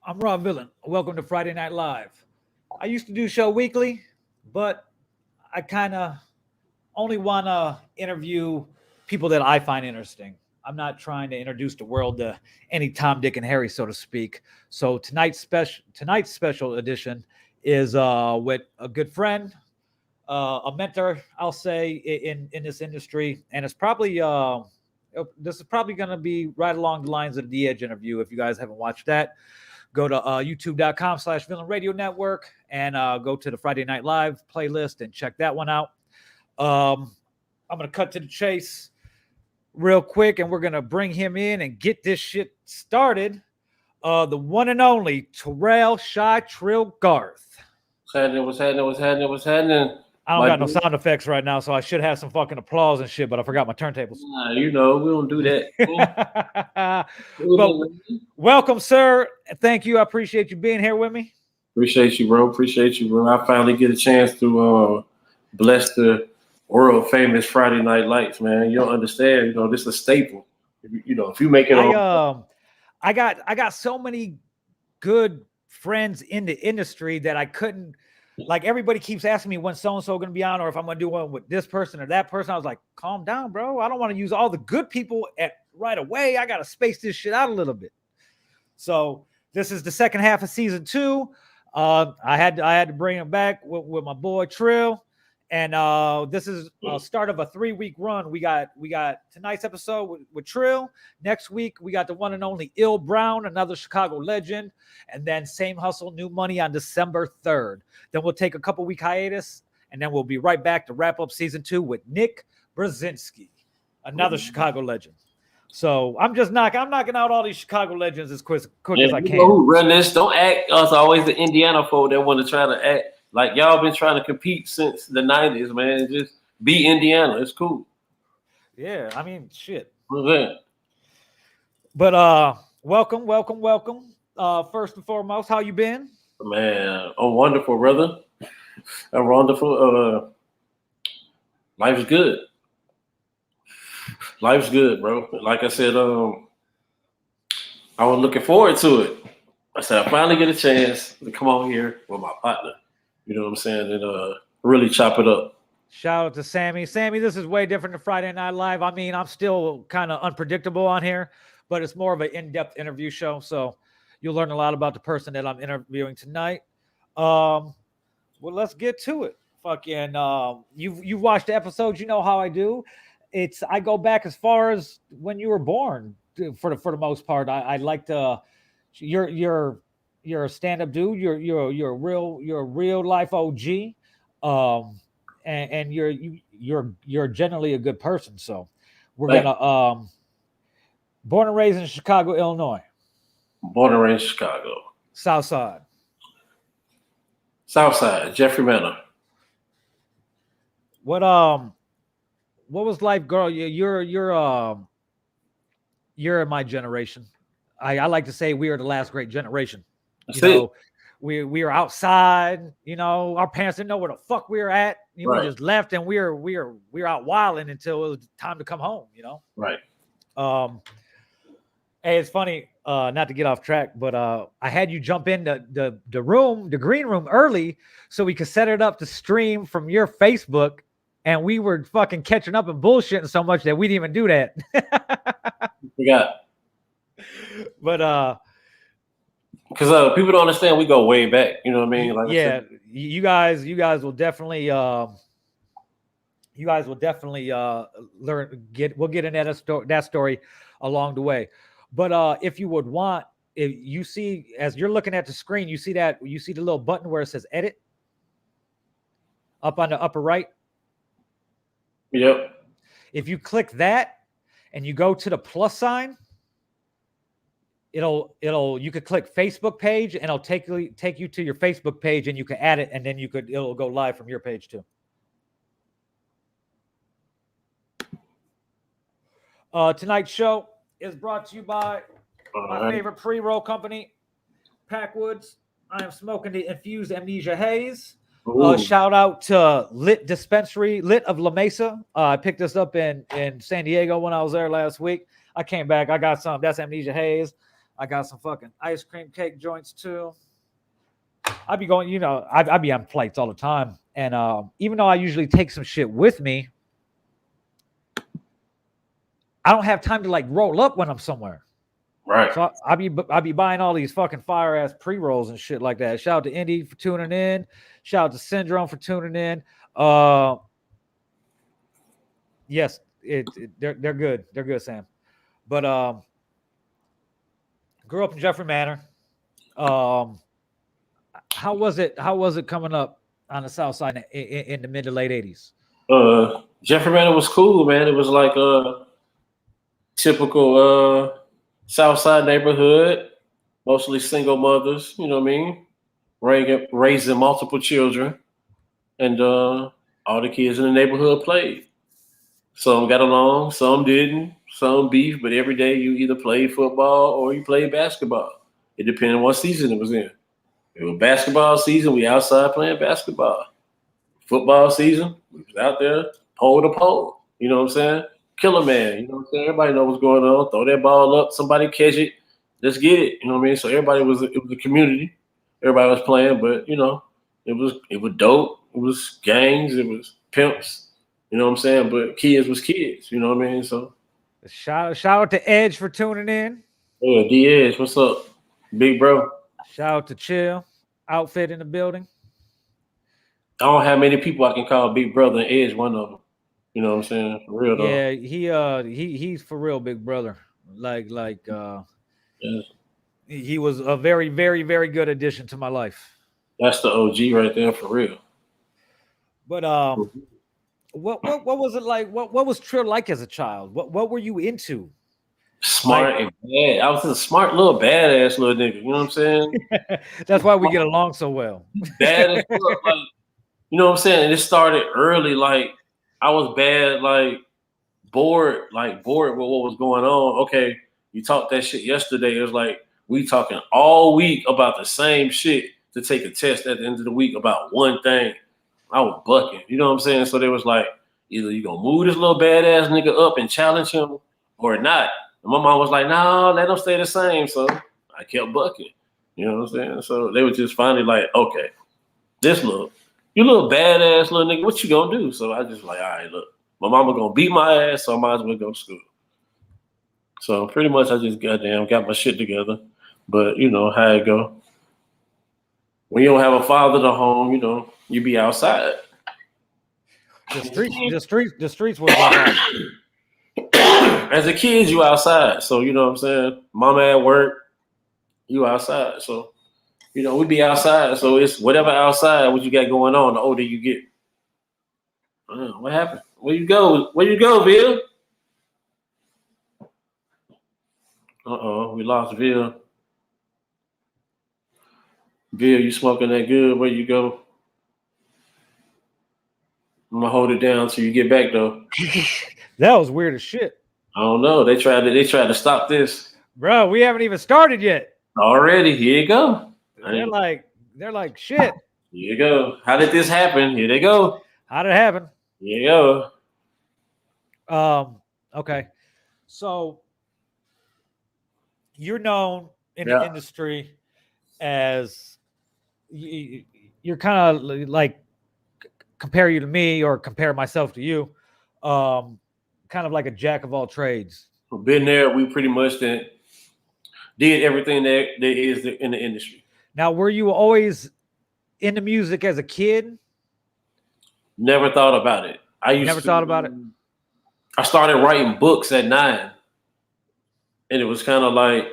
I'm Rob Villain. Welcome to Friday Night Live. I used to do show weekly, but I kind of only want to interview people that I find interesting. I'm not trying to introduce the world to any Tom, Dick, and Harry, so to speak. So tonight's special edition is with a good friend, a mentor, I'll say, in this industry, and it's probably this is probably going to be right along the lines of the Edge interview. If you guys haven't watched that, go to youtube.com/Villain Radio Network and go to the Friday Night Live playlist and check that one out. I'm going to cut to the chase real quick, and we're going to bring him in and get this shit started. The one and only Terrell, Trill, Garth. What's happening? I don't got no sound effects right now, so I should have some fucking applause and shit, but I forgot my turntables. We don't do that. But welcome, sir. Thank you. I appreciate you being here with me. Appreciate you, bro. I finally get a chance to bless the world famous Friday Night Lights, man. You don't understand. This is a staple. If you make it I got so many good friends in the industry that I couldn't. Like, everybody keeps asking me when so-and-so going to be on, or if I'm going to do one with this person or that person. I was like, calm down, bro. I don't want to use all the good people right away. I got to space this shit out a little bit. So this is the second half of season 2. I had to bring him back with my boy Trill. And this is a start of a 3-week run. We got tonight's episode with Trill. Next week, we got the one and only Il Brown, another Chicago legend. And then Same Hustle, New Money on December 3rd. Then we'll take a couple-week hiatus, and then we'll be right back to wrap up season 2 with Nick Brzezinski, another Chicago legend. So I'm knocking out all these Chicago legends as quick as I can. Who run this? Don't act us always the Indiana folk that want to try to act like y'all been trying to compete since the 90s, man. Just be Indiana. It's cool. Yeah, I mean, shit. Okay. But welcome. First and foremost, how you been? Man, I'm wonderful, brother. I'm wonderful. Life's good. Life's good, bro. Like I said, I was looking forward to it. I said, I finally get a chance to come on here with my partner. You know what I'm saying? And really chop it up. Shout out to Sammy. Sammy, this is way different than Friday Night Live. I mean, I'm still kind of unpredictable on here, but it's more of an in-depth interview show. So you'll learn a lot about the person that I'm interviewing tonight. Well, let's get to it. Fucking, you've watched the episodes. You know how I do. I go back as far as when you were born. For the most part, I like to. You're a stand-up dude. You're a real life OG, and you're generally a good person. So we're gonna born and raised in Chicago, Illinois. Born and raised in Chicago. South Side, Jeffrey Manor. What was life, girl? You're in my generation. I like to say we are the last great generation. We were outside. Our parents didn't know where the fuck we were at. Right. We just left, and we were out wilding until it was time to come home. Right. Hey, it's funny. Not to get off track, but I had you jump in the room, the green room, early so we could set it up to stream from your Facebook, and we were fucking catching up and bullshitting so much that we didn't even do that. Forgot. But because people don't understand, we go way back. You know what I mean? Like yeah, you guys will definitely learn. We'll get into that story along the way. But if you would want, if you see, as you're looking at the screen, you see the little button where it says edit up on the upper right. Yep. If you click that and you go to the plus sign, you could click Facebook page, and it'll take you to your Facebook page, and you can add it, and then it'll go live from your page too. Tonight's show is brought to you by my favorite pre-roll company, Packwoods. I am smoking the infused amnesia haze. Shout out to Lit Dispensary, Lit of La Mesa. I picked this up in San Diego when I was there last week. I came back. I got some. That's amnesia haze. I got some fucking ice cream cake joints too. I be going, I be on flights all the time, and even though I usually take some shit with me, I don't have time to like roll up when I'm somewhere. Right. So I be buying all these fucking fire ass pre rolls and shit like that. Shout out to Indy for tuning in. Shout out to Syndrome for tuning in. Yes, they're good. They're good, Sam. But grew up in Jeffrey Manor. How was it? How was it coming up on the South Side in the mid to late '80s? Jeffrey Manor was cool, man. It was like a typical South Side neighborhood, mostly single mothers. You know what I mean? Raising multiple children, and all the kids in the neighborhood played. Some got along, some didn't, some beef, but every day you either played football or you played basketball. It depended on what season it was in. It was basketball season, we outside playing basketball. Football season, we was out there pole to pole. You know what I'm saying? Killer man, you know what I'm saying? Everybody know what's going on. Throw that ball up, somebody catch it, let's get it. You know what I mean? So it was a community. Everybody was playing, but it was dope. It was gangs, it was pimps. You know what I'm saying? But kids was kids. You know what I mean? So shout out to Edge for tuning in. Yeah, D-Edge, what's up? Big bro. Shout out to Chill, outfit in the building. I don't have many people I can call big brother, and Edge one of them. You know what I'm saying? For real though. Yeah, he's for real, big brother. Yeah. He was a very, very, very good addition to my life. That's the OG right there, for real. But what was it like? What was Trill like as a child? What were you into? Smart and bad. I was a smart little badass little nigga. You know what I'm saying? That's why we get along so well. Bad as fuck. Like, you know what I'm saying? And it started early. Like I was bad, like bored with what was going on. Okay, you talked that shit yesterday. It was like we talking all week about the same shit to take a test at the end of the week about one thing. I was bucking. You know what I'm saying? So they was like, either you gonna move this little badass nigga up and challenge him or not. And my mom was like, no, let them stay the same. So I kept bucking. You know what I'm saying? So they were just finally like, okay, you little badass little nigga, what you gonna do? So I just like, all right, look, my mama gonna beat my ass, so I might as well go to school. So pretty much I just got my shit together. But you know how it go. When you don't have a father to home, you be outside. The streets were hard. As a kid, you outside. So you know what I'm saying? Mama at work, you outside. So, we be outside. So it's whatever outside, what you got going on, the older you get. What happened? Where you go, Bill? We lost Bill. Bill, you smoking that good? Where you go? I'm gonna hold it down till you get back though. That was weird as shit. I don't know. They tried to stop this. Bro, we haven't even started yet. Already, here you go. They're like shit. Here you go. How did this happen? Here they go. How did it happen? Here you go. Okay. So you're known in the industry as you're kind of like, compare you to me or compare myself to you, kind of like a jack of all trades. We've been there. We pretty much did everything that is in the industry. Now, were you always into music as a kid? Never thought about it. Thought about it? I started writing books at 9. And it was kind of like,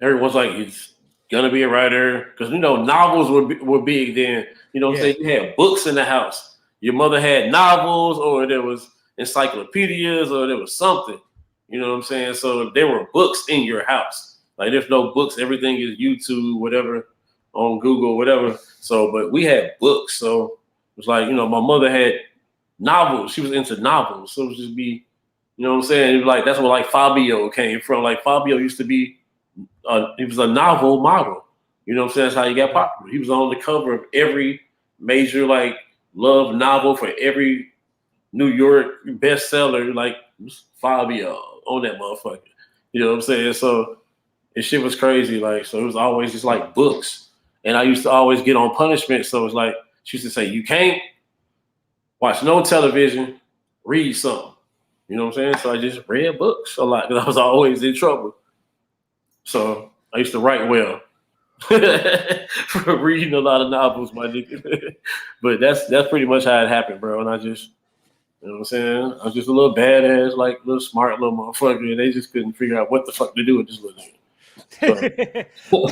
everyone's like, it's gonna be a writer. Because, novels were big then. You know what I'm saying? You had books in the house. Your mother had novels, or there was encyclopedias, or there was something. You know what I'm saying? So there were books in your house. Like there's no books. Everything is YouTube, whatever, on Google, whatever. So, but we had books. So it was like, my mother had novels. She was into novels. So it would just be, you know what I'm saying? It was like, that's where like Fabio came from. Like Fabio used to be, he was a novel model. You know what I'm saying? That's how he got popular. He was on the cover of every major like love novel for every New York bestseller, like Fabio on that motherfucker. You know what I'm saying? So This shit was crazy. Like, so it was always just like books. And I used to always get on punishment. So it's like, she used to say, you can't watch no television, read something. You know what I'm saying? So I just read books a lot because I was always in trouble. So I used to write well. For reading a lot of novels, my nigga. But that's pretty much how it happened, bro. And I just, you know what I'm saying? I was just a little badass, like little smart little motherfucker, and they just couldn't figure out what the fuck to do with this little nigga. So,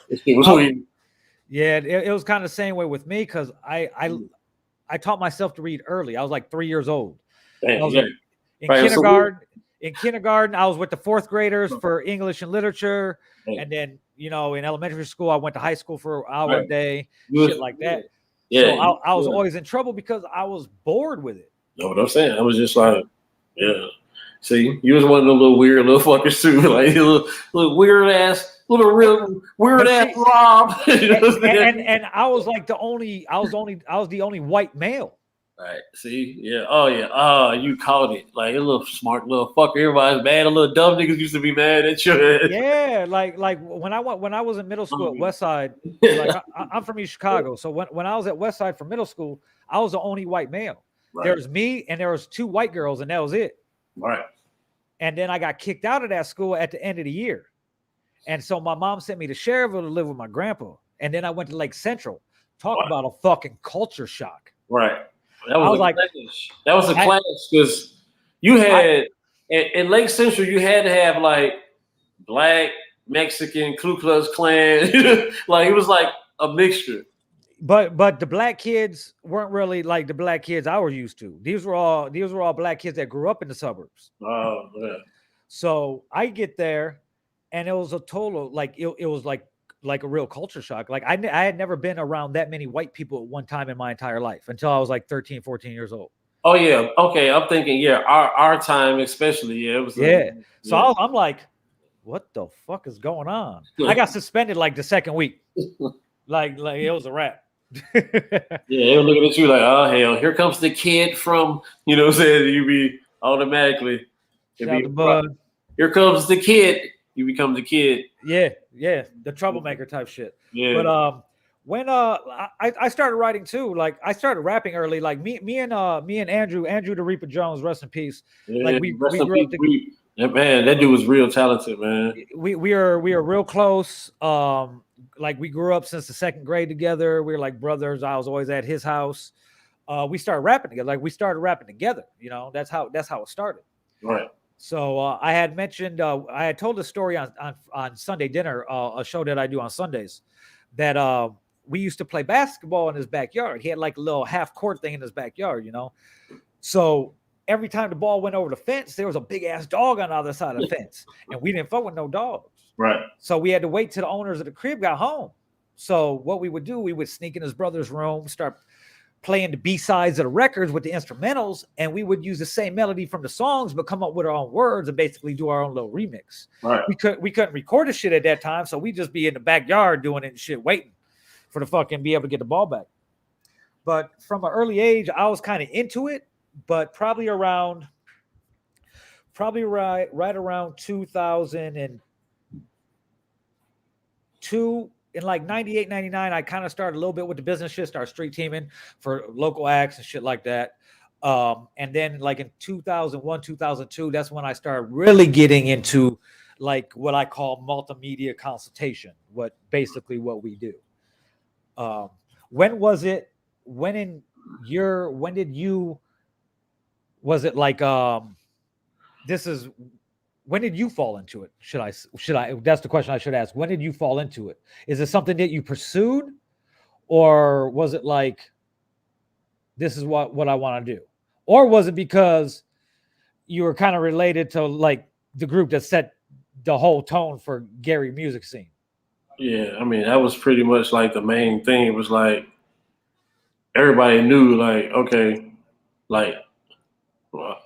it was weird. Yeah, it was kind of the same way with me because I taught myself to read early. I was like 3 years old. Damn, I was yeah. like, in kindergarten, I was with the fourth graders for English and literature, and then in elementary school, I went to high school for an hour a day, shit like that. Yeah, so I was always in trouble because I was bored with it. Know what I'm saying? I was just like, yeah. See, you was one of the little weird little fuckers too, like little weird ass, little real weird ass Rob. and I was like I was the only white male. Right. See, yeah. Oh yeah. Oh, you caught it. Like a little smart little fucker. Everybody's mad. A little dumb niggas used to be mad at you. Yeah, like when I was in middle school at Westside, like I'm from East Chicago, so when I was at Westside for middle school, I was the only white male. Right. There was me and there was 2 white girls, and that was it. Right. And then I got kicked out of that school at the end of the year, and so my mom sent me to Cherville to live with my grandpa, and then I went to Lake Central. Talk about a fucking culture shock. Right. That was like that was a clash because you had in Lake Central you had to have like Black, Mexican, Ku Klux Klan, like it was like a mixture. But the black kids weren't really like the black kids I was used to. These were all black kids that grew up in the suburbs. Oh yeah. So I get there, and it was a total like it was like a real culture shock. Like I had never been around that many white people at one time in my entire life until I was like 13, 14 years old. Oh yeah. Okay. I'm thinking, our time especially. Yeah. It was So I'm like, what the fuck is going on? I got suspended like the second week. like it was a wrap. Yeah, they were looking at you like, oh hell, here comes the kid from, you know what I'm saying? You be automatically here comes the kid. You become the kid. Yeah, the troublemaker type shit. Yeah. But when I started writing too, like I started rapping early. Like me and Andrew the Reaper Jones, rest in peace. Yeah, like we grew up man, that dude was real talented, man. We are real close. Like we grew up since the 2nd grade together. We were like brothers. I was always at his house. We started rapping together. Like we started rapping together. That's how it started. Right. So I had mentioned, I had told a story on Sunday Dinner, a show that I do on Sundays, that we used to play basketball in his backyard. He had like a little half court thing in his backyard, So every time the ball went over the fence, there was a big ass dog on the other side of the fence, and we didn't fuck with no dogs. Right. So we had to wait till the owners of the crib got home. So what we would do, we would sneak in his brother's room, start playing the B-sides of the records with the instrumentals, and we would use the same melody from the songs, but come up with our own words and basically do our own little remix. Right. We couldn't record the shit at that time, so we just be in the backyard doing it and shit, waiting for the fucking be able to get the ball back. But from an early age, I was kind of into it, but probably right around 2002. In like 98, 99, I kind of started a little bit with the business shit, started street teaming for local acts and shit like that. And then like in 2001, 2002, that's when I started really getting into like what I call multimedia consultation, basically what we do. When was it, was it like, when did you fall into it? Should I, that's the question I should ask. When did you fall into it? Is it something that you pursued, or was it like, this is what I want to do? Or was it because you were kind of related to like the group that set the whole tone for Gary music scene? Yeah. I mean, that was pretty much like the main thing. It was like, everybody knew like, okay, like, well,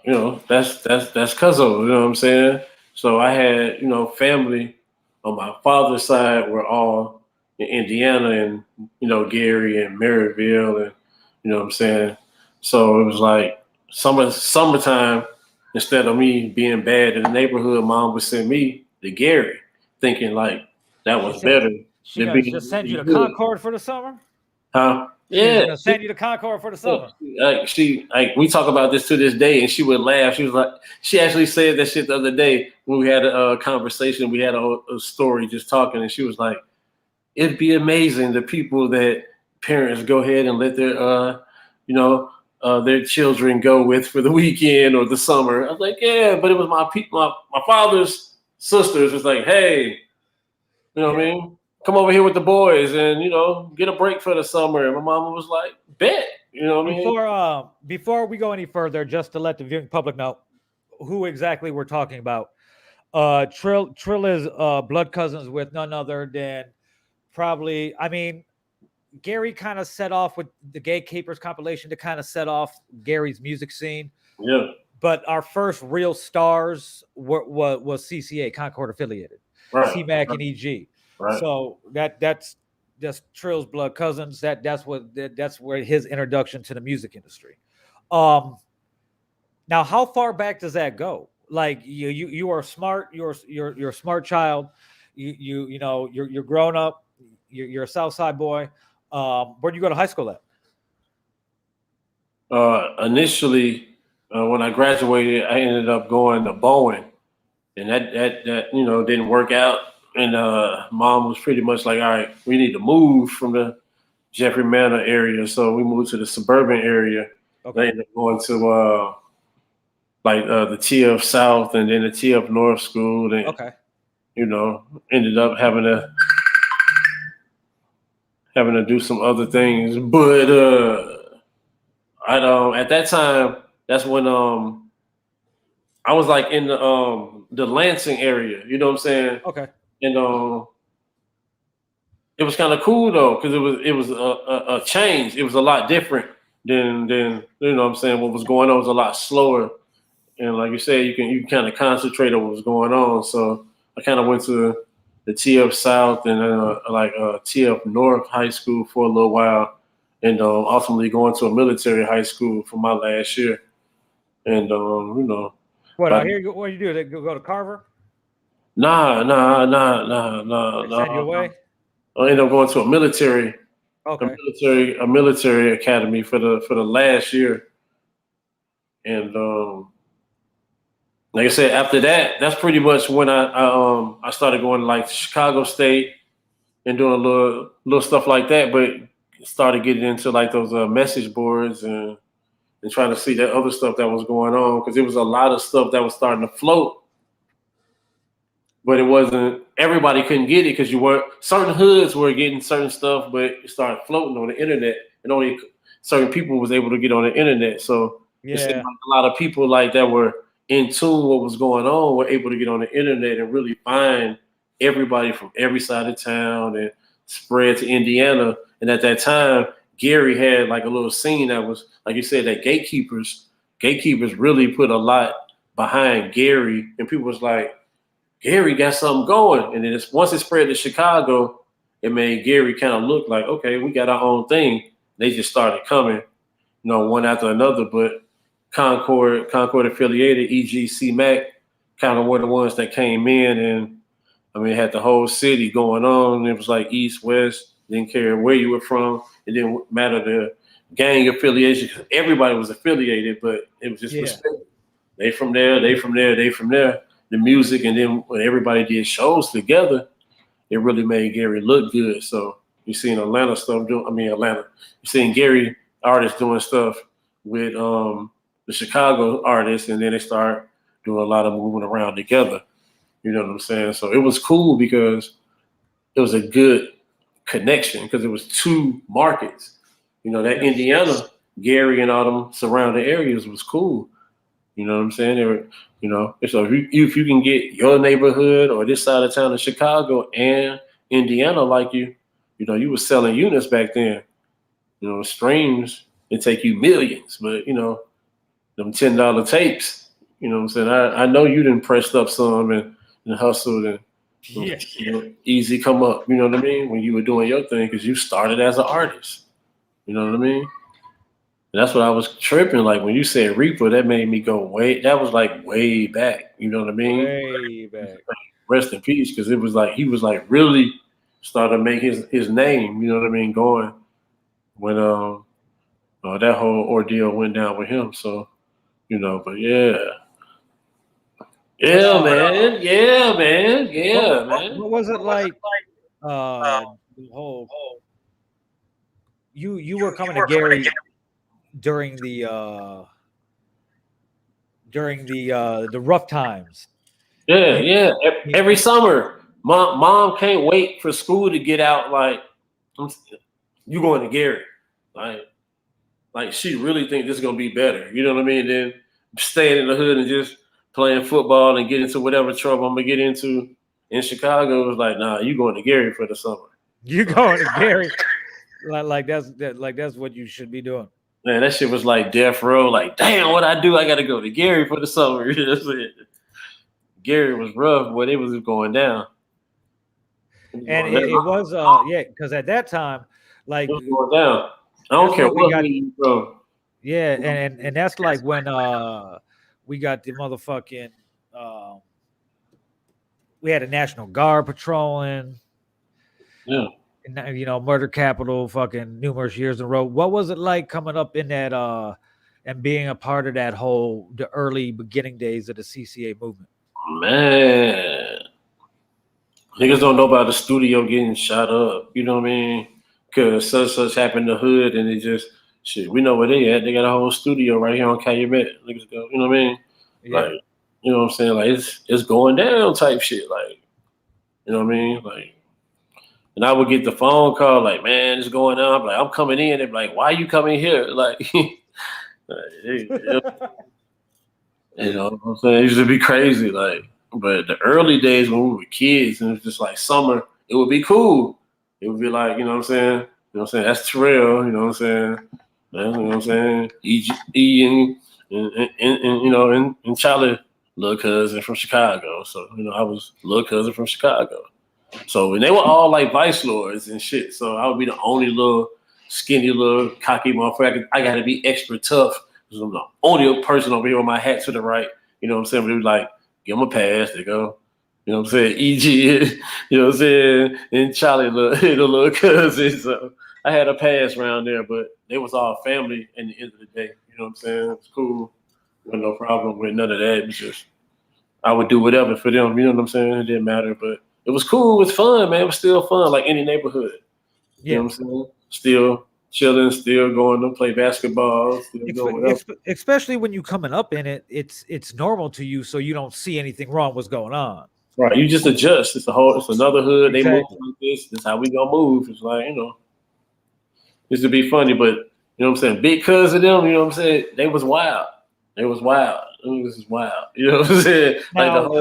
that's Cuzzo, you know what I'm saying? So I had, family on my father's side were all in Indiana and, Gary and Maryville and, you know what I'm saying? So it was like summertime, instead of me being bad in the neighborhood, mom would send me to Gary. thinking like that was She said better she than gonna being just send you to good. Concord for the summer. Huh? She was Yeah. gonna send you to Concord for the summer. Like we talk about this to this day, and she would laugh. She was like, she actually said that shit the other day when we had a conversation. We had a story just talking, and she was like, "It'd be amazing the people that parents go ahead and let their their children go with for the weekend or the summer." I was like, "Yeah," but it was my people, my father's sisters. Was like, "Hey, you know what I mean? Come over here with the boys and, get a break for the summer." And my mama was like, bet, you know what I mean? Before we go any further, just to let the viewing public know who exactly we're talking about. Trill is blood cousins with none other than probably, I mean, Gary kind of set off with the Gatekeepers compilation to kind of set off Gary's music scene. Yeah. But our first real stars was C.C.A. Concord affiliated, Right. C-Mac and E.G. Right. So that's just Trill's blood cousins. That's where his introduction to the music industry. Now, how far back does that go? Like you are smart. You're a smart child. You're grown up. You're a South Side boy. Where do you go to high school at? Initially, when I graduated, I ended up going to Bowen, and that didn't work out. And mom was pretty much like, "All right, we need to move from the Jeffrey Manor area," so we moved to the suburban area. Okay. I ended up going to the TF South and then the TF North school. And, Okay. Ended up having to do some other things. But I at that time, that's when I was like in the Lansing area. You know what I'm saying? Okay. And it was kind of cool though, because it was a change. It was a lot different than you know what I'm saying. What was going on was a lot slower. And like you said, you can kind of concentrate on what was going on. So I kind of went to the TF South and TF North High School for a little while, and ultimately going to a military high school for my last year. And What I hear? What do you do? They go to Carver? Nah. They send you away? I ended up going to a military academy for the last year, and like I said, after that, that's pretty much when I started going to like Chicago State and doing a little stuff like that, but started getting into like those message boards and trying to see that other stuff that was going on, because there was a lot of stuff that was starting to float, but it wasn't, everybody couldn't get it because certain hoods were getting certain stuff, but it started floating on the internet and only certain people was able to get on the internet. So it seemed like a lot of people like that were in tune what was going on were able to get on the internet and really find everybody from every side of town and spread to Indiana. And at that time, Gary had like a little scene that was, like you said, that gatekeepers really put a lot behind Gary, and people was like, Gary got something going. And then once it spread to Chicago, it made Gary kind of look like, okay, we got our own thing. They just started coming, one after another. But Concord affiliated, E.G. C.Mac, kind of were the ones that came in, and I mean, had the whole city going on. It was like East, West, didn't care where you were from. It didn't matter the gang affiliation. Everybody was affiliated, but it was just respect. They from there, they from there, they from there. The music, and then when everybody did shows together, it really made Gary look good. So you seen Atlanta stuff you seen Gary artists doing stuff with the Chicago artists, and then they start doing a lot of moving around together. You know what I'm saying? So it was cool because it was a good connection, because it was two markets. That Indiana, Gary and all them surrounding areas was cool. You know what I'm saying? They were, so if you can get your neighborhood or this side of town in Chicago and Indiana like you were selling units back then. Streams, it take you millions, but them $10 tapes, what I'm saying? I know you done pressed up some and hustled and easy come up, you know what I mean? When you were doing your thing, because you started as an artist. You know what I mean? And that's what I was tripping. Like when you said Reaper, that made me go that was like way back. You know what I mean? Way back. rest in peace, because it was like he was like really started to make his name. You know what I mean? Going when that whole ordeal went down with him. So but yeah. Yeah, man. Yeah, man. Yeah, man. What was it like? The whole you were coming to Gary during the rough times. Yeah. Every summer, mom can't wait for school to get out. Like, you going to Gary? Like she really think this is gonna be better. You know what I mean? Then staying in the hood and just playing football and get into whatever trouble I'm gonna get into in Chicago. It was like, nah, you going to Gary for the summer. You going to Gary? Like that's what you should be doing. Man, that shit was like death row. Like, damn, what I do? I got to go to Gary for the summer. You know what I'm saying? Gary was rough, but it was going down. And it was because at that time, like, it was going down. I don't care what you from. Yeah, and that's like when we got the motherfucking we had a National Guard patrolling. Yeah. And, murder capital fucking numerous years in a row. What was it like coming up in that and being a part of that the early beginning days of the C.C.A. movement? Man, niggas don't know about the studio getting shot up. You know what I mean? Because such happened in the hood, and it just shit. We know where they at. They got a whole studio right here on Calumet. Niggas go. You know what I mean? Yeah. Like, you know what I'm saying? Like it's going down type shit. Like, you know what I mean? Like, and I would get the phone call like, man, it's going on. I'm like, I'm coming in. They're like, why are you coming here? Like, you know what I'm saying? It used to be crazy. Like, but the early days when we were kids and it was just like summer, it would be cool. It would be like, you know what I'm saying? You know what I'm saying? That's Terrell, you know what I'm saying? You know what I'm saying? E and Charlie, little cousin from Chicago. So, I was little cousin from Chicago. So, and they were all like vice lords and shit. So I would be the only little skinny little cocky motherfucker. I got to be extra tough because I'm the only person over here with my hat to the right. You know what I'm saying? But it was like, give them a pass. They go, you know what I'm saying? EG, you know what I'm saying? And Charlie, the little cousin. So I had a pass around there, but they was all family at the end of the day. You know what I'm saying? It's cool. No problem with none of that. It was just, I would do whatever for them. You know what I'm saying? It didn't matter, but it was cool. It was fun, man. It was still fun, like any neighborhood. You know what I'm saying? Still chilling, still going to play basketball, still doing whatever. Especially when you coming up in it, it's normal to you, so you don't see anything wrong what's going on. Right. You just adjust. It's another hood. Exactly. They move like this. This is how we gonna move. It's like, this would be funny, but you know what I'm saying? Big cousin them, you know what I'm saying? They was wild. It was wild. This is wild. You know what I'm saying? Now,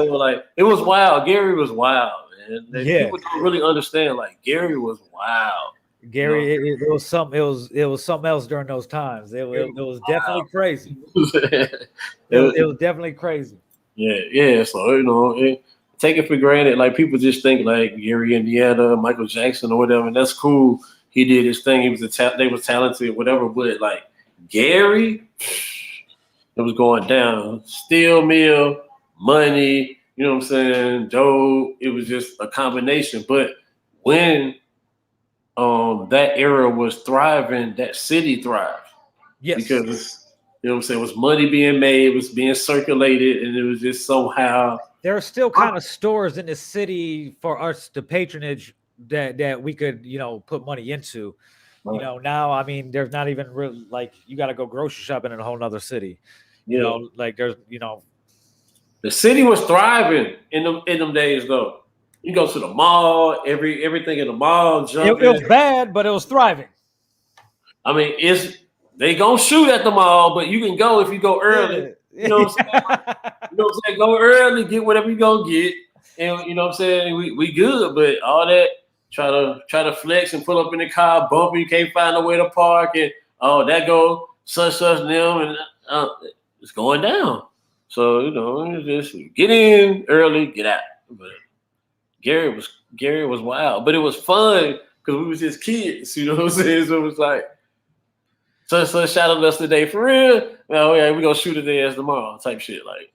it was wild. Gary was wild, man. People don't really understand. Like, Gary was wild. Gary, it was something. It was something else during those times. It was definitely crazy. it was definitely crazy. Yeah. So take it for granted. Like, people just think like Gary, Indiana, Michael Jackson, or whatever. And that's cool. He did his thing. He was they was talented, whatever. But like Gary. It was going down. Steel mill, money, you know what I'm saying? Dope. It was just a combination. But when that era was thriving, that city thrived. Yes. Because, you know what I'm saying, it was money being made, it was being circulated, and it was just somehow. There are still kind of stores in the city for us to patronage that we could, put money into. Right. Now, I mean, there's not even really, like, you got to go grocery shopping in a whole nother city. Like there's, the city was thriving in them days though. You go to the mall, everything in the mall. It was bad, but it was thriving. I mean, they gonna shoot at the mall, but you can go if you go early. Yeah. You know what I'm saying? You know what I'm saying? Go early, get whatever you gonna get, and you know what I'm saying. We good, but all that try to flex and pull up in the car, bumper, you can't find a way to park, and that go such them and. It's going down. So, just get in early, get out. But Gary was wild. But it was fun because we was just kids, you know what I'm saying? So it was like, so shot at us today for real. Oh yeah, we gonna shoot at their ass tomorrow type shit. Like,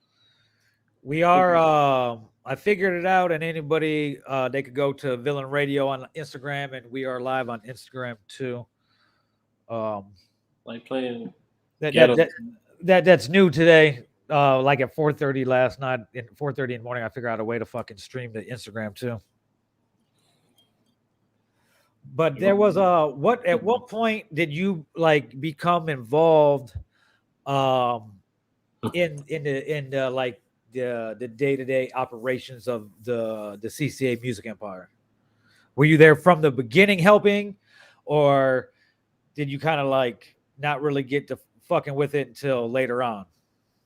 we are I figured it out, and anybody they could go to Villain Radio on Instagram, and we are live on Instagram too. Um, Like playing that that ghetto. that, that's new today. Like at 4:30 last night, in 4:30 in the morning, I figured out a way to fucking stream to Instagram too. But there was what at what point did you like become involved um in the like the day-to-day operations of the CCA music empire? Were you there from the beginning helping, or did you kind of like not really get to fucking with it until later on?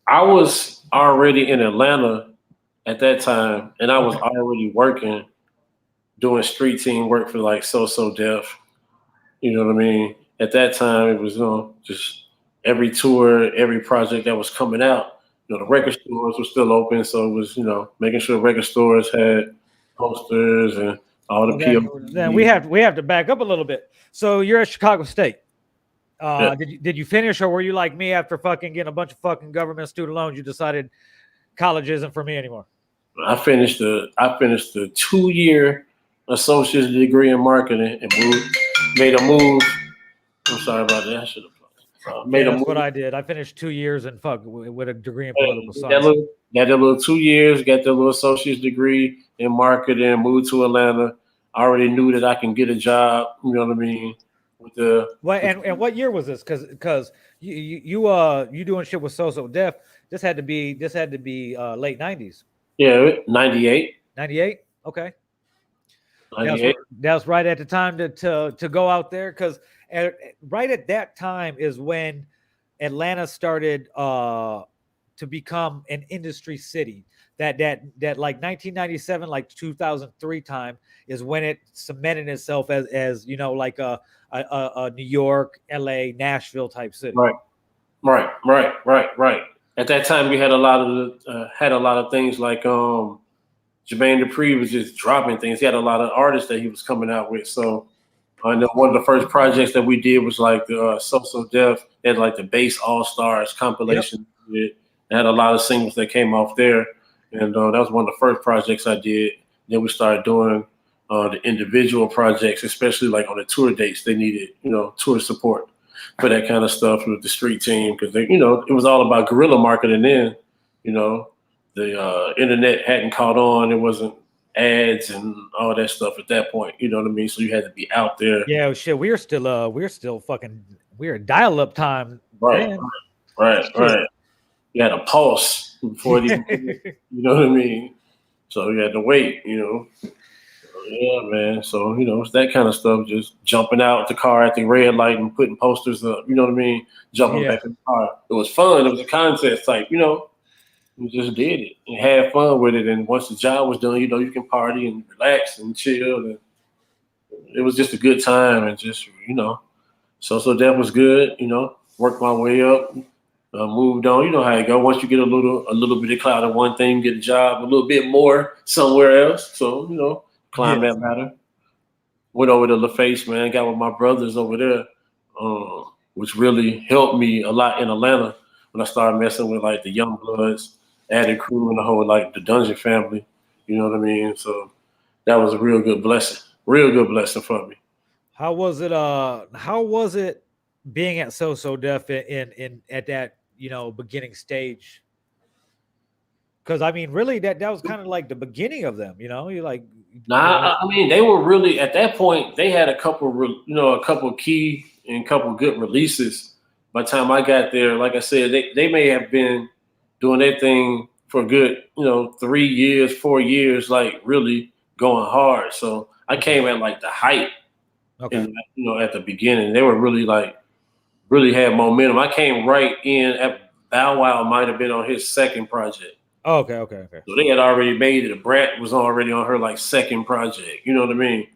I was already in Atlanta at that time, and I was Okay. already working, doing street team work for like So Def. You know what I mean? At that time, it was just every tour, every project that was coming out. The record stores were still open, so it was making sure record stores had posters and all the Well, then we PO. have to back up a little bit. So you're at Chicago State. Yeah, Did you finish, or were you like me after fucking getting a bunch of fucking government student loans? You decided college isn't for me anymore. I finished the 2 year associate's degree in marketing and made a move. I'm sorry about that. I should have Yeah, made a that's move. what I did. I finished 2 years and fuck with a degree in political Got that science. little, got that little 2 years, got that little associate's degree in marketing, moved to Atlanta. I already knew that I can get a job, you know what I mean? With the What and what year was this? Because you doing shit with So Def. This had to be late 90s. yeah, 98. 98? Okay. That's 98. that's right at the time to go out there, because right at that time is when Atlanta started to become an industry city. That like 1997, like 2003 time is when it cemented itself as like a New York, LA, Nashville type city. Right, right. At that time, we had a lot of things like Jermaine Dupri was just dropping things. He had a lot of artists that he was coming out with. So I know one of the first projects that we did was like the So Def. They had like the Bass All Stars compilation. Yep. It had a lot of singles that came off there, and that was one of the first projects I did. Then we started doing the individual projects, especially like on the tour dates. They needed tour support for that kind of stuff with the street team, because it was all about guerrilla marketing then. You know, the internet hadn't caught on. It wasn't ads and all that stuff at that point. You know what I mean? So you had to be out there. Yeah, shit. We're still fucking we're dial up time. Right, Then. right. You had a pulse before it even, you know what I mean? So you had to wait, Yeah, man. So, it's that kind of stuff, just jumping out the car at the red light and putting posters up, you know what I mean? Jumping Yeah. back in the car. It was fun. It was a contest type, We just did it and had fun with it. And once the job was done, you can party and relax and chill. And it was just a good time. And just, So that was good, worked my way up. Moved on. You know how it go. Once you get a little bit of clout in one thing, get a job, a little bit more somewhere else. So climb that ladder. Went over to LaFace, man. Got with my brothers over there, which really helped me a lot in Atlanta when I started messing with like the Young Bloods, Added Crew, and the whole like the Dungeon family. You know what I mean? So that was a real good blessing. Real good blessing for me. How was it? How was it being at So Def in at that beginning stage? Because I mean, really, that was kind of like the beginning of them. You like. Nah, I mean, they were really at that point. They had a couple, a couple key and couple good releases. By the time I got there, like I said, they may have been doing their thing for a good, 3 years, 4 years, like really going hard. So I came at like the height, Okay. and at the beginning, they were really had momentum. I came right in at Bow Wow might have been on his second project. Oh, okay. So they had already made it. Brat was already on her like second project. You know what I mean?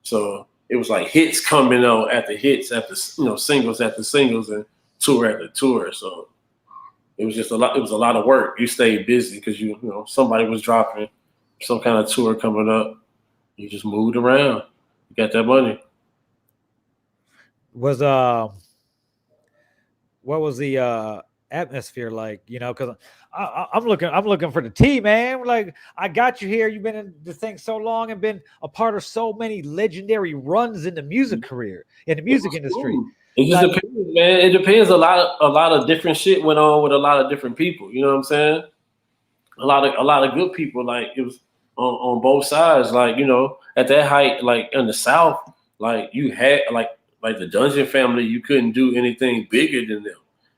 So it was like hits coming out after hits after singles after singles and tour after tour. So it was just a lot. It was a lot of work. You stayed busy because somebody was dropping some kind of tour coming up. You just moved around. You got that money. Was what was the atmosphere like? You know, because I'm looking for the tea, man. Like, I got you here. You've been in the thing so long and been a part of so many legendary runs in the music career, in the music industry. Cool. It just Like, depends, man. It depends. A lot of different shit went on with a lot of different people. You know what I'm saying? A lot of good people. Like it was on both sides. Like at that height, like in the South, like you had like the Dungeon family. You couldn't do anything bigger than them.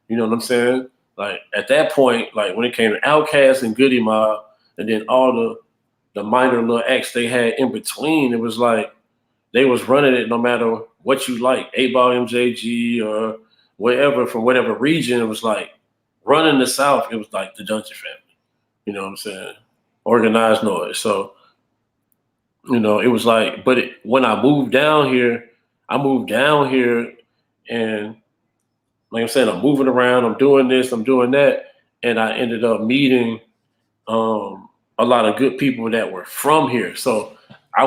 You know what I'm saying? Like at that point, like when it came to Outkast and Goody Mob, and then all the minor little acts they had in between, it was like they was running it no matter what you like, 8-Ball MJG or whatever from whatever region. It was like running the South. It was like the Dungeon family. You know what I'm saying? Organized noise. So, it was like, but when I moved down here, and like I'm saying, I'm moving around, I'm doing this, I'm doing that. And I ended up meeting a lot of good people that were from here. So I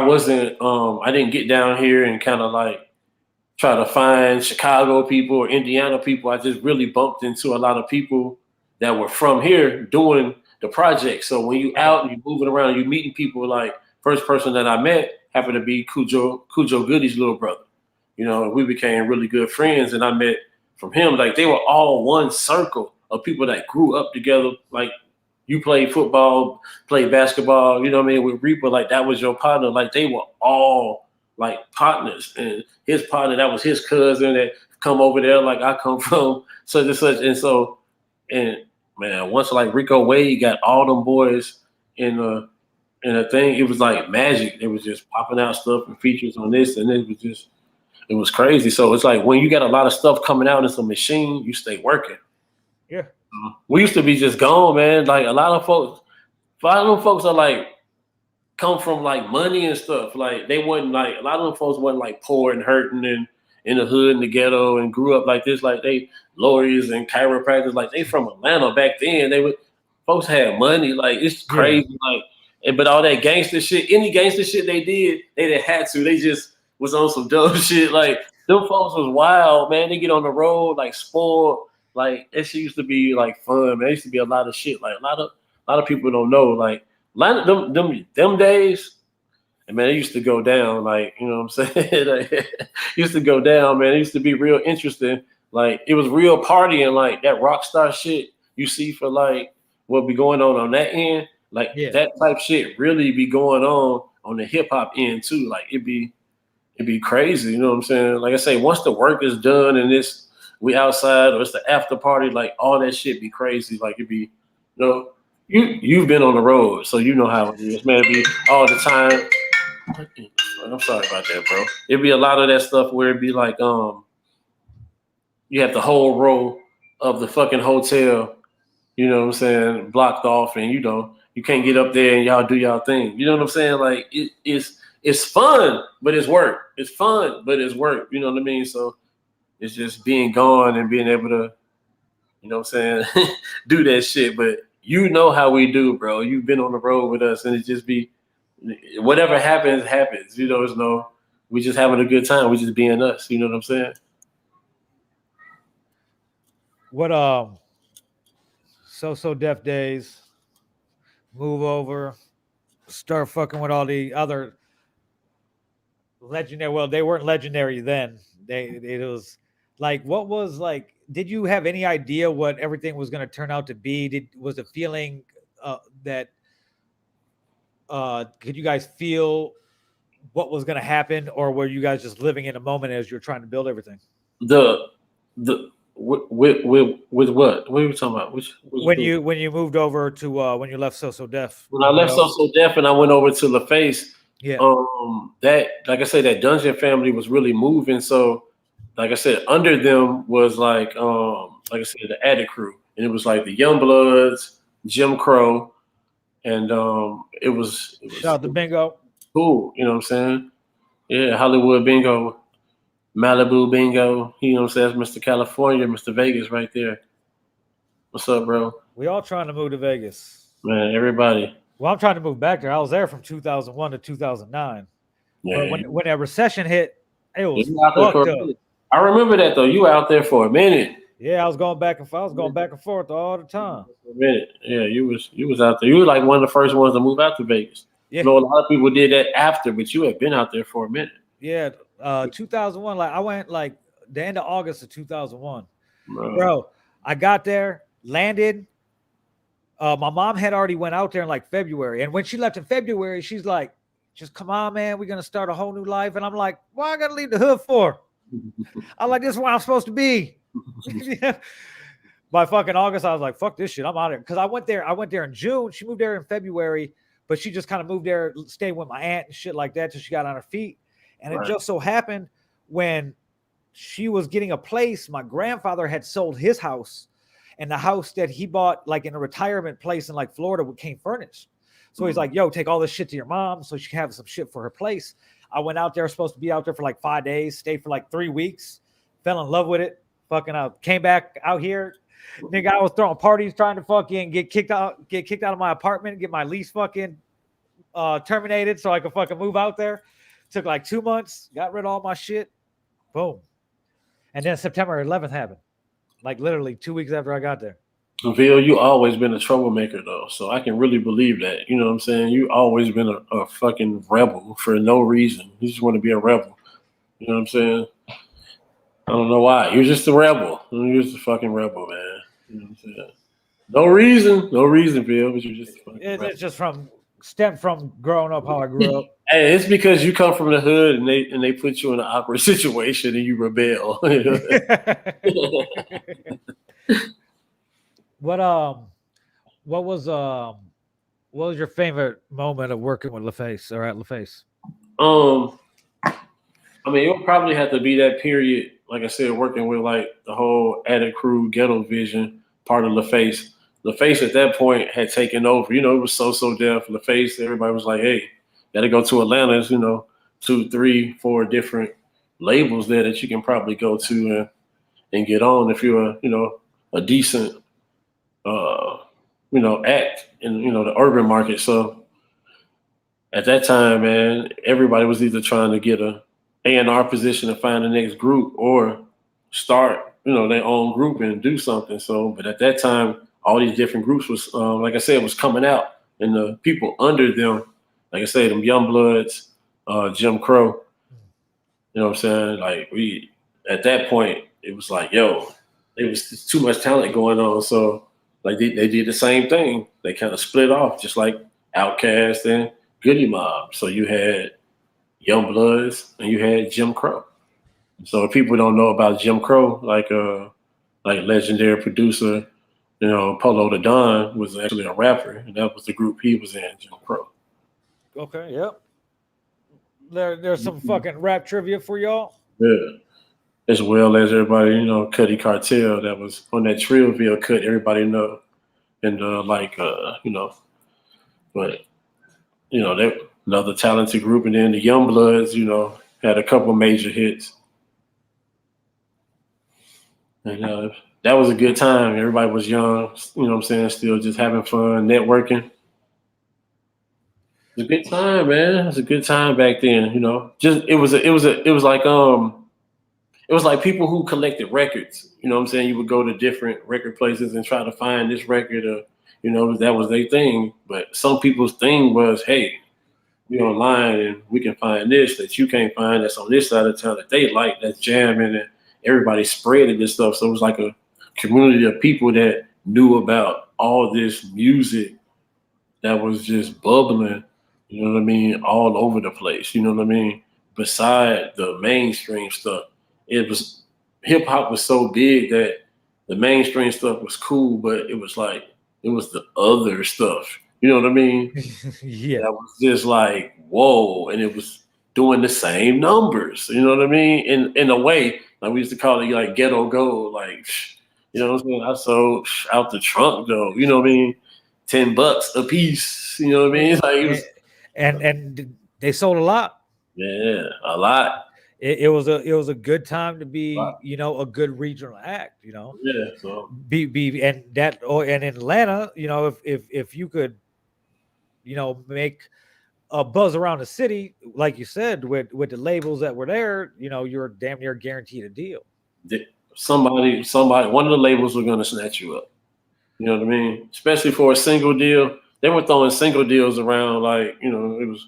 didn't get down here and kind of like try to find Chicago people or Indiana people. I just really bumped into a lot of people that were from here doing the project. So when you out and you moving around, you meeting people. Like first person that I met happened to be Cujo Goody's little brother. We became really good friends, and I met from him. Like they were all one circle of people that grew up together. Like you played football, played basketball. You know what I mean? With Reaper, like that was your partner. Like they were all like partners, and his partner, that was his cousin that come over there. Like I come from such and such, and man, once like Rico Wade got all them boys in a thing, it was like magic. It was just popping out stuff and features on this, and it was crazy. So it's like when you got a lot of stuff coming out, it's a machine. You stay working. yeah, We used to be just gone, man. Like a lot of them folks are like come from like money and stuff. Like they wasn't like a lot of them folks wasn't like poor and hurting and in the hood in the ghetto and grew up like this. Like they lawyers and chiropractors. Like they from Atlanta back then. Folks had money. Like it's crazy. Like but all that gangster shit, any gangster shit they didn't have to. They just was on some dumb shit. Like them folks was wild, man. They get on the road like spoiled. Like that shit used to be like fun, man. There used to be a lot of shit. Like a lot of people don't know. Like a lot of them days, and man, it used to go down. Like you know what I'm saying? Like, it used to go down, man. It used to be real interesting. Like it was real partying, like that rock star shit you see for like what be going on that end. Like that type shit really be going on the hip hop end too. Like it'd be crazy. You know what I'm saying? Like I say, once the work is done and we outside or it's the after party, like all that shit be crazy. Like it'd be, you've been on the road, so you know how it is, man. It'd be all the time. I'm sorry about that, bro. It'd be a lot of that stuff where it'd be like, you have the whole row of the fucking hotel, you know what I'm saying, blocked off, and you can't get up there and y'all do y'all thing. You know what I'm saying? Like it's fun, but it's work. It's fun, but it's work. You know what I mean? So it's just being gone and being able to, you know what I'm saying, do that shit. But you know how we do, bro. You've been on the road with us, and it just be whatever happens. We just having a good time. We just being us. You know what I'm saying? What So Def days, move over, start fucking with all the other legendary. Well, they weren't legendary then. It was like, what was like? Did you have any idea what everything was going to turn out to be? Was the feeling that could you guys feel what was going to happen, or were you guys just living in a moment as you're trying to build everything? With what? What are we talking about? When you moved over to when you left So Def. When I left So Def and I went over to LaFace, that, like I said, that Dungeon family was really moving. So, like I said, under them was like I said, the Addict Crew, and it was like the Young Bloods, Jim Crow, and it was shout out to Bingo. Cool, you know what I'm saying? Yeah, Hollywood Bingo. Malibu Bingo, you know what I'm saying? That's Mr. California, Mr. Vegas right there. What's up, bro? We all trying to move to Vegas. Man, everybody. Well, I'm trying to move back there. I was there from 2001 to 2009. Yeah. But when that recession hit, it was fucked up. I remember that, though. You were out there for a minute. Yeah, I was going back and forth. I was going back and forth all the time. For a minute. Yeah, you was out there. You were like one of the first ones to move out to Vegas. Yeah, I know a lot of people did that after, but you had been out there for a minute. yeah. 2001. Like I went like the end of August of 2001, Bro. bro. I got there, landed. My mom had already went out there in like February, and when she left in February, she's like, "Just come on, man. We're gonna start a whole new life." And I'm like, "Why I gotta leave the hood for?" I'm like, "This is where I'm supposed to be." By fucking August, I was like, "Fuck this shit. I'm out of here." Because I went there. I went there in June. She moved there in February, but she just kind of moved there, stayed with my aunt and shit like that till she got on her feet. And it Right. just so happened when she was getting a place, my grandfather had sold his house, and the house that he bought, like in a retirement place in like Florida, came furnished. So he's like, "Yo, take all this shit to your mom so she can have some shit for her place." I went out there, supposed to be out there for like 5 days, stayed for like 3 weeks, fell in love with it. Fucking out, came back out here. Nigga, I was throwing parties trying to fucking get kicked out of my apartment, get my lease fucking terminated so I could fucking move out there. Took like 2 months, got rid of all my shit. Boom. And then September 11th happened. Like literally 2 weeks after I got there. Ville, you always been a troublemaker though, so I can really believe that. You know what I'm saying? You always been a fucking rebel for no reason. You just want to be a rebel. You know what I'm saying? I don't know why. You're just a rebel. You're just a fucking rebel, man. You know what I'm saying? No reason, Ville, but you're just a fucking rebel. It's just from stemmed from growing up how I grew up. Hey, it's because you come from the hood and they put you in an awkward situation and you rebel. What what was what was your favorite moment of working with LaFace or at LaFace? um, I mean, it'll probably have to be that period, like I said, working with like the whole Attic Crew Ghetto Vision part of LaFace. LaFace at that point had taken over. You know, it was so deaf. LaFace, everybody was like, "Hey, gotta go to Atlanta." It's, 2, 3, 4 different labels there that you can probably go to and get on if you're a decent act in the urban market. So at that time, man, everybody was either trying to get a A&R position and find the next group or start, their own group and do something. So, but at that time, all these different groups was, like I said, was coming out, and the people under them, like I said, them Young Bloods, Jim Crow. You know what I'm saying? Like at that point, it was like, yo, it was just too much talent going on. So, like they did the same thing. They kind of split off, just like Outkast and Goody Mob. So you had Young Bloods and you had Jim Crow. So if people don't know about Jim Crow, like legendary producer, Polo the Don was actually a rapper, and that was the group he was in, Jim Crow. Okay, yep. There's some fucking rap trivia for y'all. Yeah. As well as everybody, Cuddy Cartel that was on that Trillville cut, everybody know. And but they another talented group, and then the Young Bloods, had a couple major hits. And that was a good time. Everybody was young, what I'm saying, still just having fun, networking. It was a good time, man. It was a good time back then, Just it was like people who collected records. You know what I'm saying? You would go to different record places and try to find this record, that was their thing. But some people's thing was, hey, we online and we can find this that you can't find that's on this side of town that they like, that's jamming, and everybody spreading this stuff. So it was like a community of people that knew about all this music that was just bubbling, you know what I mean, all over the place, you know what I mean? Beside the mainstream stuff, it was hip hop was so big that the mainstream stuff was cool, but it was the other stuff. You know what I mean? Yeah. That was just like, whoa, and it was doing the same numbers. You know what I mean? In a way, like we used to call it like ghetto gold, like you know what I'm saying? I sold out the trunk though, you know what I mean? $10 a piece. You know what I mean? Like it was And they sold a lot. yeah, a lot. It was a good time to be, a good regional act, Yeah, so be and that and in Atlanta, if you could, make a buzz around the city, like you said, with the labels that were there, you're damn near guaranteed a deal. somebody, one of the labels were gonna snatch you up. You know what I mean? Especially for a single deal. They were throwing single deals around like, it was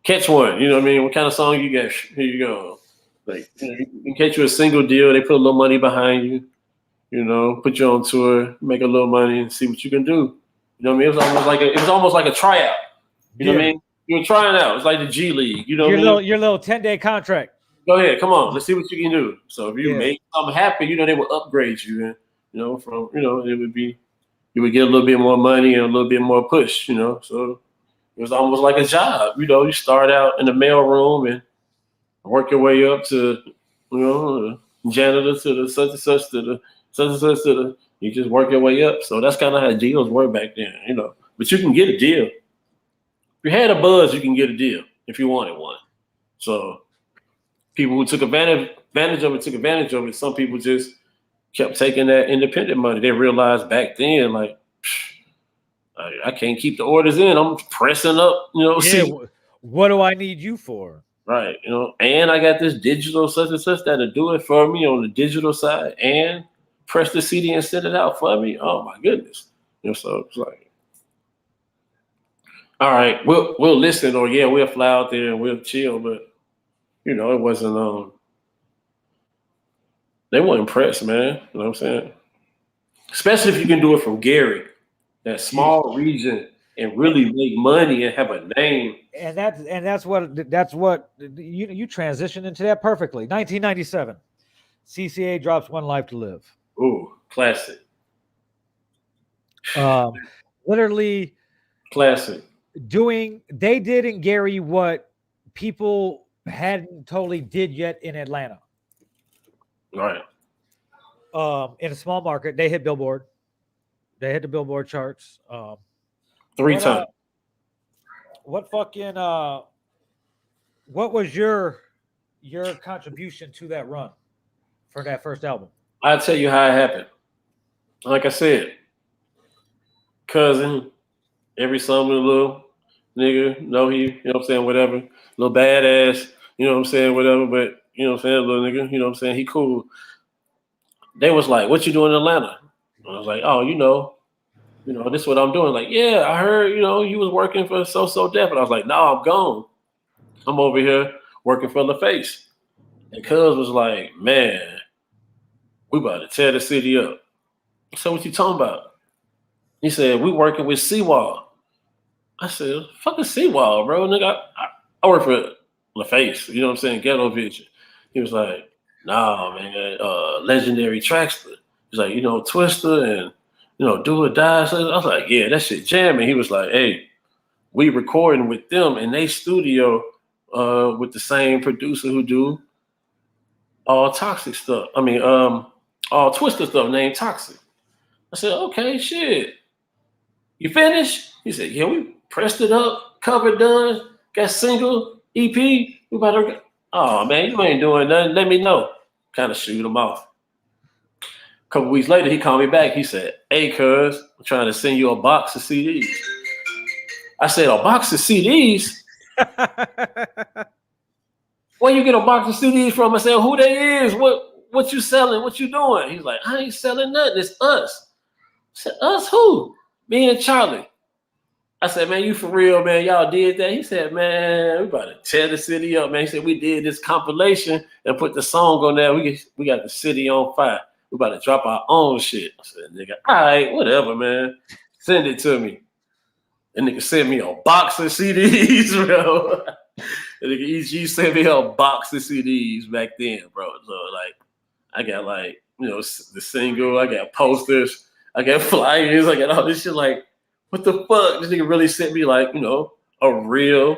catch one. You know what I mean? What kind of song you got? Here you go. Like, you can catch you a single deal. They put a little money behind you. Put you on tour, make a little money, and see what you can do. You know what I mean? It was almost like a tryout. You know what I mean? You were trying out. It's like the G League. You know what I mean? Your little 10-day contract. Go ahead, come on. Let's see what you can do. So if you make something happen, they will upgrade you. And, it would be, you would get a little bit more money and a little bit more push. So it was almost like a job. You start out in the mail room and work your way up to, janitor to the such and such to the such and such to the. You just work your way up. So that's kind of how deals were back then. But you can get a deal. If you had a buzz, you can get a deal if you wanted one. So people who took advantage of it. Some people just kept taking that independent money. They realized back then, like, I can't keep the orders in. I'm pressing up, what do I need you for? Right, and I got this digital such and such that'll do it for me on the digital side and press the CD and send it out for me. Oh my goodness. So it's like, all right, we'll listen, or we'll fly out there and we'll chill, but it wasn't they weren't impressed, man. You know what I'm saying? Especially if you can do it from Gary, that small region, and really make money and have a name. And that's what you transitioned into that perfectly. 1997, C.C.A. drops One Life to Live. Ooh, classic. Literally, classic. They did in Gary what people hadn't totally did yet in Atlanta. Right. In a small market, they hit Billboard. They hit the Billboard charts. 3 times. What was your contribution to that run for that first album? I'll tell you how it happened. Like I said, cousin, every summer, little nigga, whatever, little badass, whatever, but, little nigga, he cool. They was like, what you doing in Atlanta? And I was like, oh, this is what I'm doing. Like, yeah, I heard, you was working for So Def. And I was like, no, I'm gone. I'm over here working for LaFace. And Cuz was like, man, we about to tear the city up. So what you talking about? He said, we working with Seawall. I said, fucking Seawall, bro. Nigga, I work for LaFace, Ghetto Vision. He was like, nah, man, Legendary Traxler. He's like, Twister and, Do or Die. So I was like, yeah, that shit jamming. He was like, hey, we recording with them in their studio with the same producer who do all Toxic stuff. All Twister stuff named Toxic. I said, okay, shit. You finished? He said, yeah, we pressed it up, cover done, got single, EP. We about to go. Oh, man, you ain't doing nothing. Let me know. Kind of shoot him off. A couple weeks later, he called me back. He said, hey, cuz, I'm trying to send you a box of CDs. I said, a box of CDs? Where you get a box of CDs from? I said, who they is? What you selling? What you doing? He's like, I ain't selling nothing. It's us. I said, us who? Me and Charlie. I said, man, you for real, man? Y'all did that? He said, man, we about to tear the city up, man. He said, we did this compilation and put the song on there. We got the city on fire. We about to drop our own shit. I said, nigga, all right, whatever, man. Send it to me. And nigga sent me a box of CDs, bro. And nigga EG sent me a box of CDs back then, bro. So, like, I got, like, the single. I got posters. I got flyers. I got all this shit, like, what the fuck? This nigga really sent me, like, a real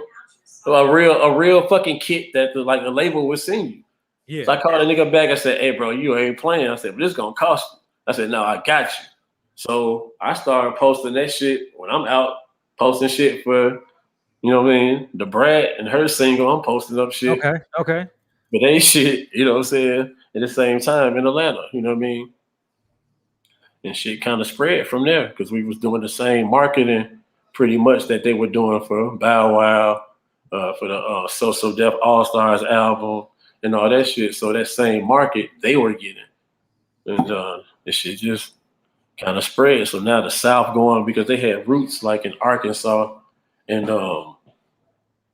fucking kit that the label would send you. Yeah. So I called a nigga back. I said, hey, bro, you ain't playing. I said, but this gonna cost you. I said, no, I got you. So I started posting that shit when I'm out, posting shit for, the Brad and her single. I'm posting up shit. Okay. But they shit, at the same time in Atlanta, And shit kind of spread from there because we was doing the same marketing pretty much that they were doing for Bow Wow, for the So Def All Stars album and all that shit. So that same market they were getting. and this shit just kind of spread. So now the South going because they had roots like in Arkansas, and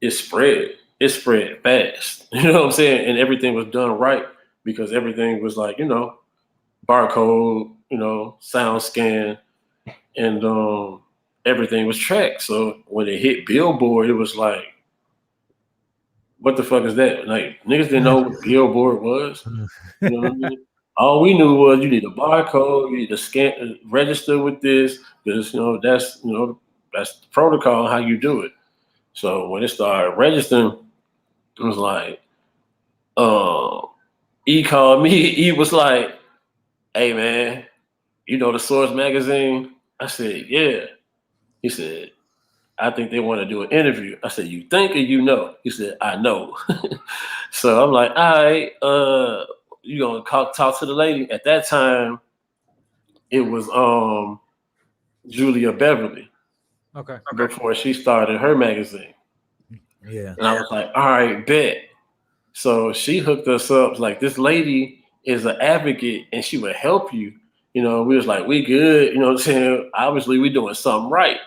it spread. It spread fast. You know what I'm saying? And everything was done right because everything was like barcode, sound scan, and everything was tracked. So when it hit Billboard, it was like, what the fuck is that? Like niggas didn't know what Billboard was. You know what I mean? All we knew was you need a barcode, you need to scan, register with this, because that's that's the protocol how you do it. So when it started registering, it was like, E called me. E was like, "Hey man, you know the Source magazine?" I said, "Yeah." He said, "I think they want to do an interview." I said, "You think or you know?" He said, "I know." So I'm like, "All right, you gonna talk to the lady?" At that time, it was Julia Beverly. Okay. Before she started her magazine. Yeah. And I was like, all right, bet. So she hooked us up. Like, this lady is an advocate and she would help you. We was like, we good. You know what I'm saying? Obviously, we doing something right.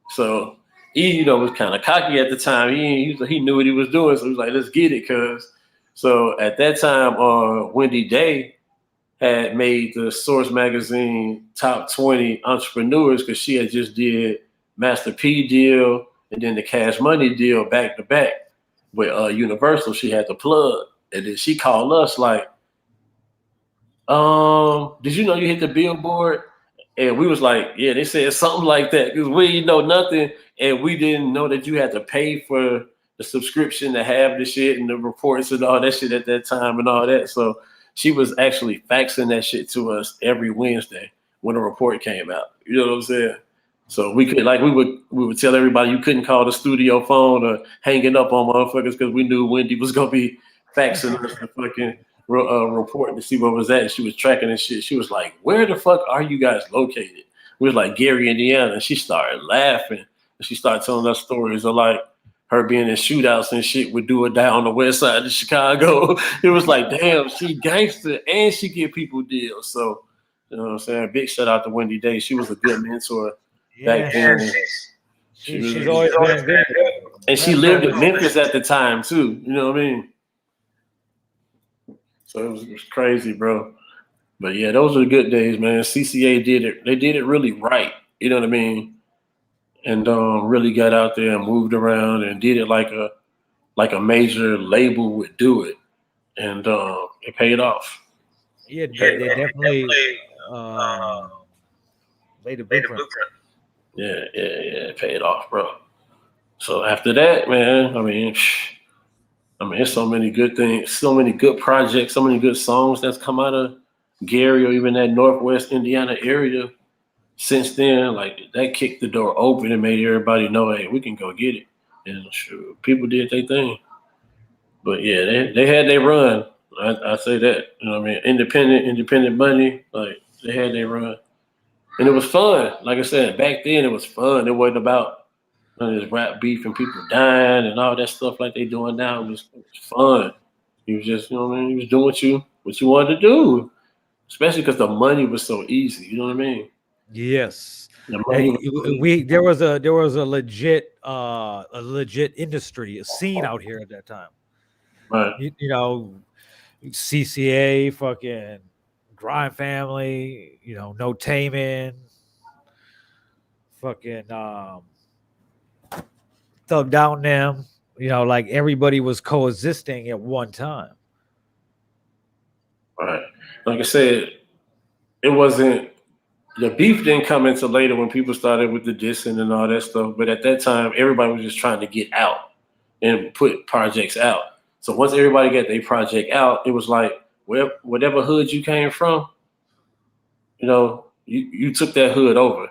So he, was kind of cocky at the time. He knew what he was doing. So he was like, let's get it, cuz. So at that time, Wendy Day had made the Source magazine top 20 entrepreneurs because she had just did Master P deal and then the Cash Money deal back to back with Universal. She had the plug, and then she called us like, did you know you hit the Billboard? And we was like, yeah, they said something like that because we didn't know nothing, and we didn't know that you had to pay for the subscription to have the shit and the reports and all that shit at that time and all that. So she was actually faxing that shit to us every Wednesday when the report came out. You know what I'm saying? So we could we would tell everybody you couldn't call the studio phone or hanging up on motherfuckers because we knew Wendy was gonna be faxing us the fucking report to see what was that. And she was tracking and shit. She was like, "Where the fuck are you guys located?" We was like, "Gary, Indiana." And she started laughing. And she started telling us stories of like her being in shootouts and shit would do it down on the west side of Chicago. It was like, damn, she gangster and she get people deals. So, you know what I'm saying? Big shout out to Wendy Day. She was a good mentor back then. She's always been good. And she lived in Memphis at the time too. You know what I mean? So it was crazy, bro. But yeah, those are the good days, man. C.C.A. did it. They did it really right. You know what I mean? And really got out there and moved around and did it like a major label would do it, and it paid off. Yeah, they definitely laid a blueprint. Yeah, it paid off, bro. So after that, man, I mean, there's so many good things, so many good projects, so many good songs that's come out of Gary or even that Northwest Indiana area. Since then, like that kicked the door open and made everybody know, hey, we can go get it. And sure, people did their thing. But yeah, they had their run. I say that. You know what I mean? Independent money, like they had their run. And it was fun. Like I said, back then it was fun. It wasn't about this rap beef and people dying and all that stuff like they doing now. It was fun. You was just, you know what I mean? You was doing what you wanted to do. Especially because the money was so easy. You know what I mean? Yes. There was a legit industry, a scene out here at that time. Right. C.C.A, fucking Grind Family, No Taming, fucking Thug Down them. Like everybody was coexisting at one time. Right. Like I said, it wasn't. The beef didn't come until later when people started with the dissing and all that stuff. But at that time, everybody was just trying to get out and put projects out. So once everybody got their project out, it was like whatever hood you came from, you took that hood over.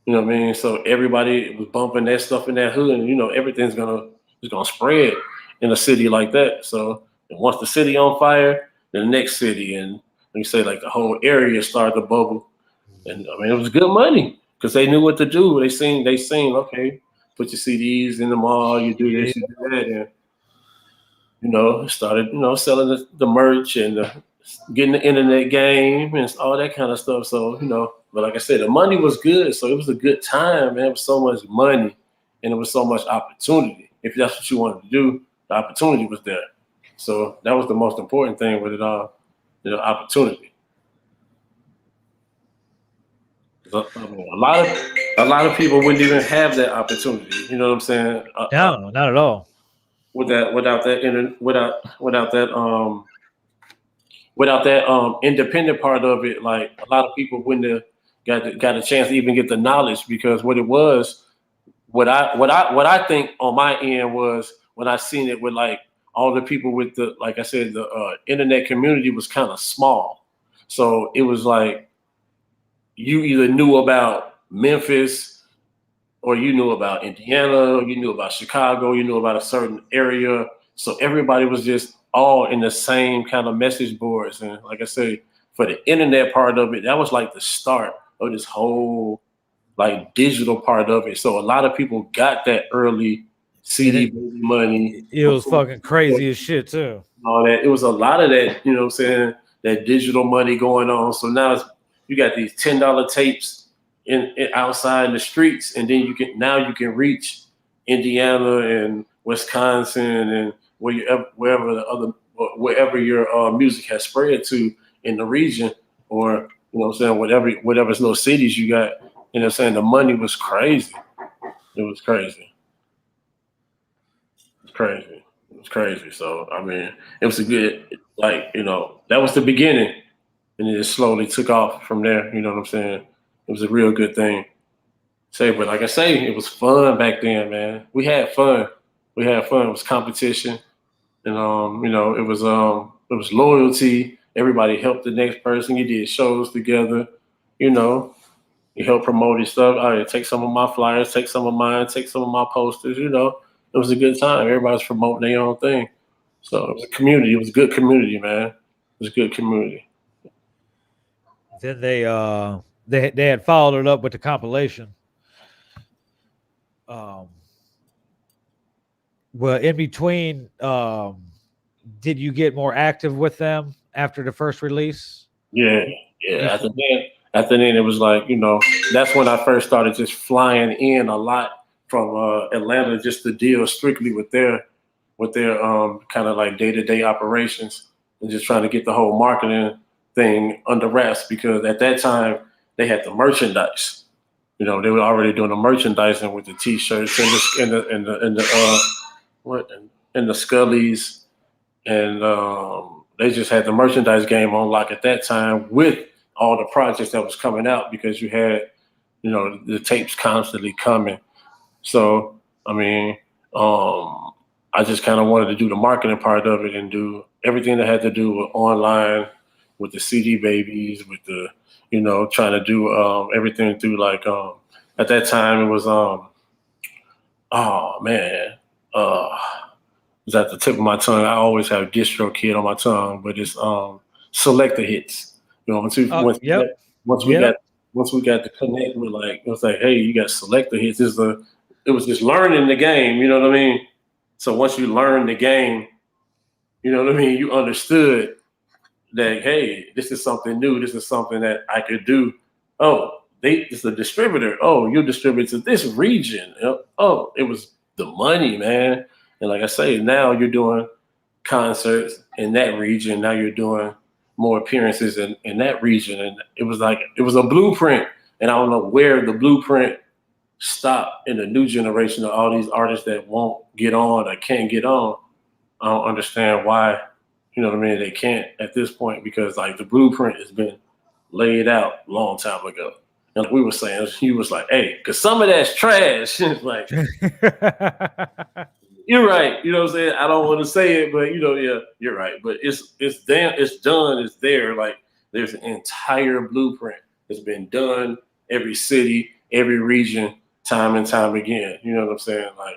You know what I mean? So everybody was bumping that stuff in that hood, and everything's gonna spread in a city like that. So once the city on fire, the next city, and you say like the whole area started to bubble. And I mean, it was good money because they knew what to do. They seen, okay, put your CDs in the mall, you do this, you do that, and started, selling the merch and the getting the internet game and all that kind of stuff. So, but like I said, the money was good. So it was a good time, man. It was so much money and it was so much opportunity. If that's what you wanted to do, the opportunity was there. So that was the most important thing with it all, opportunity. I mean, a lot of people wouldn't even have that opportunity. You know what I'm saying? No, not at all. Without that independent part of it, like a lot of people wouldn't have got a chance to even get the knowledge, because what it was, what I think on my end was, when I seen it with like all the people with the, like I said, the internet community was kind of small. So it was like you either knew about Memphis, or you knew about Indiana, or you knew about Chicago, you knew about a certain area. So everybody was just all in the same kind of message boards. And like I say, for the internet part of it, that was like the start of this whole like digital part of it. So a lot of people got that early CD money. It was fucking crazy as shit too. All that. It was a lot of that, you know what I'm saying, that digital money going on. So now you got these $10 tapes in outside in the streets, and then you can reach Indiana and Wisconsin and wherever your music has spread to in the region, or what I'm saying, whatever's little cities you got. You know what I'm saying? The money was crazy. It was crazy. It was crazy. So I mean, it was a good, like, that was the beginning, and it slowly took off from there. You know what I'm saying? It was a real good thing. But like I say, it was fun back then, man. We had fun. It was competition, and it was loyalty. Everybody helped the next person. You did shows together. You helped promote your stuff. Oh, yeah, take some of my flyers, take some of mine, take some of my posters. It was a good time. Everybody's promoting their own thing. So it was a community. It was a good community, man. It was a good community. Then they had followed it up with the compilation. Well, in between, did you get more active with them after the first release? Yeah. After then, it was like, that's when I first started just flying in a lot from Atlanta, just to deal strictly with their kind of like day-to-day operations, and just trying to get the whole marketing thing under wraps, because at that time they had the merchandise. They were already doing the merchandising with the T-shirts and the Scullies, and they just had the merchandise game on lock at that time with all the projects that was coming out, because you had the tapes constantly coming. So I mean, I just kind of wanted to do the marketing part of it and do everything that had to do with online, with the CD babies, with the trying to do everything through like at that time it was oh man, it's at the tip of my tongue. I always have Distro Kid on my tongue, but it's Selector Hits. Once we got to connect with, like, it was like, hey, you got Selector Hits. It was just learning the game. You know what I mean? So once you learn the game, you know what I mean, you understood that, hey, this is something new. This is something that I could do. Oh, it's a distributor. Oh, you distribute to this region. Oh, it was the money, man. And like I say, now you're doing concerts in that region. Now you're doing more appearances in that region. And it was a blueprint. And I don't know where the blueprint stopped in the new generation of all these artists that won't get on or can't get on. I don't understand why, they can't at this point, because like the blueprint has been laid out a long time ago. And like we were saying, he was like, hey, because some of that's trash. It's like, you're right. You know what I'm saying? I don't want to say it, but yeah, you're right. But it's done, it's there. Like, there's an entire blueprint that's been done, every city, every region, time and time again. You know what I'm saying? Like,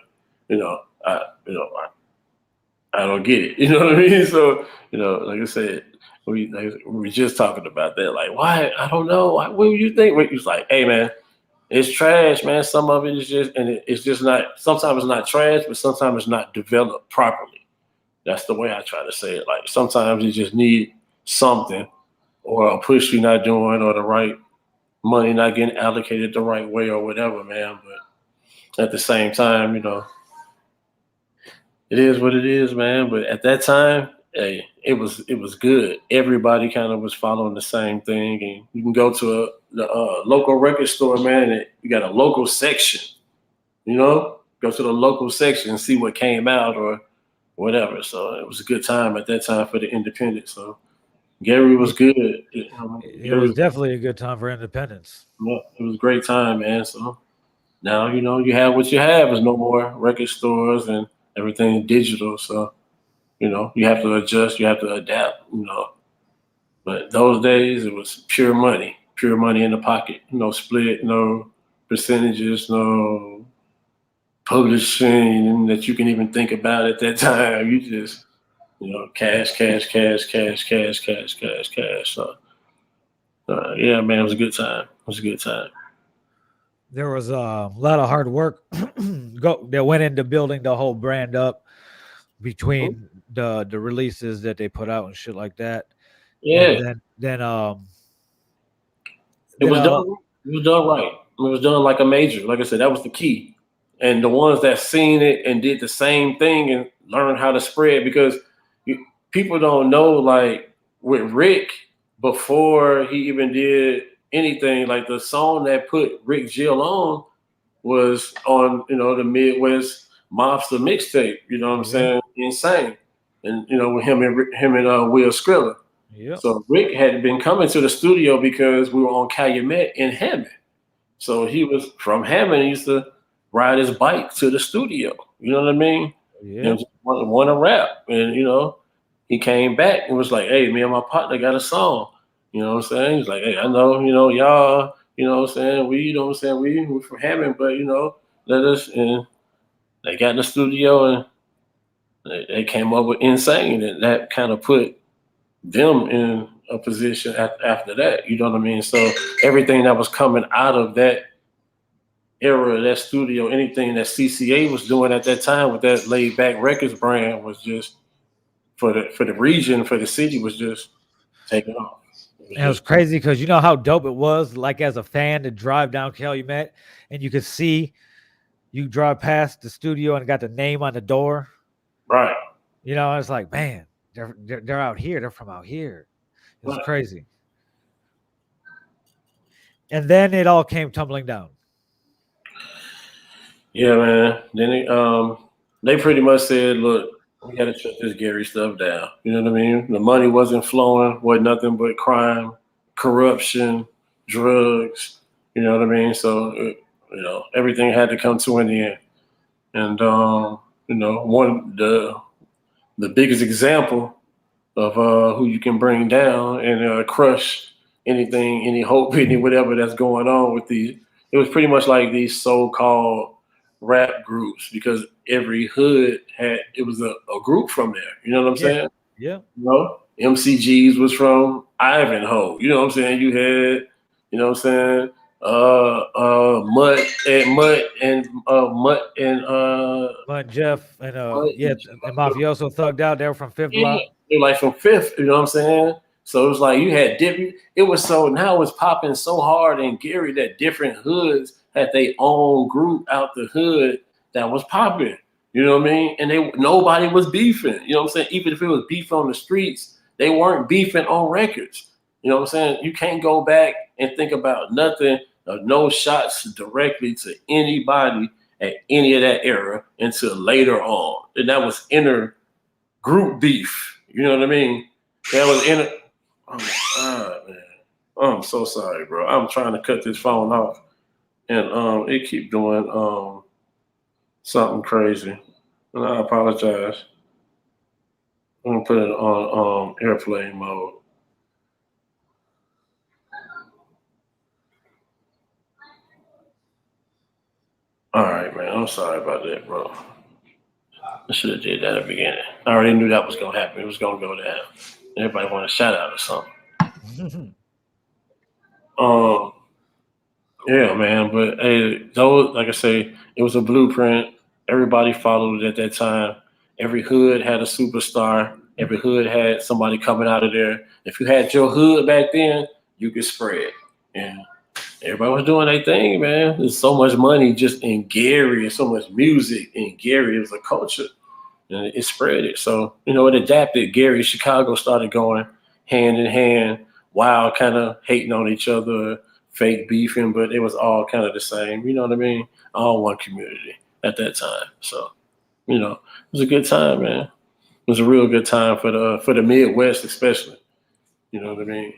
I don't get it. You know what I mean? So, like I said, we were just talking about that. Like, why? I don't know. What do you think? He was like, hey, man, it's trash, man. Some of it is just, and it's just not, sometimes it's not trash, but sometimes it's not developed properly. That's the way I try to say it. Like, sometimes you just need something, or a push you're not doing, or the right money not getting allocated the right way, or whatever, man. But at the same time, it is what it is, man. But at that time, hey, it was good. Everybody kind of was following the same thing, and you can go to the local record store, man, and you got a local section. Go to the local section and see what came out or whatever. So it was a good time at that time for the independent. So Gary was good. It was definitely a good time for independence. Yeah, it was a great time, man. So now you have what you have. There's no more record stores and everything digital. So you have to adjust. You have to adapt. But those days it was pure money in the pocket. No split, no percentages, no publishing that you can even think about at that time. You just cash, cash, cash, cash, cash, cash, cash, cash. So yeah, man, it was a good time. It was a good time. There was a lot of hard work that went into building the whole brand up between the releases that they put out and shit like that. Yeah. And then it was done. It was done right. It was done like a major. Like I said, that was the key. And the ones that seen it and did the same thing and learned how to spread, because people don't know, like with Rick, before he even did anything, like the song that put Rick Jill on was on, the Midwest Mobster mixtape. You know what I'm saying? Insane. And with him and Will Skrilla. Yeah. So Rick had been coming to the studio because we were on Calumet in Hammond. So he was from Hammond. He used to ride his bike to the studio. You know what I mean? Yeah. And want to rap. And, he came back and was like, hey, me and my partner got a song. You know what I'm saying? He's like, hey, I know, y'all, what I'm saying? We're from Hammond, but, let us. And they got in the studio and they came up with Insane. And that kind of put them in a position after that. You know what I mean? So everything that was coming out of that era, that studio, anything that C.C.A. was doing at that time with that Laid Back Records brand was just for the region, for the city, was just taking off. It was crazy because you know how dope it was, like as a fan, to drive down Calumet and you could see, you drive past the studio and got the name on the door. Right. It's like, man, they're out here. They're from out here. It was crazy. And then it all came tumbling down. Yeah, man. Then they pretty much said, look, we got to shut this Gary stuff down. You know what I mean? The money wasn't flowing, wasn't nothing but crime, corruption, drugs. You know what I mean? So, everything had to come to an end. And, the biggest example of who you can bring down and crush anything, any hope, any whatever that's going on with it was pretty much like these so-called rap groups, because every hood it was a group from there. You know what I'm saying? Yeah. MCGs was from Ivanhoe. You know what I'm saying? You had, Mutt Jeff and and Mafioso Thugged Out. They were from Fifth Block. They're like from Fifth. You know what I'm saying? So it was like you had different. It was now it was popping so hard in Gary that different hoods had their own group out the hood that was popping. You know what I mean? And nobody was beefing. You know what I'm saying? Even if it was beef on the streets, they weren't beefing on records. You know what I'm saying? You can't go back and think about nothing, no shots directly to anybody at any of that era until later on. And that was inner group beef. You know what I mean? That was inner. Oh my God, man. I'm so sorry, bro. I'm trying to cut this phone off. And it keep doing something crazy. And I apologize. I'm gonna put it on airplane mode. All right, man. I'm sorry about that, bro. I should have did that at the beginning. I already knew that was gonna happen. It was gonna go down. Everybody want a shout out or something. Yeah, man. But hey, those, like I say, it was a blueprint. Everybody followed it at that time. Every hood had a superstar. Every hood had somebody coming out of there. If you had your hood back then, you could spread. And everybody was doing their thing, man. There's so much money just in Gary and so much music in Gary. It was a culture and it spread it. So, it adapted. Gary, Chicago started going hand in hand while kind of hating on each other, fake beefing, but it was all kind of the same. You know what I mean? All one community at that time. So, it was a good time, man. It was a real good time for the Midwest, especially. You know what I mean?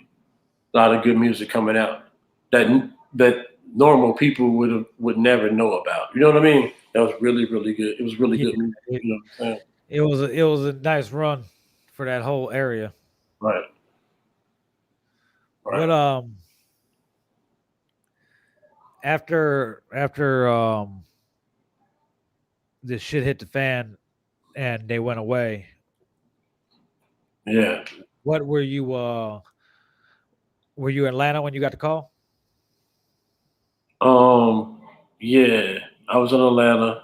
A lot of good music coming out that normal people would never know about. You know what I mean? That was really, really good. It was really good music. You know what I'm saying? It was a nice run for that whole area. Right. What after this shit hit the fan and they went away. Yeah. What were you in Atlanta when you got the call? Yeah, I was in Atlanta,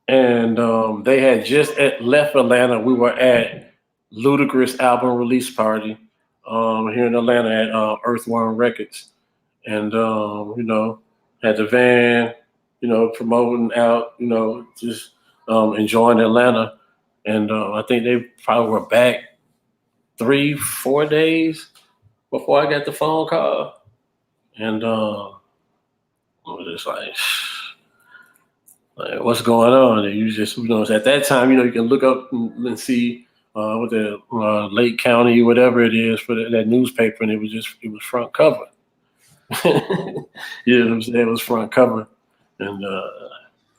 and they had just left Atlanta. We were at Ludacris album release party here in Atlanta at Earthworm Records, and had the van, promoting out, just enjoying Atlanta, and I think they probably were back 3-4 days before I got the phone call, and I was just like, what's going on? And you just, at that time, you can look up and see what the Lake County, whatever it is, for that newspaper, and it was front cover. You know what I'm saying? It was front cover, and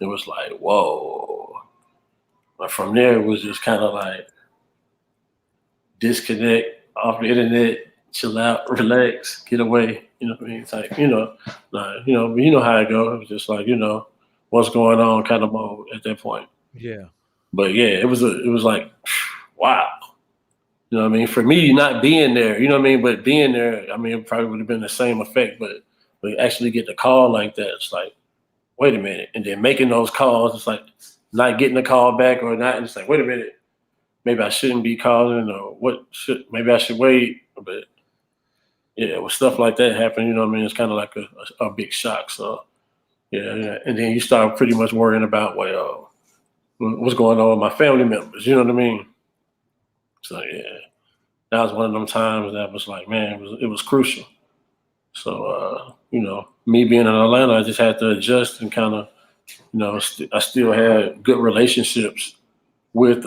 it was like, whoa. But from there, it was just kind of like disconnect off the internet, chill out, relax, get away. You know what I mean? It's like, how it goes. It was just like, what's going on kind of mode at that point. Yeah. But yeah, it was like, wow. You know what I mean? For me, not being there, you know what I mean? But being there, I mean, it probably would have been the same effect. But actually get the call like that, it's like, wait a minute. And then making those calls, it's like not getting the call back or not. And it's like, wait a minute. Maybe I shouldn't be calling, or maybe I should wait. But yeah, with stuff like that happen, you know what I mean? It's kind of like a big shock. So yeah. And then you start pretty much worrying about, well, what's going on with my family members? You know what I mean? So yeah, that was one of them times that was like, man, it was crucial. So me being in Atlanta, I just had to adjust and kind of, I still had good relationships with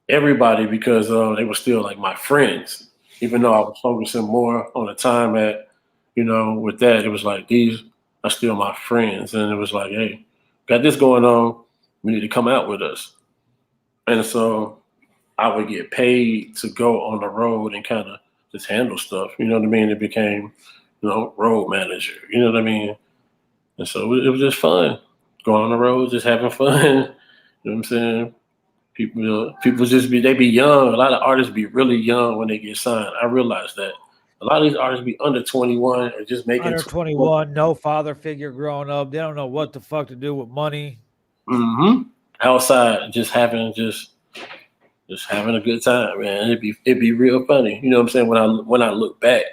everybody because they were still like my friends, even though I was focusing more on the time at, with that, it was like, these are still my friends. And it was like, hey, got this going on. We need to come out with us. And so I would get paid to go on the road and kind of just handle stuff. You know what I mean? It became, road manager. You know what I mean? And so it was just fun going on the road, just having fun. You know what I'm saying? People they be young. A lot of artists be really young when they get signed. I realize that. A lot of these artists be under 21 or just making under 21, no father figure growing up. They don't know what the fuck to do with money. Mm-hmm. Outside, just having a good time, man. It'd be real funny. You know what I'm saying? When I look back.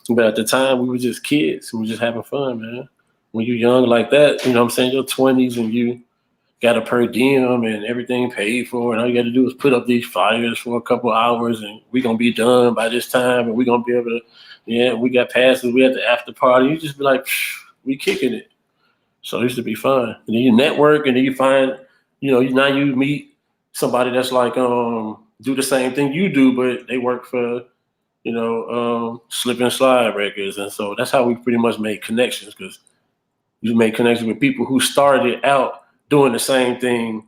But at the time we were just kids. We were just having fun, man. When you're young like that, you know what I'm saying, your 20s and you got a per diem and everything paid for, and all you got to do is put up these flyers for a couple hours, and we're gonna be done by this time, and we're gonna be able to, we got passes, we at the after party. You just be like, we kicking it. So it used to be fun. And then you network, and then you find, now you meet somebody that's like do the same thing you do, but they work for, Slip and Slide Records, and so that's how we pretty much made connections, because you make connections with people who started out doing the same thing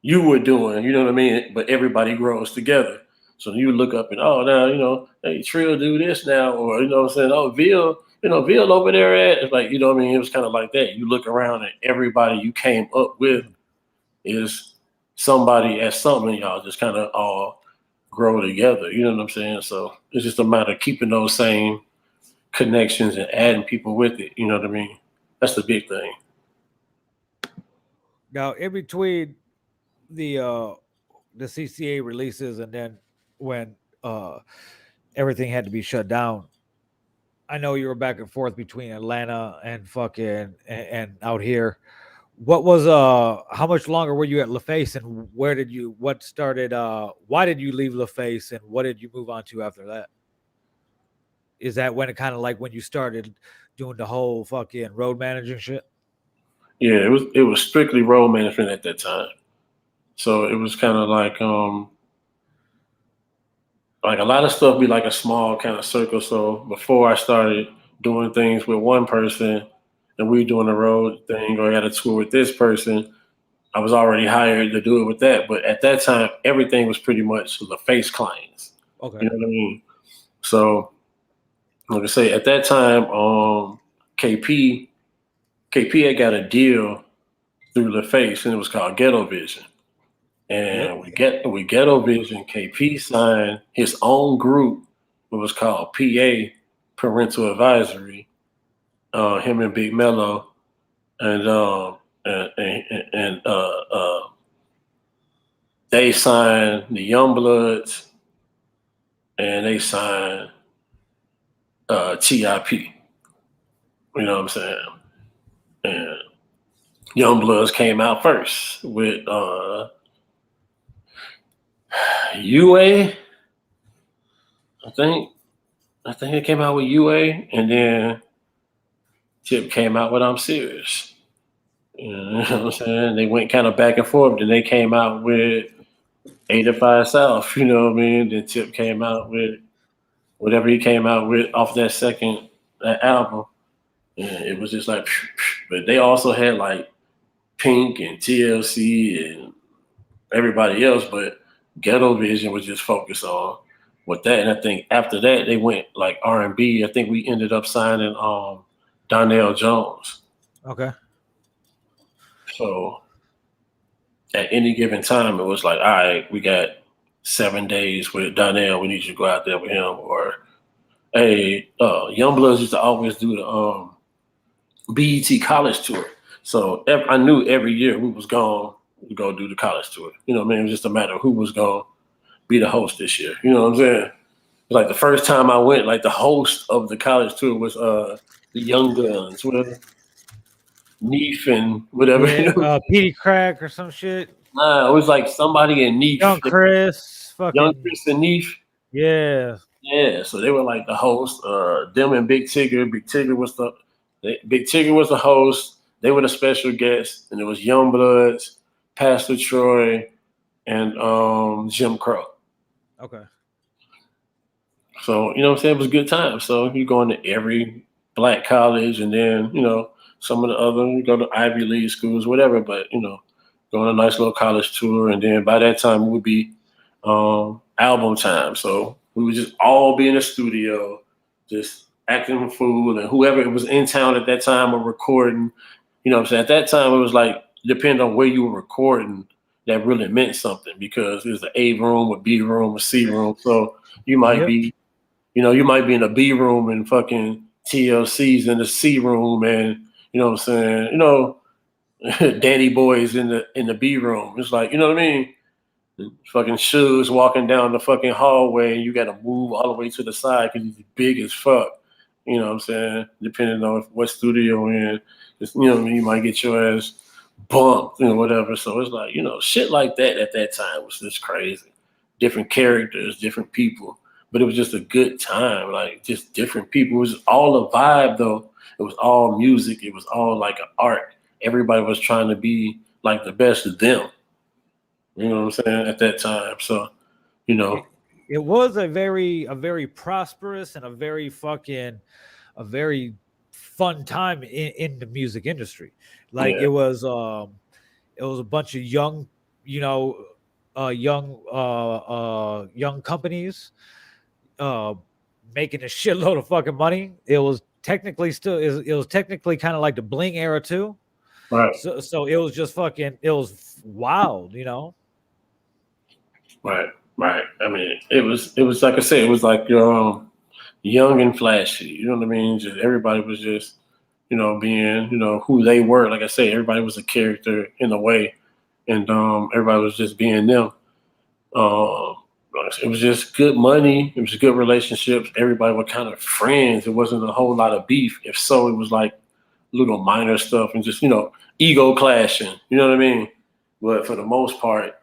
you were doing, you know what I mean? But everybody grows together. So you look up and, now, hey, Trill do this now, or, what I'm saying, oh, Ville over there at, it's like, you know what I mean? It was kind of like that. You look around and everybody you came up with is somebody at something, y'all just kind of all grow together, you know what I'm saying? So it's just a matter of keeping those same connections and adding people with it, you know what I mean? That's the big thing. Now, in between the the CCA releases, and then when everything had to be shut down. I know you were back and forth between Atlanta and fucking and out here. What was how much longer were you at LaFace, and where did you what started why did you leave LaFace, and what did you move on to after that? Is that when it kind of like when you started doing the whole fucking road managing shit? Yeah, it was strictly road management at that time. So it was kind of like a lot of stuff be like a small kind of circle. So before I started doing things with one person and we doing a road thing or I got a tour with this person, I was already hired to do it with that. But at that time, everything was pretty much the face clients. Okay. You know what I mean? So like I say, at that time, KP KP had got a deal through the face and it was called Ghetto Vision. Yep. And we Ghetto Vision, KP signed his own group. It was called PA, Parental Advisory. Him and Big Mello, and they signed the Youngbloods, and they signed TIP. You know what I'm saying? And Youngbloods came out first with UA. I think it came out with UA, and then Tip came out with I'm Serious. You know what I'm saying? They went kind of back and forth. Then they came out with 85 South, you know what I mean? Then Tip came out with whatever he came out with off that album. And it was just like, but they also had like Pink and TLC and everybody else, but Ghetto Vision was just focused on with that. And I think after that they went like R&B. I think we ended up signing Donnell Jones. Okay. So at any given time, it was like, all right, we got 7 days with Donnell. We need you to go out there with him. Or, hey, Youngbloods used to always do the BET college tour. So I knew every year we was going to go do the college tour. You know what I mean? It was just a matter of who was going to be the host this year. You know what I'm saying? Like the first time I went, like the host of the college tour was the Young Guns, whatever, Neef and whatever. Yeah, You know? Petey Crack or some shit. Nah, it was like somebody in Neef. Young Chris, Young fucking Chris and Neef. yeah. Yeah, so they were like the host. Them and Big Tigger. Big Tigger was the host. They were the special guests, and it was Youngbloods, Pastor Troy, and Jim Crow. Okay. So you know what I'm saying? It was a good time. So you go into every black college, and then some of the other you go to Ivy League schools, whatever. But go on a nice little college tour, and then by that time it would be album time. So we would just all be in the studio, just acting a fool, and whoever was in town at that time were recording. You know what I'm saying? At that time, it was like, depending on where you were recording, that really meant something because it was the A room, or B room, or C room. So you might be, you might be in the B room and fucking TLC's in the C room, and you know what I'm saying? Danny Boy's in the B room. It's like, you know what I mean? Fucking shoes walking down the fucking hallway, and you got to move all the way to the side because he's big as fuck. You know what I'm saying? Depending on what studio you're in, you might get your ass bumped, whatever. So it's like, shit like that at that time was just crazy. Different characters, different people, but it was just a good time. Like just different people. It was all a vibe though. It was all music. It was all like an art. Everybody was trying to be like the best of them. You know what I'm saying? At that time. So, It was a very prosperous and a very fun time in the music industry. Like yeah. it was a bunch of young, young companies making a shitload of fucking money. It was technically kind of like the bling era too. Right. So it was just it was wild, Right. Right. I mean, it was like I said, it was like young and flashy. You know what I mean? Just everybody was just, being, who they were. Like I say, everybody was a character in a way, and everybody was just being them. Uh, it was just good money. It was good relationships. Everybody were kind of friends. It wasn't a whole lot of beef. If so, it was like little minor stuff and just ego clashing. You know what I mean? But for the most part,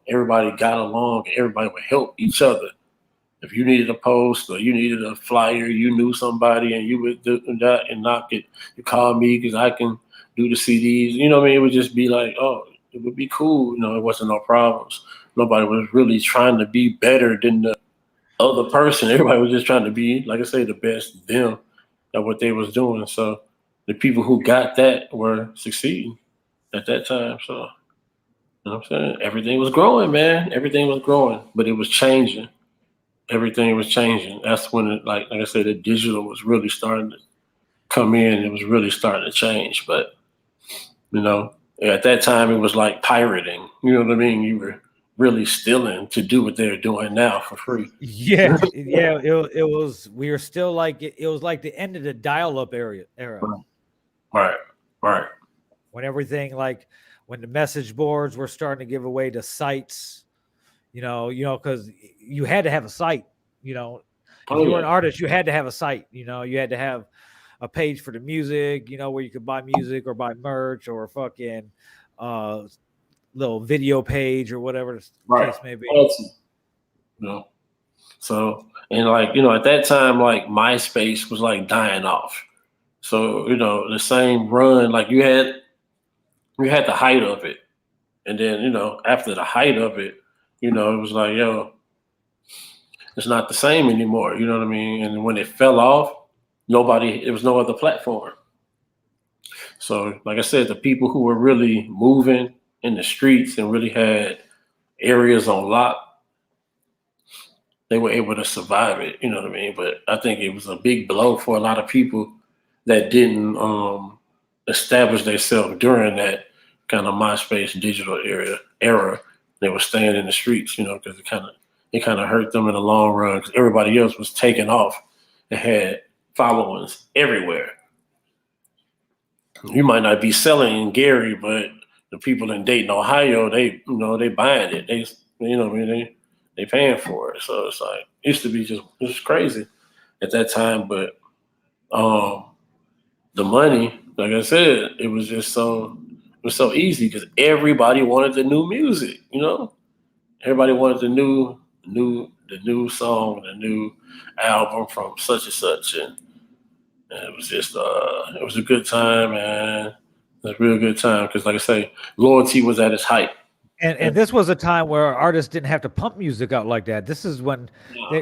everybody got along. And everybody would help each other. If you needed a post or you needed a flyer, you knew somebody and you would do that and knock it. You call me because I can do the CDs. You know what I mean? It would just be like, oh, it would be cool. It wasn't no problems. Nobody was really trying to be better than the other person. Everybody was just trying to be, like I say, the best them at what they was doing. So the people who got that were succeeding at that time. So you know what I'm saying? Everything was growing, man. Everything was growing, but it was changing. Everything was changing. That's when like I said, the digital was really starting to come in. It was really starting to change. But at that time it was like pirating. You know what I mean? You were really stealing to do what they're doing now for free. Yeah, yeah. It was. We were still like it was like the end of the dial-up era Right, right, when everything when the message boards were starting to give away to sites. Because you had to have a site. If oh you were yeah, an artist, you had to have a site. You had to have a page for the music. Where you could buy music or buy merch or fucking little video page or whatever the right. case may be. Fancy, you know. So and at that time like MySpace was like dying off. So the same run like you had the height of it, and then after the height of it, it was like it's not the same anymore. You know what I mean? And when it fell off, it was no other platform. So, like I said, the people who were really moving in the streets and really had areas on lock, they were able to survive it. You know what I mean? But I think it was a big blow for a lot of people that didn't establish themselves during that kind of MySpace digital era. They were staying in the streets, because it kind of hurt them in the long run because everybody else was taking off and had followings everywhere. You might not be selling in Gary, but the people in Dayton, Ohio, they buying it. What I mean, they paying for it. So it's like it used to be just crazy at that time. But um, the money, like I said, it was so easy because everybody wanted the new music. Everybody wanted the new song, the new album from such and such, and it was just it was a good time, man. It was a real good time because, like I say, loyalty was at its height. And this was a time where artists didn't have to pump music out like that. This is when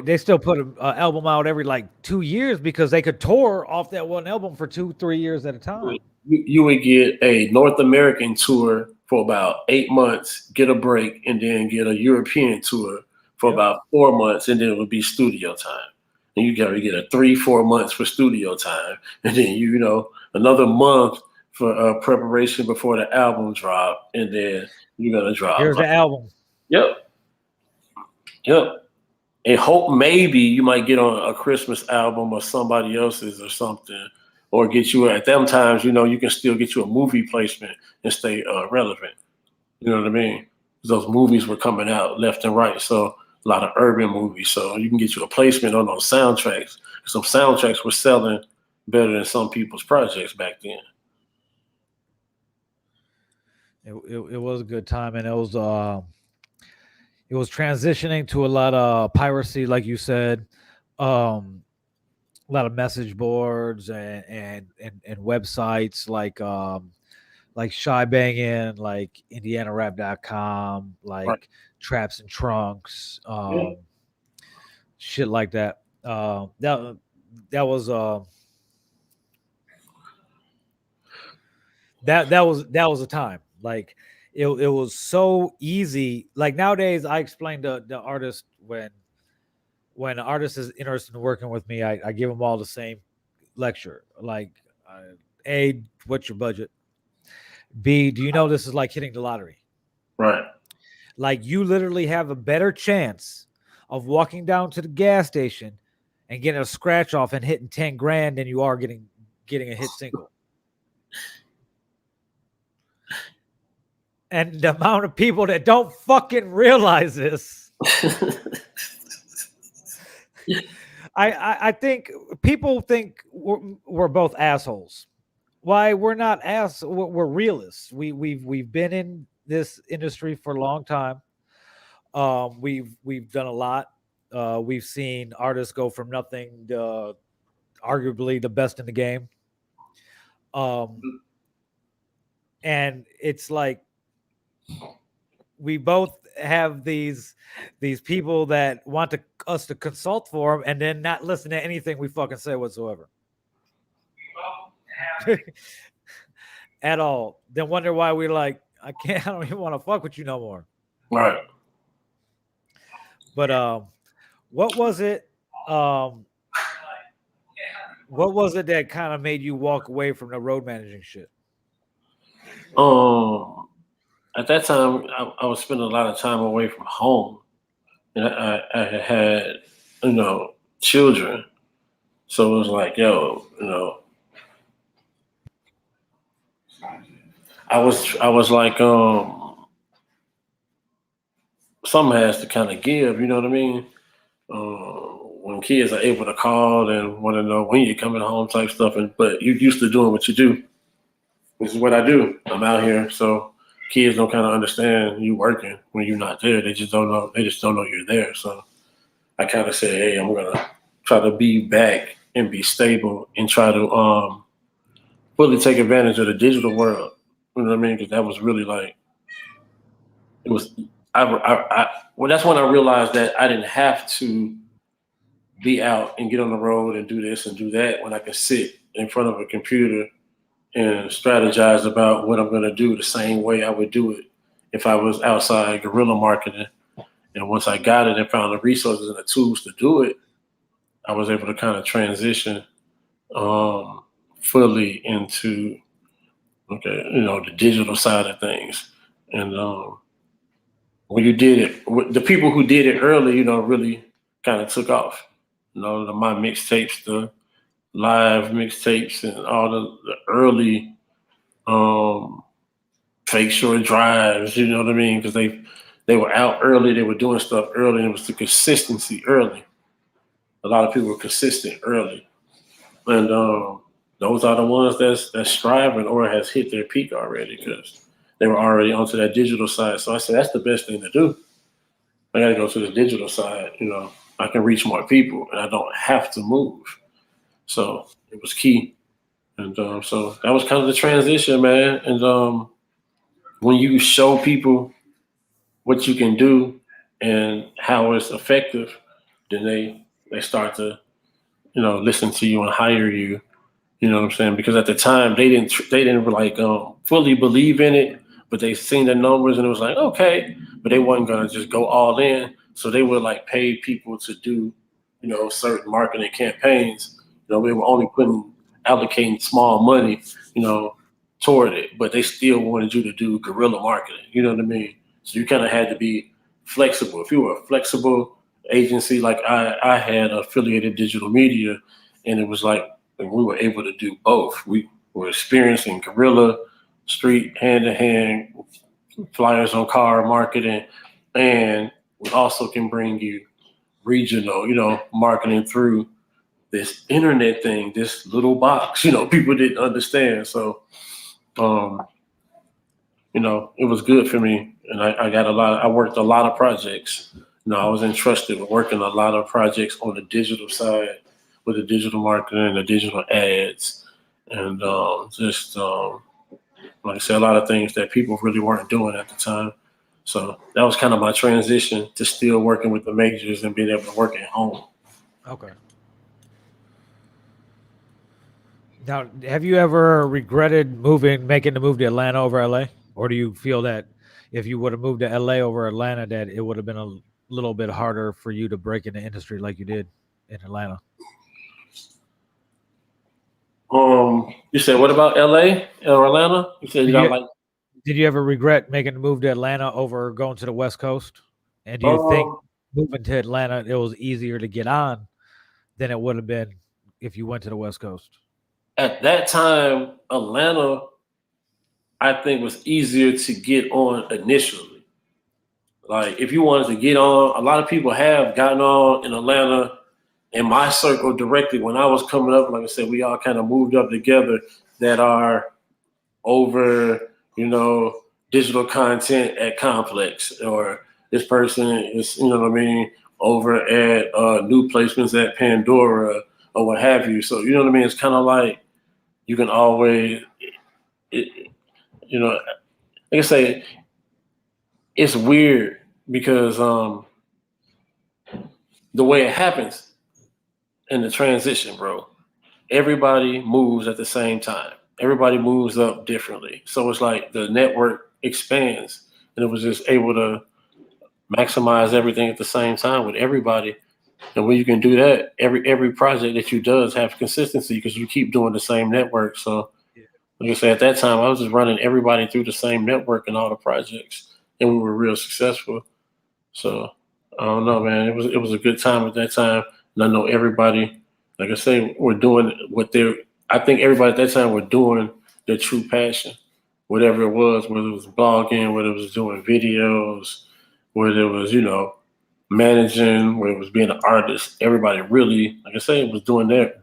they still put an album out every 2 years because they could tour off that one album for 2-3 years at a time. You would get a North American tour for about 8 months, get a break, and then get a European tour for Yep. about 4 months, and then it would be studio time. And you got to get a 3-4 months for studio time, and then another month for preparation before the album drop, and then you're gonna drop. Here's the album. Yep, yep. And hope maybe you might get on a Christmas album or somebody else's or something, or get you at them times. You can still get you a movie placement and stay relevant. You know what I mean? Those movies were coming out left and right, so a lot of urban movies. So you can get you a placement on those soundtracks. Some soundtracks were selling better than some people's projects back then. It was a good time, and it was transitioning to a lot of piracy, like you said. Um, a lot of message boards and websites like Shy Bangin', like IndianaRap.com, Right. like Traps and Trunks, Yeah. shit like that. That was a time. Like it was so easy. Like nowadays, I explain to the artist when an artist is interested in working with me, I give them all the same lecture. Like, A, what's your budget? B, do you know this is like hitting the lottery? Right. Like, you literally have a better chance of walking down to the gas station and getting a scratch off and hitting 10 grand than you are getting a hit single. And the amount of people that don't fucking realize this I think people think we're both assholes. Why we're not we're realists. We've been in this industry for a long time. We've done a lot. We've seen artists go from nothing to arguably the best in the game. And it's like we both have these people that want us to consult for them and then not listen to anything we fucking say whatsoever. At all. Then wonder why we like, I don't even want to fuck with you no more. Right. But what was it? What was it that kind of made you walk away from the road managing shit? At that time, I was spending a lot of time away from home, and I had, children. So it was like, I was like, something has to kind of give. You know what I mean? When kids are able to call and want to know when you're coming home, type stuff, but you're used to doing what you do. This is what I do. I'm out here, so kids don't kind of understand you working when you're not there. They just don't know. They just don't know you're there. So I kind of said, hey, I'm gonna try to be back and be stable and try to fully take advantage of the digital world. You know what I mean? Because that was really like it was. Well, that's when I realized that I didn't have to be out and get on the road and do this and do that when I could sit in front of a computer and strategize about what I'm going to do the same way I would do it if I was outside guerrilla marketing. And once I got it and found the resources and the tools to do it, I was able to kind of transition fully into the digital side of things. And when you did it, the people who did it early, really kind of took off. My mixtapes, the live mixtapes, and all the early fake short drives. You know what I mean? Because they were out early, they were doing stuff early, and it was the consistency early. A lot of people were consistent early, and those are the ones that's striving or has hit their peak already because they were already onto that digital side. So I said that's the best thing to do. I got to go to the digital side. I can reach more people, and I don't have to move. So it was key, and so that was kind of the transition, man. And when you show people what you can do and how it's effective, then they start to listen to you and hire you. You know what I'm saying? Because at the time they didn't like fully believe in it, but they seen the numbers and it was like okay, but they wasn't gonna just go all in. So they would like pay people to do certain marketing campaigns. We were only allocating small money, toward it, but they still wanted you to do guerrilla marketing. You know what I mean? So you kind of had to be flexible. If you were a flexible agency, like I had affiliated digital media, and it was like we were able to do both. We were experiencing guerrilla, street, hand-to-hand, flyers on car marketing, and we also can bring you regional, marketing through this internet thing, this little box. People didn't understand. So, it was good for me, and I worked a lot of projects. I was entrusted with working a lot of projects on the digital side with the digital marketing and the digital ads, and like I said, a lot of things that people really weren't doing at the time. So that was kind of my transition to still working with the majors and being able to work at home. Okay. Now, have you ever regretted making the move to Atlanta over LA? Or do you feel that if you would have moved to LA over Atlanta, that it would have been a little bit harder for you to break in the industry like you did in Atlanta? You said what about LA or Atlanta? You said did you ever regret making the move to Atlanta over going to the West Coast? And do you think moving to Atlanta, it was easier to get on than it would have been if you went to the West Coast? At that time, Atlanta, I think, was easier to get on initially. Like if you wanted to get on, a lot of people have gotten on in Atlanta in my circle directly when I was coming up. Like I said, we all kind of moved up together that are over, digital content at Complex, or this person is, what I mean, over at new placements at Pandora or what have you. So, what I mean? It's kind of like you can always, it, like I say, it's weird because the way it happens in the transition, bro, everybody moves at the same time. Everybody moves up differently. So it's like the network expands and it was just able to maximize everything at the same time with everybody. And when you can do that, every project that you does have consistency because you keep doing the same network. So like I said, at that time I was just running everybody through the same network in all the projects and we were real successful. So I don't know, man. It was a good time at that time. And I know everybody, like I say, were doing what they're I think everybody at that time were doing their true passion. Whatever it was, whether it was blogging, whether it was doing videos, whether it was, managing, whether it was being an artist, everybody really, like I say, was doing they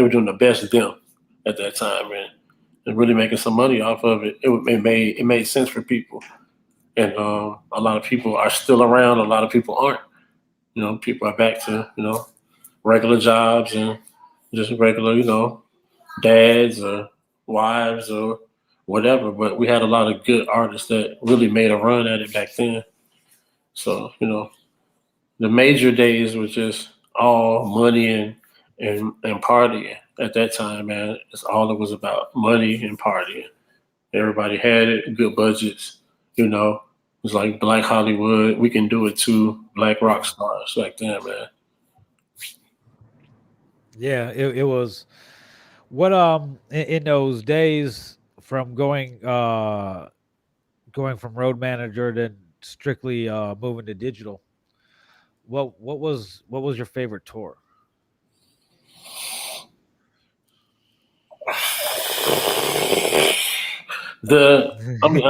were doing the best of them at that time, man. And really making some money off of it. It made sense for people. And a lot of people are still around. A lot of people aren't. People are back to regular jobs and just regular dads or wives or whatever. But we had a lot of good artists that really made a run at it back then. So the major days was just all money and partying at that time, man. It's all it was about, money and partying. Everybody had it, good budgets, It was like Black Hollywood. We can do it too. Black rock stars back then, man. Yeah, it was what in those days from going from road manager to strictly moving to digital. What was your favorite tour? I mean,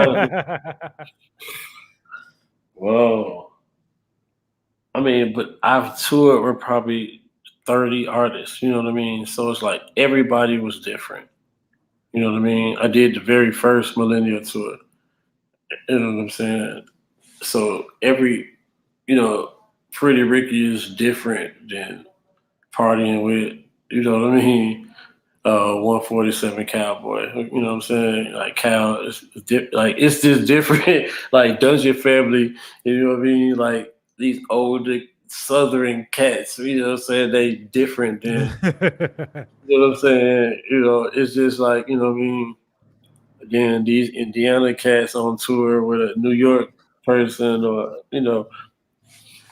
whoa. I mean, but I've toured with probably 30 artists, you know what I mean? So it's like everybody was different. You know what I mean? I did the very first Millennial tour. You know what I'm saying? So you know, Pretty Ricky is different than partying with, you know what I mean? 147 Cowboy. You know what I'm saying? Like Cal like it's just different. Like Dungeon Family, you know what I mean? Like these older Southern cats, you know what I'm saying? They different than you know what I'm saying? It's just like, you know what I mean? Again, these Indiana cats on tour with a New York person or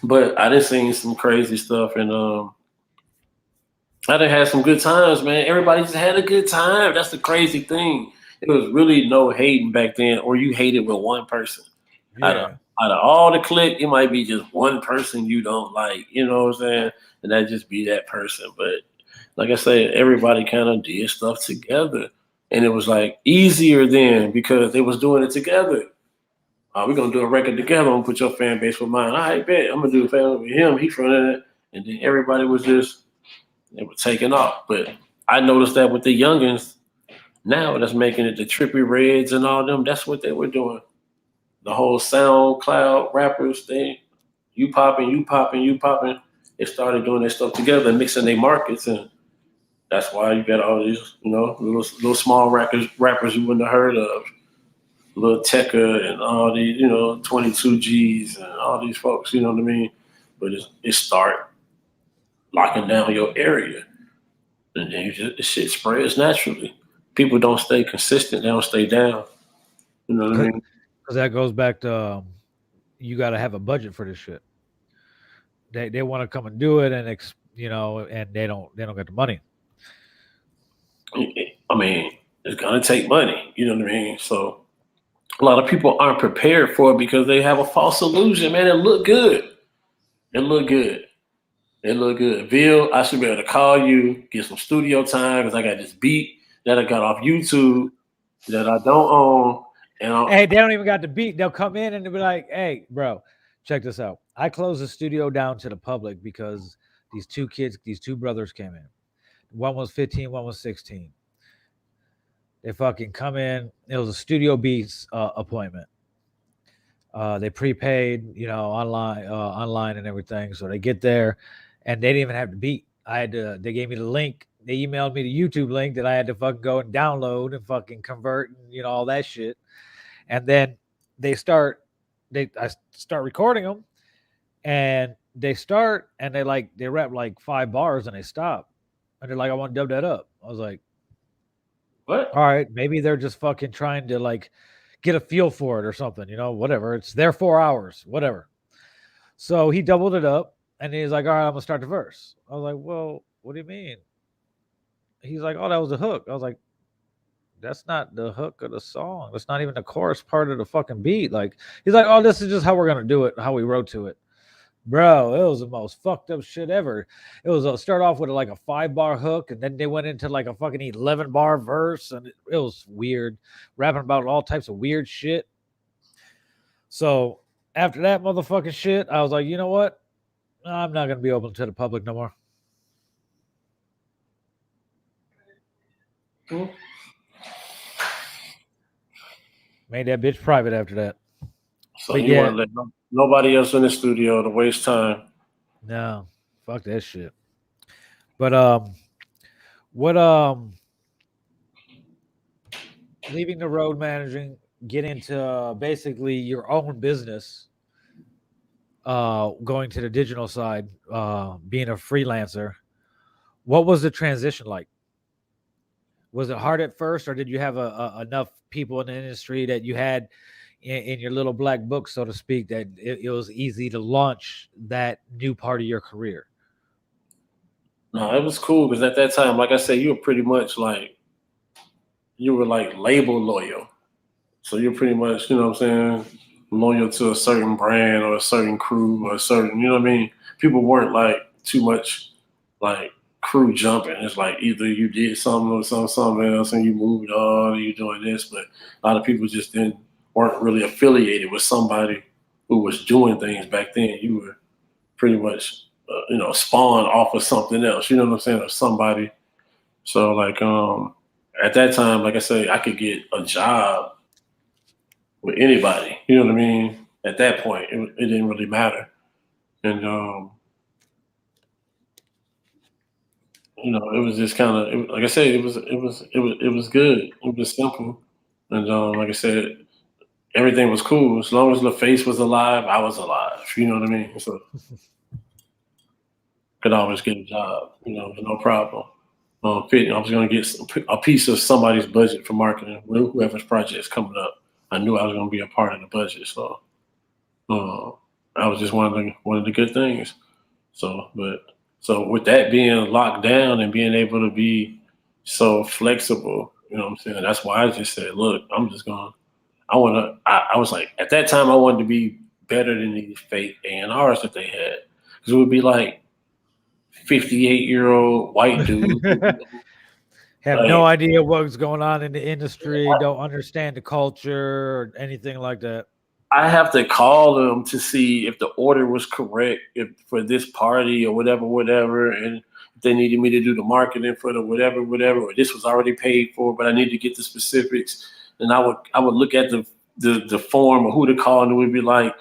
but I done seen some crazy stuff and I done had some good times, man. Everybody just had a good time. That's the crazy thing. It was really no hating back then, or you hated with one person. Out of Yeah. out of all the clique, it might be just one person you don't like, you know what I'm saying? And that just be that person. But like I said, everybody kind of did stuff together. And it was like easier then because they was doing it together. We're gonna do a record together. I'm gonna put your fan base with mine. All right, bet. I'm gonna do a fan with him. He from it. And then everybody was just they were taking off. But I noticed that with the youngins now that's making it the Trippy Reds and all them, that's what they were doing. The whole SoundCloud rappers thing, you popping, you popping, you popping. They started doing their stuff together, mixing their markets, and that's why you got all these, little small rappers you wouldn't have heard of, Lil Tecca and all these, 22 G's and all these folks, you know what I mean? But it start locking down your area, and then the shit spreads naturally. People don't stay consistent; they don't stay down. You know what I mean? Because that goes back to you got to have a budget for this shit. They want to come and do it, and and they don't get the money. I mean, it's gonna take money. You know what I mean? So a lot of people aren't prepared for it because they have a false illusion. Man, it look good. It look good. It look good. Ville, I should be able to call you, get some studio time because I got this beat that I got off YouTube that I don't own. And Hey, they don't even got the beat. They'll come in and they'll be like, "Hey, bro, check this out. I closed the studio down to the public because these two brothers came in. One was 15, one was 16. They fucking come in. It was a Studio Beats appointment. They prepaid, online and everything. So they get there, and they didn't even have the beat. I had to. They gave me the link. They emailed me the YouTube link that I had to fucking go and download and fucking convert and all that shit. And then they start. I start recording them, and they start and they rap like 5 bars and they stop, and they're like, I want to dub that up. I was like, What? all right, maybe they're just fucking trying to like get a feel for it or something, whatever. It's their 4 hours, whatever. So he doubled it up and he's like, all right, I'm gonna start the verse. I was like, well, what do you mean? He's like, oh, that was the hook. I was like, that's not the hook of the song. That's not even the chorus part of the fucking beat. Like, he's like, oh, this is just how we're gonna do it, how we wrote to it. Bro, it was the most fucked up shit ever. It was start off with like a 5-bar hook, and then they went into like a fucking 11-bar verse, and it was weird, rapping about all types of weird shit. So after that motherfucking shit, I was like, you know what? I'm not gonna be open to the public no more. Cool. Made that bitch private after that. So But you yeah. want to let nobody else in the studio to waste time. No, fuck that shit. But what leaving the road managing, get into basically your own business, going to the digital side, being a freelancer. What was the transition like? Was it hard at first, or did you have enough people in the industry that you had in your little black book, so to speak, that it was easy to launch that new part of your career? No, it was cool because at that time, like I said, you were pretty much like label loyal. So you're pretty much, you know what I'm saying, loyal to a certain brand or a certain crew or a certain, you know what I mean? People weren't like too much like crew jumping. It's like either you did something or something else and you moved on or you're doing this, but a lot of people just weren't really affiliated with somebody who was doing things back then. You were pretty much, spawned off of something else, you know what I'm saying, or somebody. So like, at that time, like I say, I could get a job with anybody, you know what I mean? At that point, it didn't really matter. And, it was just kind of, like I said, it was good. It was simple. And, like I said, everything was cool. As long as LaFace was alive, I was alive. You know what I mean? So could always get a job, no problem. I was going to get a piece of somebody's budget for marketing, whoever's project is coming up. I knew I was going to be a part of the budget, so I was just one of the good things. So with that being locked down and being able to be so flexible, you know what I'm saying? That's why I just said, look, I was like, at that time, I wanted to be better than these fake A&Rs that they had. Because it would be like 58-year-old white dude. Have no idea what's going on in the industry, don't understand the culture or anything like that. I have to call them to see if the order was correct for this party or whatever, and if they needed me to do the marketing for the whatever, or this was already paid for, but I need to get the specifics. And I would look at the form of who to call, and it would be like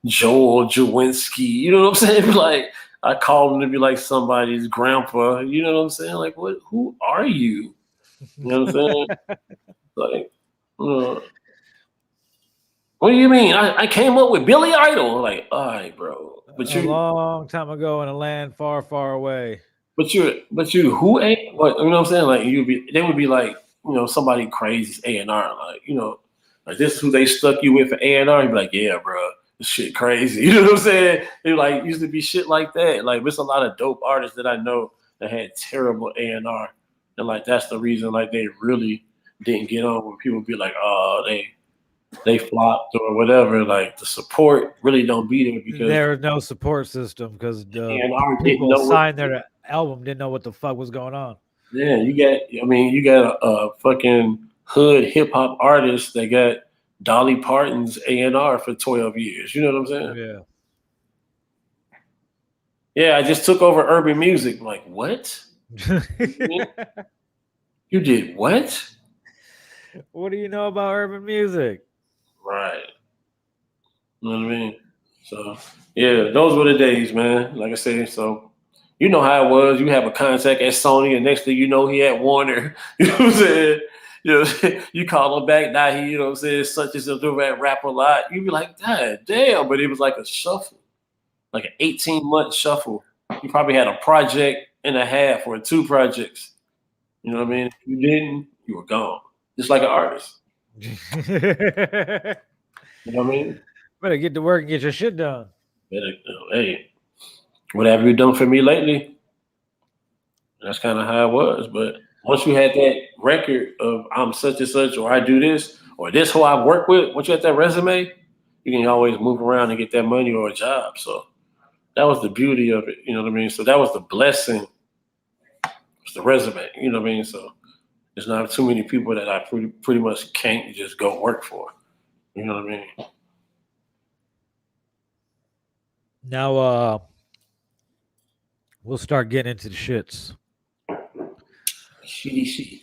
Joel Jawinski. You know what I'm saying? Like I called him to be like somebody's grandpa. You know what I'm saying? Like what? Who are you? You know what I'm saying? Like. What do you mean? I came up with Billy Idol. Like, all right, bro. But a long time ago in a land far, far away. But you who ain't what, you know what I'm saying? Like they would be like, somebody crazy A&R, like this is who they stuck you with for A&R. You'd be like, yeah, bro, this shit crazy. You know what I'm saying? It like used to be shit like that. Like there's a lot of dope artists that I know that had terrible A&R. And like that's the reason like they really didn't get on when people be like, oh, they flopped or whatever. Like the support really don't be there because there is no support system because the people signed their album didn't know what the fuck was going on. Yeah, you got a fucking hood hip hop artist that got Dolly Parton's A&R for 12 years. You know what I'm saying? Yeah. Yeah, I just took over urban music. I'm like, what? You did what? What do you know about urban music? Right. You know what I mean? So yeah, those were the days, man. Like I said, so you know how it was. You have a contact at Sony, and next thing you know, he at Warner. You know what I'm saying? You know, you call him back. Now he, you know what I'm saying, such as a do rap a lot. You be like, God damn, but it was like a shuffle, like an 18-month shuffle. You probably had a project and a half or 2 projects. You know what I mean? If you didn't, you were gone. Just like an artist. You know what I mean? Better get to work and get your shit done. Hey, what have you done for me lately? That's kind of how it was. But once you had that record of I'm such and such, or I do this, or this who I work with, once you had that resume, you can always move around and get that money or a job. So that was the beauty of it. You know what I mean? So that was the blessing. It's the resume. You know what I mean? So there's not too many people that I pretty much can't just go work for. You know what I mean? Now we'll start getting into the shits. Shitty.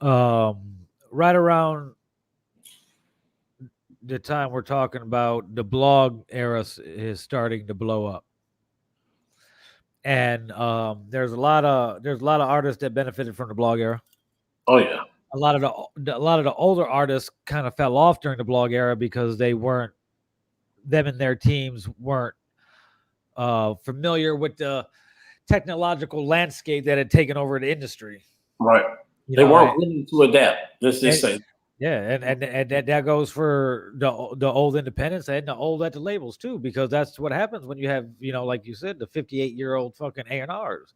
Right around the time we're talking about, the blog era is starting to blow up. And there's a lot of artists that benefited from the blog era. Oh yeah. A lot of the older artists kind of fell off during the blog era because them and their teams weren't familiar with the technological landscape that had taken over the industry. Right. They weren't willing to adapt. Let's just say. Yeah, and that goes for the old independents and the old at the labels too, because that's what happens when you have, like you said, the 58-year-old fucking A&Rs.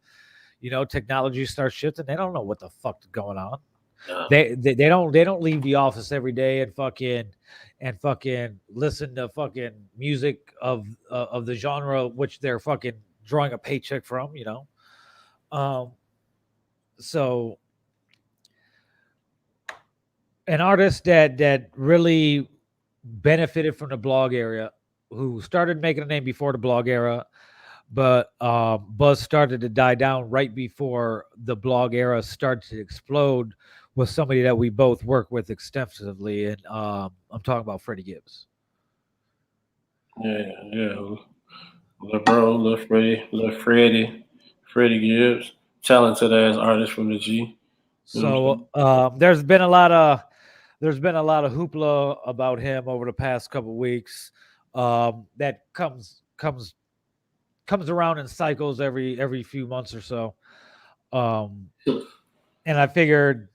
Technology starts shifting. They don't know what the fuck's going on. They don't leave the office every day and fucking listen to fucking music of the genre which they're fucking drawing a paycheck from. So an artist that really benefited from the blog era, who started making a name before the blog era, but buzz started to die down right before the blog era started to explode, was somebody that we both work with extensively, and I'm talking about Freddie Gibbs. Yeah. Little bro, little Freddie Gibbs, talented ass artist from the G. So there's been a lot of hoopla about him over the past couple of weeks. That comes around in cycles every few months or so. And I figured,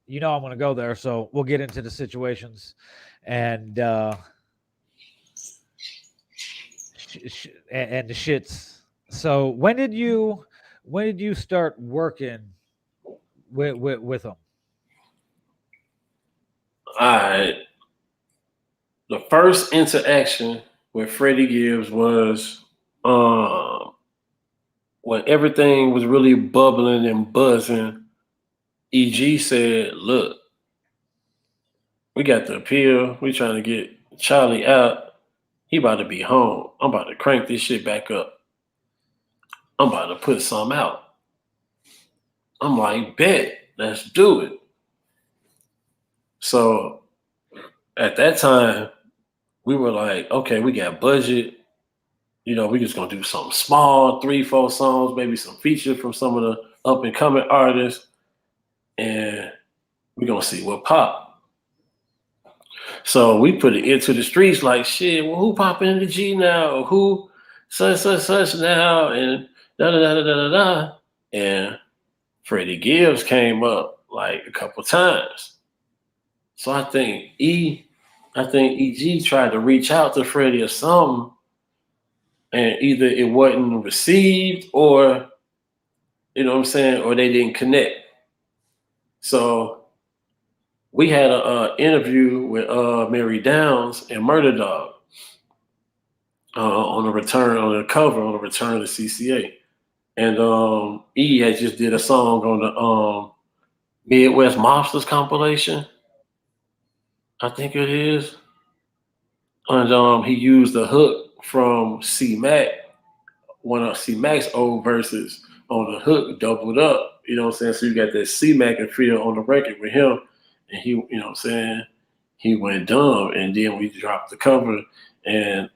I'm going to go there, so we'll get into the situations and the shits. So when did you start working with them? All right. The first interaction with Freddie Gibbs was when everything was really bubbling and buzzing. EG said, "Look, we got the appeal. We trying to get Charlie out. He about to be home. I'm about to crank this shit back up. I'm about to put some out." I'm like, bet, let's do it. So at that time, we were like, okay, we got budget. We just gonna do something small, 3-4 songs, maybe some features from some of the up and coming artists, and we're gonna see what pop. So we put it into the streets like, shit, well, who popping in the G now? Who such now? And da da da da da da. And Freddie Gibbs came up like a couple times. So I think EG tried to reach out to Freddie or something, and either it wasn't received or, you know what I'm saying, or they didn't connect. So we had an interview with Mary Downs and Murder Dog on the return to C.C.A. And E had just did a song on the Midwest Mobsters compilation, I think it is. And he used the hook from C.Mac one of C-Mac's old verses on the hook doubled up. You know what I'm saying? So you got that C-Mac and feel on the record with him, and he, you know what I'm saying? He went dumb, and then we dropped the cover. And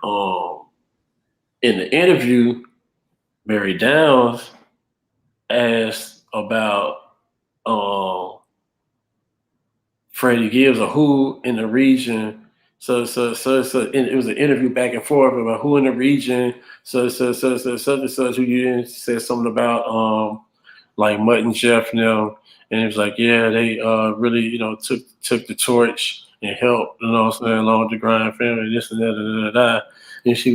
in the interview, Mary Downs asked about Freddie Gibbs or who in the region. So it was an interview back and forth about who in the region. Such who you said something about like Mutt and Jeff now, and it was like, yeah, they really, you know, took the torch and helped, you know what I'm saying, along the grind family, this and that, and she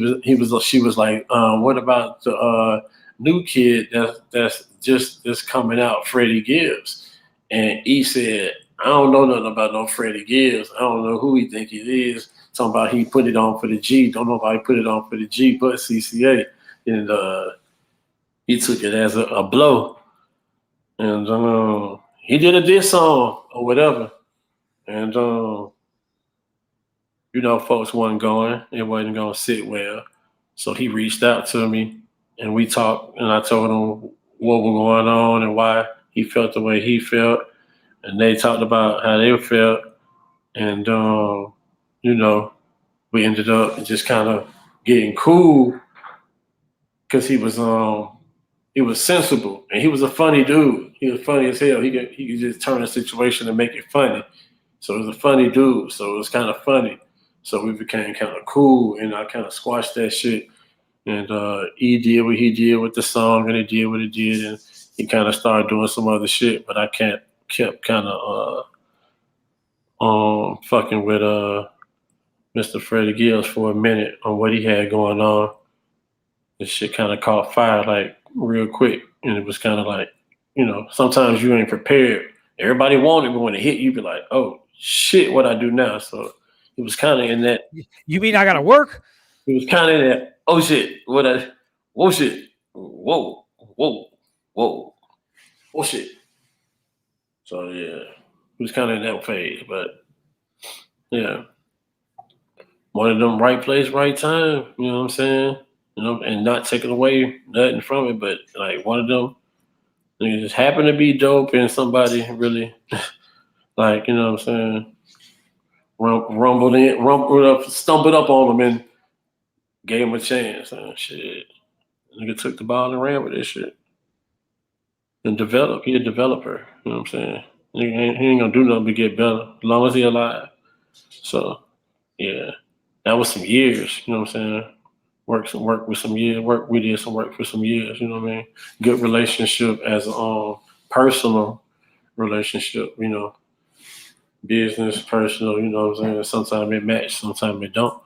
was like, what about the new kid that's coming out, Freddie Gibbs? And he said, I don't know nothing about no Freddie Gibbs. I don't know who he think he is. Talking about he put it on for the G. Don't know if I put it on for the G, but C.C.A. And he took it as a blow. And he did a diss song or whatever. And, you know, folks wasn't going. It wasn't going to sit well. So he reached out to me and we talked. And I told him what was going on and why he felt the way he felt. And they talked about how they felt. And, you know, we ended up just kind of getting cool because he was sensible and he was a funny dude. He was funny as hell. He could just turn a situation and make it funny. So it was a funny dude. So it was kind of funny. So we became kind of cool, and I kind of squashed that shit. And he did what he did with the song, and he did what he did, and he kind of started doing some other shit. But I kept kind of fucking with Mr. Freddie Gibbs for a minute on what he had going on. This shit kind of caught fire like real quick, and it was kind of like, you know, sometimes you ain't prepared. Everybody wanted, but when it hit, you be like, oh shit, what I do now? So it was kind of in that. You mean I gotta work? It was kind of in that. Oh shit, whoa shit, whoa, oh shit. So yeah, it was kind of in that phase, but yeah, one of them right place, right time. You know what I'm saying? You know, and not taking away nothing from it, but like one of them, it just happened to be dope, and somebody really, like, you know what I'm saying, rumbled up, stumbled up on them, and gave him a chance. And shit, nigga took the ball and ran with this shit and developed. He a developer. You know what I'm saying? He ain't gonna do nothing but get better as long as he alive. So yeah, that was some years. You know what I'm saying? We did some work for some years. You know what I mean? Good relationship as a personal relationship. You know, business, personal. You know what I'm saying? Sometimes it match, sometimes it don't.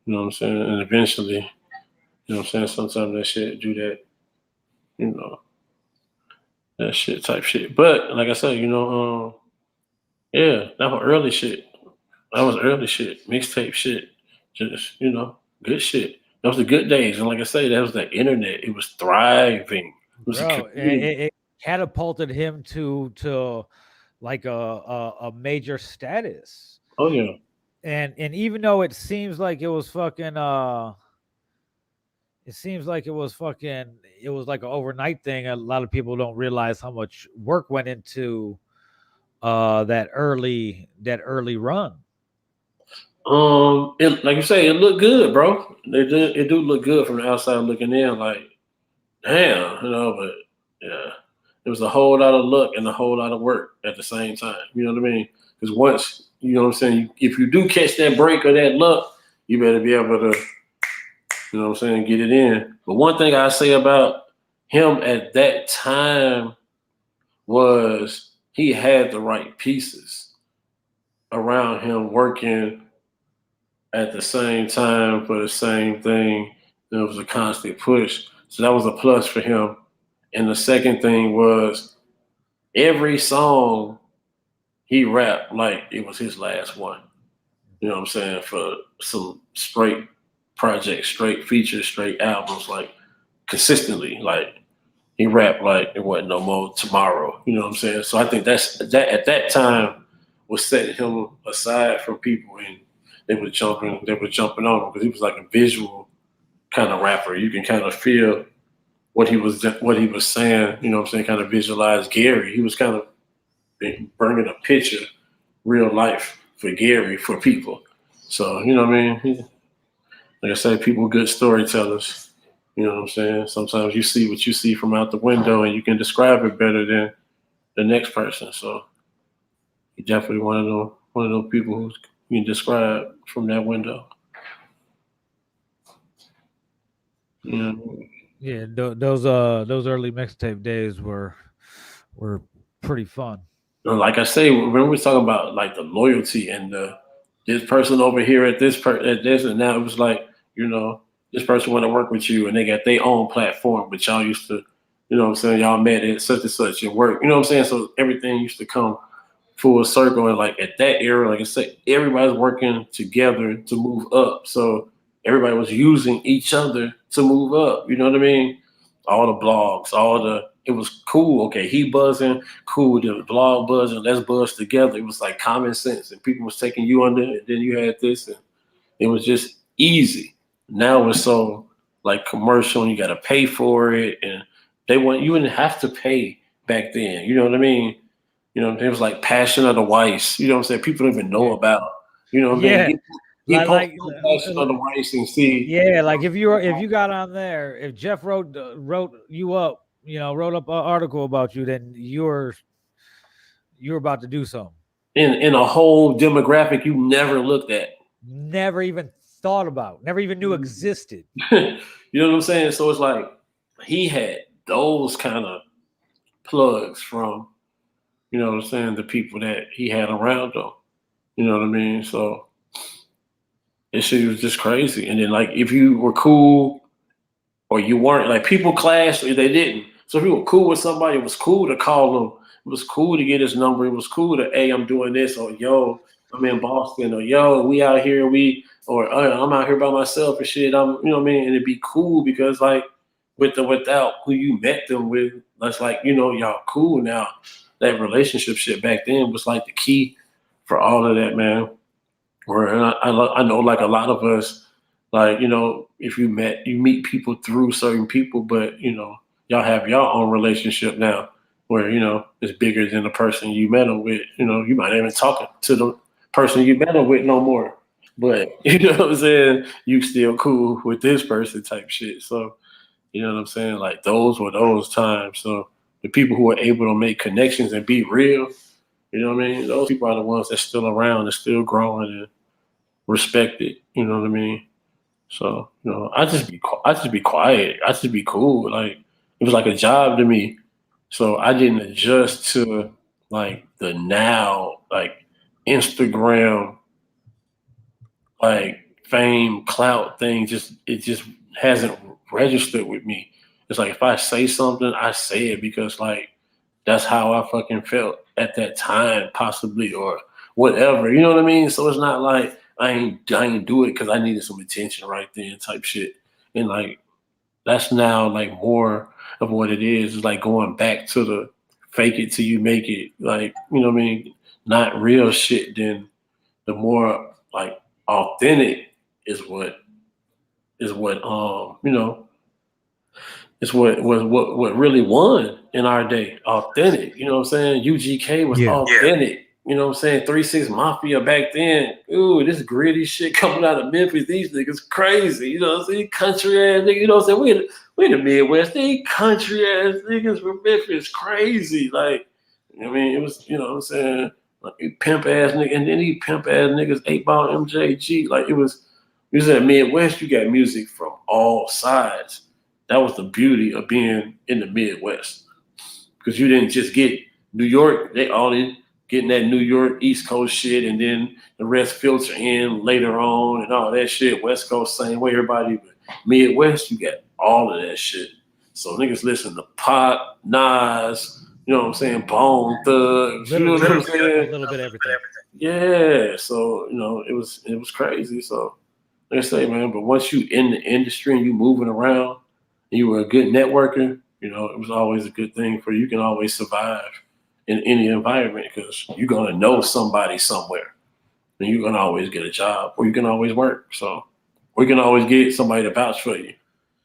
You know what I'm saying? And eventually, you know what I'm saying? Sometimes that shit do that. You know, that shit type shit. But like I said, you know, yeah, that was early shit. That was early shit, mixtape shit. Just, you know, good shit. That was the good days. And like I say, that was the internet. It was thriving. It was Bro, it catapulted him to like a major status. oh yeah. And even though it seems like it was fucking it was like an overnight thing. A lot of people don't realize how much work went into that early run. Like you say, it looked good, bro. It do look good from the outside looking in, like, damn, you know, but yeah. It was a whole lot of luck and a whole lot of work at the same time. You know what I mean? Because once, you know what I'm saying, if you do catch that break or that luck, you better be able to, you know what I'm saying, get it in. But one thing I say about him at that time was he had the right pieces around him working at the same time for the same thing. It was a constant push. So that was a plus for him. And the second thing was every song he rapped like it was his last one. You know what I'm saying? For some straight projects, straight features, straight albums, like consistently. Like he rapped like it wasn't no more tomorrow. You know what I'm saying? So I think that at that time was setting him aside from people, and they were jumping on him because he was like a visual kind of rapper. You can kind of feel what he was saying. You know what I'm saying? Kind of visualize Gary. He was kind of bringing a picture, real life for Gary for people. So you know what I mean? Like I say, people good storytellers. You know what I'm saying? Sometimes you see what you see from out the window, and you can describe it better than the next person. So you definitely one of those people who you can describe from that window. Yeah. Yeah, those early mixtape days were pretty fun. Like I say, when we're talking about like the loyalty and the this person over here at at this, and now it was like, you know, this person want to work with you and they got their own platform, but y'all used to, you know what I'm saying, y'all met at such and such and work, you know what I'm saying? So everything used to come full circle. And like at that era, like I said, everybody's working together to move up. So everybody was using each other to move up. You know what I mean? All the blogs, it was cool. Okay, he buzzing, cool. The blog buzzing, let's buzz together. It was like common sense, and people was taking you under, and then you had this, and it was just easy. Now it's so like commercial, and you got to pay for it, and you didn't have to pay back then. You know what I mean? You know, it was like Passion of the Weiss. You know what I'm saying? People don't even know about. You know what I mean? Get Passion of the Weiss and see. Yeah, like if you got on there, if Jeff wrote you up, you know, wrote up an article about you, then you're about to do something. In a whole demographic you never looked at. Never even thought about, never even knew existed. You know what I'm saying? So it's like he had those kind of plugs from, you know what I'm saying, the people that he had around him. You know what I mean? So this shit was just crazy. And then like if you were cool or you weren't, like people clashed or they didn't. So if you were cool with somebody, it was cool to call them. It was cool to get his number. It was cool to, hey, I'm doing this, or yo, I'm in Boston, or yo, we out here, or I'm out here by myself and shit. You know what I mean? And it'd be cool because like without who you met them with, that's like, you know, y'all cool now. That relationship shit back then was like the key for all of that, man. Where I know like a lot of us, like, you know, if you meet people through certain people, but you know, y'all have your own relationship now where, you know, it's bigger than the person you met them with. You know, you might not even talk to the person you met them with no more. But you know what I'm saying? You still cool with this person type shit. So, you know what I'm saying? Like those were those times. So the people who were able to make connections and be real, you know what I mean? Those people are the ones that's still around and still growing and respected. You know what I mean? So, you know, I just be quiet. I just be cool. Like it was like a job to me. So I didn't adjust to like the now, like Instagram, like fame, clout thing. It just hasn't registered with me. It's like if I say something, I say it because like that's how I fucking felt at that time, possibly, or whatever. You know what I mean? So it's not like I ain't do it because I needed some attention right then, type shit. And like that's now like more of what it is. It's like going back to the fake it till you make it. Like, you know what I mean? Not real shit. Then the more like authentic is what you know, it's what really won in our day. Authentic. You know what I'm saying? UGK was authentic. You know what I'm saying? 3-6 Mafia back then. Ooh, this gritty shit coming out of Memphis. These niggas crazy. You know what I'm saying? Country ass niggas. You know what I'm saying? We the Midwest. They country ass niggas from Memphis. Crazy. Like, I mean, it was, you know what I'm saying? Like, pimp ass nigga. And then these pimp ass niggas, 8-Ball MJG. Like, it was in the Midwest, you got music from all sides. That was the beauty of being in the Midwest. Because you didn't just get New York. They all in getting that New York East Coast shit, and then the rest filter in later on and all that shit. West Coast, same way, everybody. But Midwest, you got all of that shit. So niggas listen to Pop, Nas, you know what I'm saying, Bone Thugs, you know what I'm saying? A little bit of everything. Yeah. So, you know, it was crazy. So like I say, man, but once you in the industry and you moving around and you were a good networker, you know, it was always a good thing for you. You can always survive in any environment because you're going to know somebody somewhere and you're going to always get a job or you can always work. So we can always get somebody to vouch for you.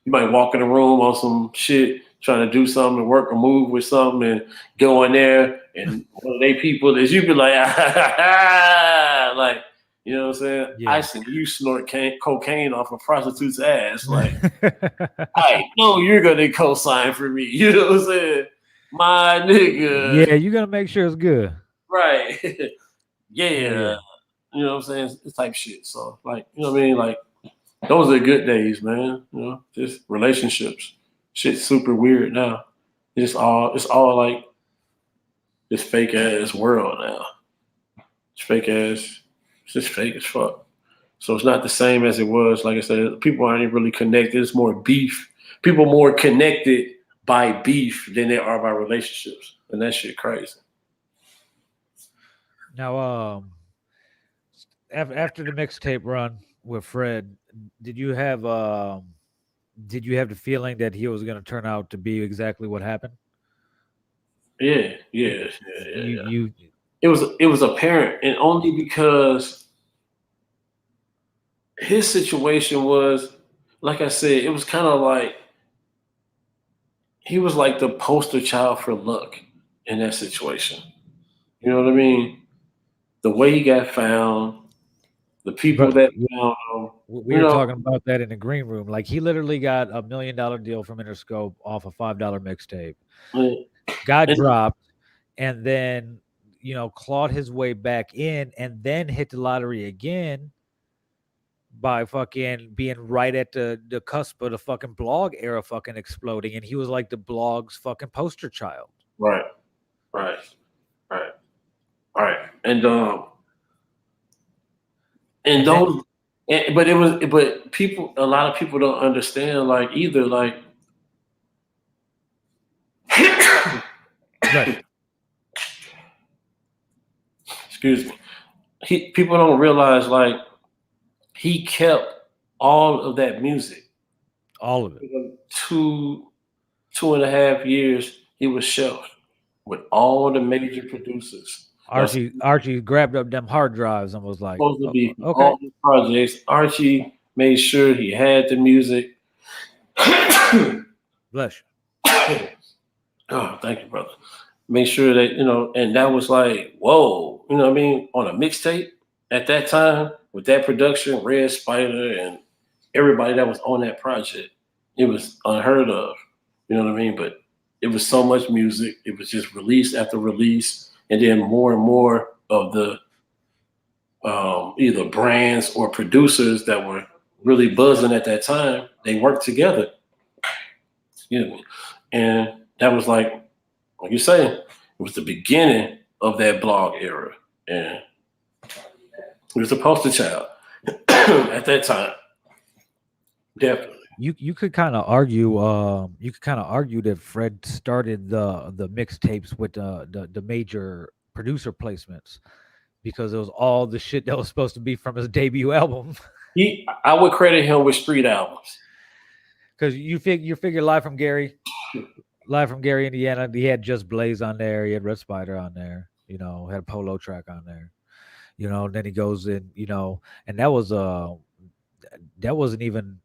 You might walk in the room on some shit, trying to do something, work or move with something, and go in there, and one of they people is you be like, like, you know what I'm saying? Yeah. I see you snort cocaine off a prostitute's ass. Like, I know you're gonna co-sign for me. You know what I'm saying? My nigga. Yeah, you gotta make sure it's good. Right. Yeah. You know what I'm saying? It's type shit. So, like, you know what I mean? Like, those are good days, man. You know, just relationships. Shit's super weird now. It's all like this fake ass world now. It's fake ass. It's just fake as fuck. So it's not the same as it was. Like I said, people aren't even really connected. It's more beef. People more connected by beef than they are by relationships, and that shit crazy. Now, after the mixtape run with Fred, did you have the feeling that he was gonna turn out to be exactly what happened? Yeah. You It was apparent, and only because his situation was, like I said, it was kind of like he was like the poster child for luck in that situation. You know what I mean? The way he got found, the people But that found him, we you were know, talking about that in the green room. Like he literally got $1 million deal from Interscope off a $5 mixtape. Got and, dropped, and then clawed his way back in, and then hit the lottery again by fucking being right at the cusp of the fucking blog era fucking exploding, and he was like the blog's fucking poster child. right, right, right, right, and And then those, but it was, but people, a lot of people don't understand, like either, like, bless you, excuse me, people don't realize like he kept all of that music. all of it. Two and a half years he was shelved with all the major producers. That's Archie grabbed up them hard drives and was like, supposed to be from okay, all the projects. Archie made sure he had the music. bless Oh, thank you, brother. Make sure that, and that was like, whoa, you know what I mean? On a mixtape at that time with that production, Red Spider and everybody that was on that project, it was unheard of. You know what I mean? But it was so much music. It was just release after release. And then more and more of the either brands or producers that were really buzzing at that time, they worked together. Excuse me. And that was like you say, it was the beginning of that blog era. And he was the poster child at that time. Definitely. you could kind of argue that Fred started the mixtapes with the major producer placements because it was all the shit that was supposed to be from his debut album. I would credit him with street albums. Because you figure Live from Gary, Indiana, he had Just Blaze on there, he had Red Spider on there, had a Polo track on there, then he goes in, and that wasn't even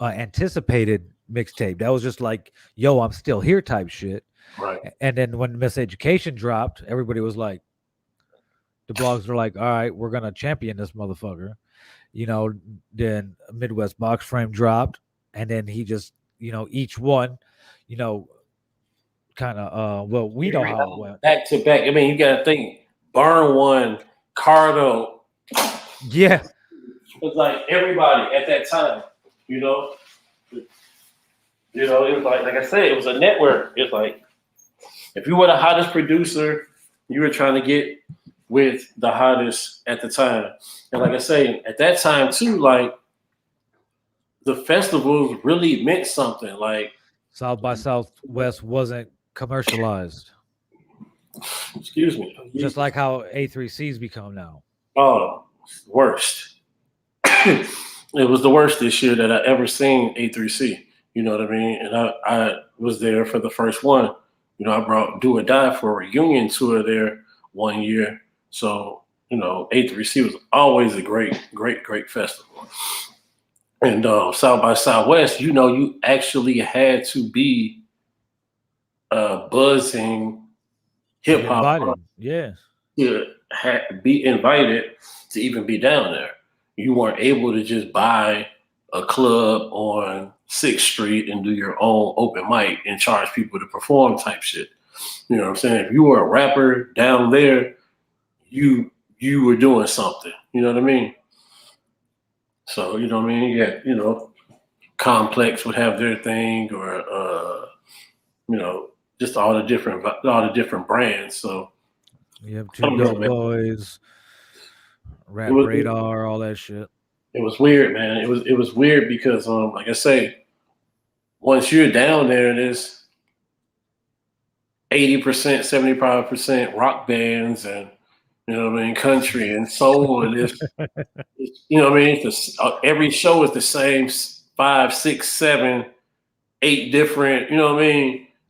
anticipated mixtape. That was just like, yo, I'm still here type shit. Right. And then when Miseducation dropped, everybody was like, the blogs were like, all right, we're gonna champion this motherfucker. Then Midwest Box Frame dropped, and then he just, each one, kind of well, we know how it went. Back to back. I mean, you gotta think Burn One, Cardo. Yeah. It was like everybody at that time, you know. It was like I said, it was a network. It's like if you were the hottest producer, you were trying to get with the hottest at the time. And like I say, at that time too, like the festivals really meant something. Like South by Southwest wasn't commercialized. Excuse me. Just like how A3C's become now. Oh, worst. It was the worst this year that I ever seen A3C. You know what I mean? And I was there for the first one. I brought Do or Die for a reunion tour there one year. So, A3C was always a great, great, great festival. And South by Southwest, you actually had to be buzzing hip hop Invited. Yeah. to be invited to even be down there. You weren't able to just buy a club on 6th Street and do your own open mic and charge people to perform type shit. You know what I'm saying? If you were a rapper down there, you were doing something. You know what I mean? So, you know what I mean? Yeah, Complex would have their thing, or just all the different brands. So You have Two Dope Boys, Rap Radar, all that shit. It was weird, man. It was weird because, like I say, once you're down there, there's 80%, 75% rock bands, and country and soul, and every show is the same 5, 6, 7, 8 different,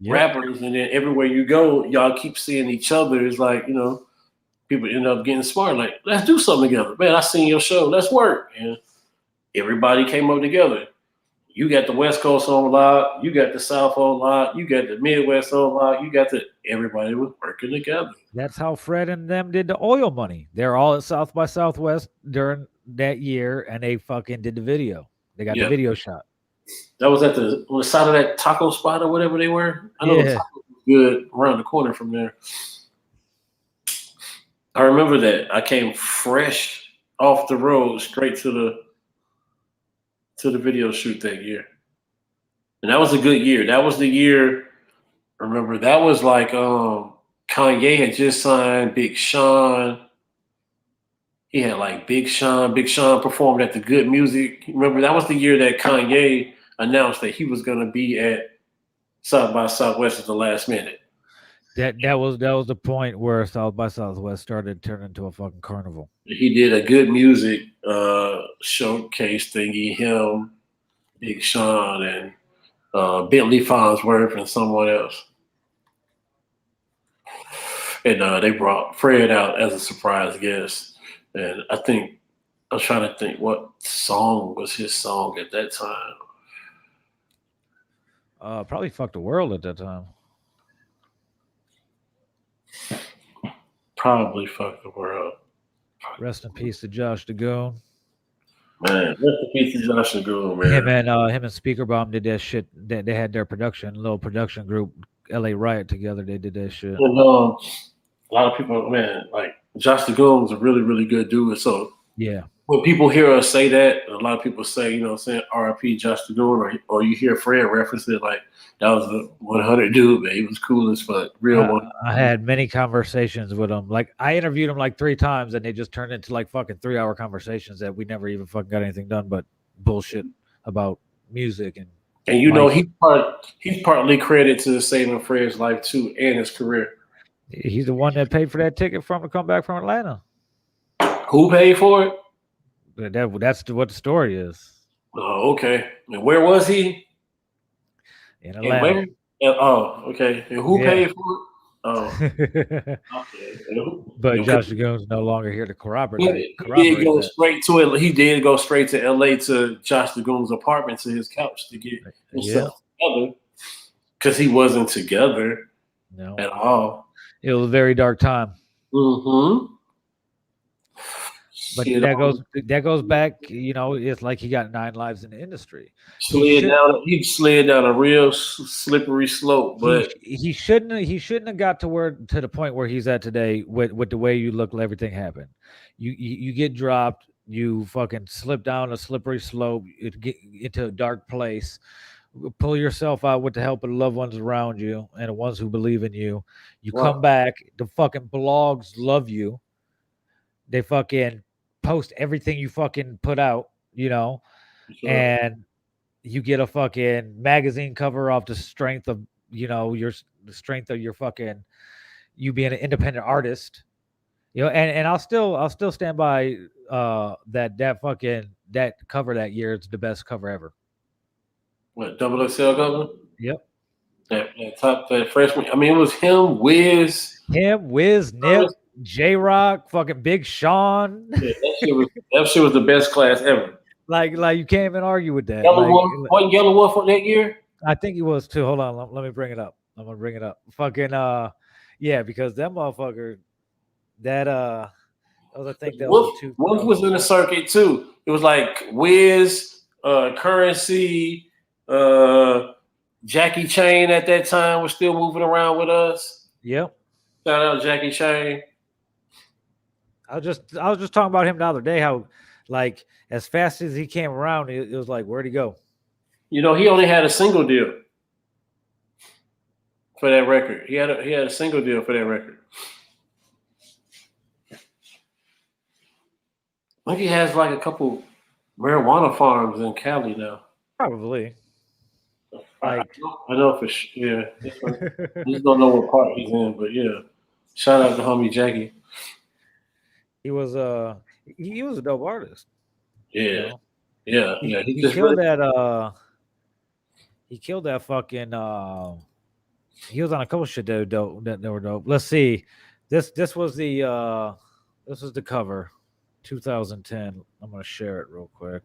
rappers, and then everywhere you go, y'all keep seeing each other. It's like, people end up getting smart. Like, let's do something together. Man, I seen your show. Let's work. And everybody came up together. You got the West Coast on lock. You got the South on lock. You got the Midwest on lock. Everybody was working together. That's how Fred and them did the oil money. They're all at South by Southwest during that year, and they fucking did the video. They got the video shot. That was on the side of that taco spot or whatever they were. I know the taco was good around the corner from there. I remember that. I came fresh off the road straight to the video shoot that year. And that was a good year. That was the year, remember, that was like Kanye had just signed Big Sean. He had like Big Sean. Big Sean performed at the Good Music. Remember, that was the year that Kanye announced that he was going to be at South by Southwest at the last minute. That was the point where South by Southwest started turning into a fucking carnival. He did a Good Music showcase thingy. Him, Big Sean, and Bentley Farnsworth, and someone else. And they brought Fred out as a surprise guest. And I was trying to think what song was his song at that time. Probably Fuck the World at that time. Probably Fuck the World. Rest in peace to Josh the Goon. Man, rest in peace to Josh the Goon, man. Him and Speaker Bomb did that shit. They had their little production group, LA Riot, together. They did that shit. And, a lot of people, man, like Josh the Goon was a really, really good dude. So yeah, when people hear us say that, a lot of people say, R.I.P. Josh the Goon, or you hear Fred reference it, like that was a 100 dude, man. He was cool as fuck, real one. I had many conversations with him. Like I interviewed him like 3 times, and they just turned into like fucking 3-hour conversations that we never even fucking got anything done, but bullshit about music and. And he's partly credited to saving Fred's life too and his career. He's the one that paid for that ticket for him to come back from Atlanta. Who paid for it? That's what the story is. Oh, okay. And where was he? In Atlanta. Oh, okay. And who paid for it? Oh. Okay. But Josh the Goon's no longer here to corroborate. He did go straight to it. He did go straight to LA to Josh the Goon's apartment, to his couch, to get himself together, because he wasn't together at all. It was a very dark time. Mm-hmm. But that goes back, it's like he got 9 lives in the industry. He slid down a real slippery slope, but he shouldn't have got to the point where he's at today with the way you look. Everything happened. You get dropped. You fucking slip down a slippery slope. Get into a dark place. Pull yourself out with the help of the loved ones around you and the ones who believe in you. You come back. The fucking blogs love you. They fucking post everything you fucking put out, and you get a fucking magazine cover off the strength of, the strength of your fucking, you being an independent artist, and I'll still stand by that cover that year. It's the best cover ever. What, XXL cover? Yep. That freshman. I mean, it was him, Wiz, Nip, J-Rock, fucking Big Sean. Yeah, that shit was the best class ever. Like you can't even argue with that. Yellow Like Wolf wasn't Yellow Wolf for that year. I think he was too. Hold on, let me bring it up. I'm gonna bring it up. Fucking yeah, because that motherfucker that I think that was a Wolf 2000. was in the circuit too. It was like Wiz, Currency, Jackie Chain at that time was still moving around with us. Yep. Shout out Jackie Chain. I was just talking about him the other day. How like as fast as he came around, it was like where'd he go? You know, he only had a single deal for that record. He had a single deal for that record. I think he has like a couple marijuana farms in Cali now. Probably. Like I know for sure. Yeah, I just don't know what part he's in, but yeah. Shout out to homie Jackie. he was he was a dope artist. Yeah, You know? yeah. He killed he killed that fucking he was on a couple shit that were dope that were dope. Let's see. This was the cover 2010. I'm gonna share it real quick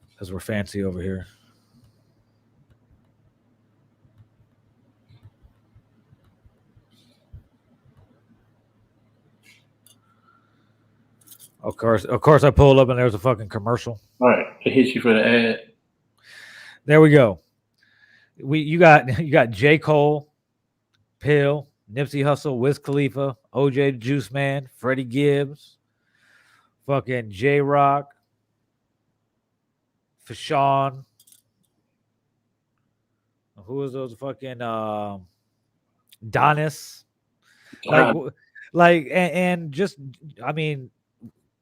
because we're fancy over here. Of course, I pulled up and there's a fucking commercial. All right, it hit you for the ad. There we go. You got J. Cole, Pill, Nipsey Hussle, Wiz Khalifa, OJ Juice Man, Freddie Gibbs, fucking J Rock, Fashawn. Who was those fucking Donis? And just I mean,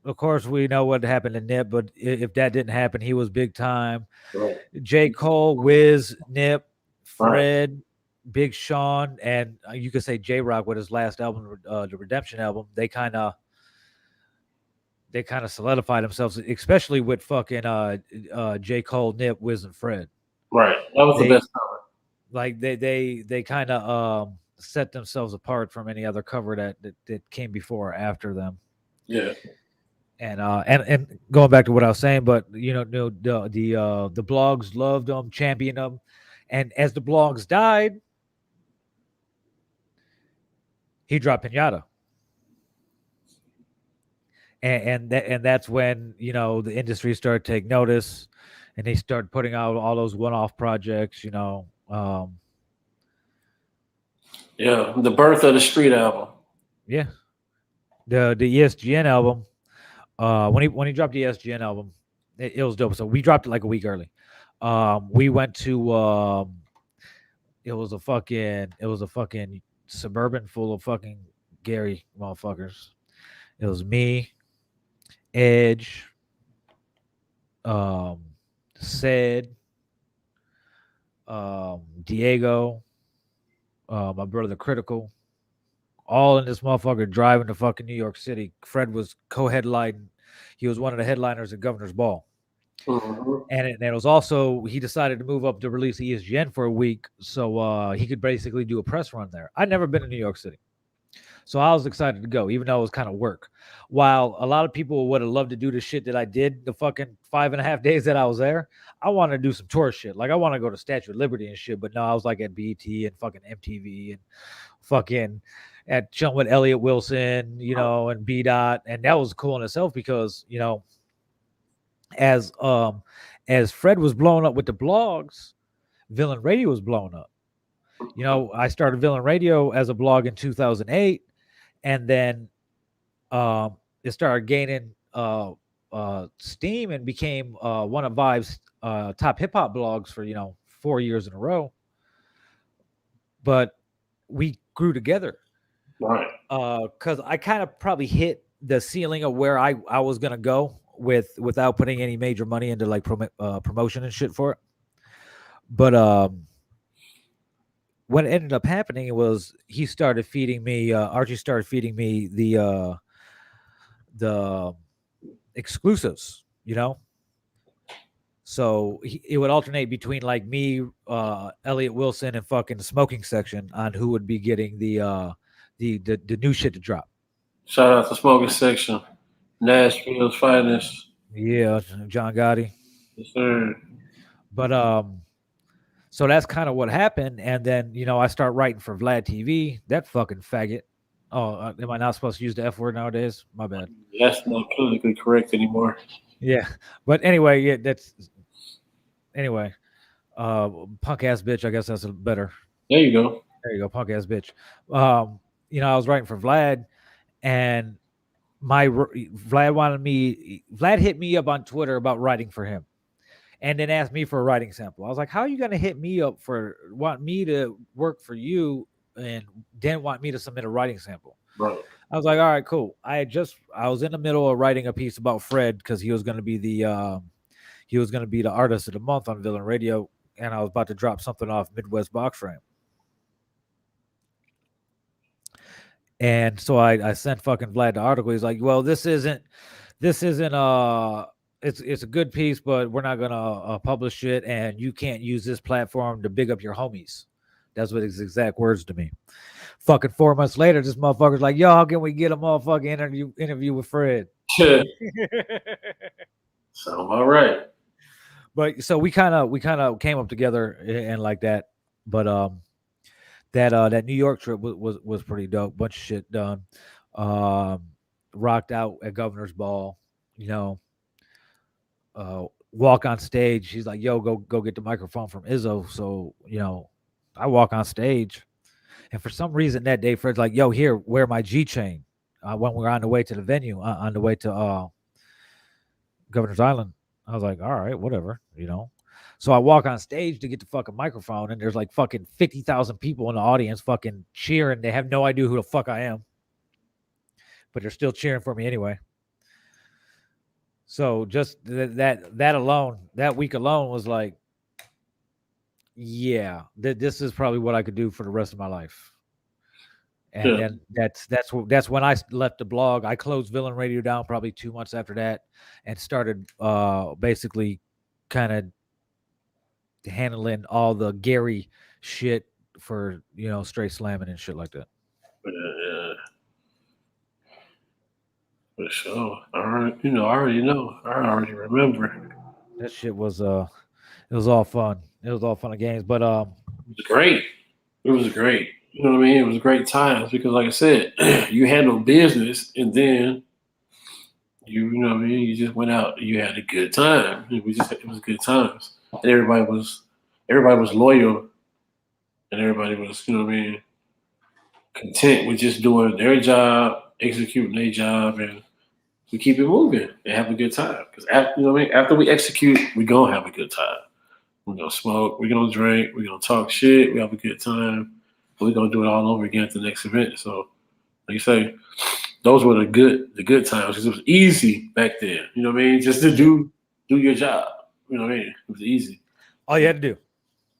of course we know what happened to Nip, but if that didn't happen, he was big time. Right. J. Cole, Wiz, Nip, Fred, Right. Big Sean, and you could say J Rock with his last album, the Redemption album. They kind of solidified themselves, especially with fucking J. Cole, Nip, Wiz, and Fred. Right, that was the best cover. Like they kind of set themselves apart from any other cover that came before or after them. Yeah. And going back to what I was saying, but you know, the blogs loved them, championed them, and as the blogs died, he dropped Pinata, and that's when you know the industry started to take notice, and they started putting out all those one-off projects. You know, yeah, the birth of the street album. Yeah, the ESGN album. When he dropped the ESGN album, it was dope. So we dropped it like a week early. We went to it was a fucking suburban full of fucking Gary motherfuckers. It was me, Edge, Sid, Diego, my brother the Critical, all in this motherfucker driving to fucking New York City. Fred was co-headlining. He was one of the headliners at Governor's Ball. Mm-hmm. And it was also, he decided to move up to release ESGN for a week so he could basically do a press run there. I'd never been to New York City. So I was excited to go, even though it was kind of work. While a lot of people would have loved to do the shit that I did the fucking 5.5 days that I was there, I wanted to do some tour shit. Like I want to go to Statue of Liberty and shit, but no, I was like at BET and fucking MTV and fucking at chilling with Elliot Wilson, you know, and B Dot, and that was cool in itself because you know, as Fred was blowing up with the blogs, Villain Radio was blowing up. You know, I started Villain Radio as a blog in 2008, and then it started gaining steam and became one of Vibe's top hip hop blogs for 4 years in a row. But we grew together, right? Because I kind of probably hit the ceiling of where I was gonna go without putting any major money into like promotion and shit for it. But what ended up happening was he started feeding me. Archie started feeding me the exclusives, you know. So it would alternate between like me, Elliot Wilson, and fucking the smoking section on who would be getting the new shit to drop. Shout out to smoking section, Nashville's finest. Yeah, John Gotti. Yes, sir. But so that's kind of what happened. And then I start writing for Vlad TV. That fucking faggot. Oh, am I not supposed to use the F word nowadays? My bad. That's not politically correct anymore. Yeah, but anyway, yeah, that's anyway. Punk ass bitch. I guess that's a better. There you go. There you go, punk ass bitch. Um, I was writing for Vlad, and Vlad wanted me. Vlad hit me up on Twitter about writing for him, and then asked me for a writing sample. I was like, "How are you gonna hit me up want me to work for you, and then want me to submit a writing sample?" Bro. I was like, "All right, cool." I was in the middle of writing a piece about Fred because he was gonna be the artist of the month on Villain Radio, and I was about to drop something off Midwest Box Frame. And so I sent fucking Vlad the article. He's like, "Well, this isn't it's a good piece, but we're not gonna publish it, and you can't use this platform to big up your homies." That's what his exact words to me. Fucking 4 months later, this motherfucker's like, "Yo, how can we get a motherfucking interview with Fred?" Sound all right. But so we kind of came up together and like that. But that New York trip was pretty dope. Bunch of shit done. Rocked out at Governor's Ball. Walk on stage. He's like, "Yo, go get the microphone from Izzo." So I walk on stage, and for some reason that day, Fred's like, "Yo, here, wear my G chain." When we're on the way to the venue, on the way to Governor's Island, I was like, "All right, whatever." So I walk on stage to get the fucking microphone, and there's like fucking 50,000 people in the audience fucking cheering. They have no idea who the fuck I am, but they're still cheering for me anyway. So just that alone, that week alone was like, yeah, this is probably what I could do for the rest of my life. And then that's when I left the blog. I closed Villain Radio down probably 2 months after that, and started basically kind of handling all the Gary shit for straight slamming and shit like that. Yeah. For sure. All right. I already know. I already remember. That shit was it was all fun. It was all fun and games. But It was great. It was great. You know what I mean? It was great times because, like I said, you had no business, and then you know what I mean. You just went out. You had a good time. It was good times, and everybody was loyal, and everybody was what I mean, content with just doing their job, executing their job, and we keep it moving and have a good time. Because what I mean, after we execute, we gonna have a good time. We're gonna smoke, we're gonna drink, we're gonna talk shit, we have a good time. We're gonna do it all over again at the next event. So, like you say, those were the good times because it was easy back then. You know what I mean? Just to do your job. You know what I mean? It was easy. all you had to do.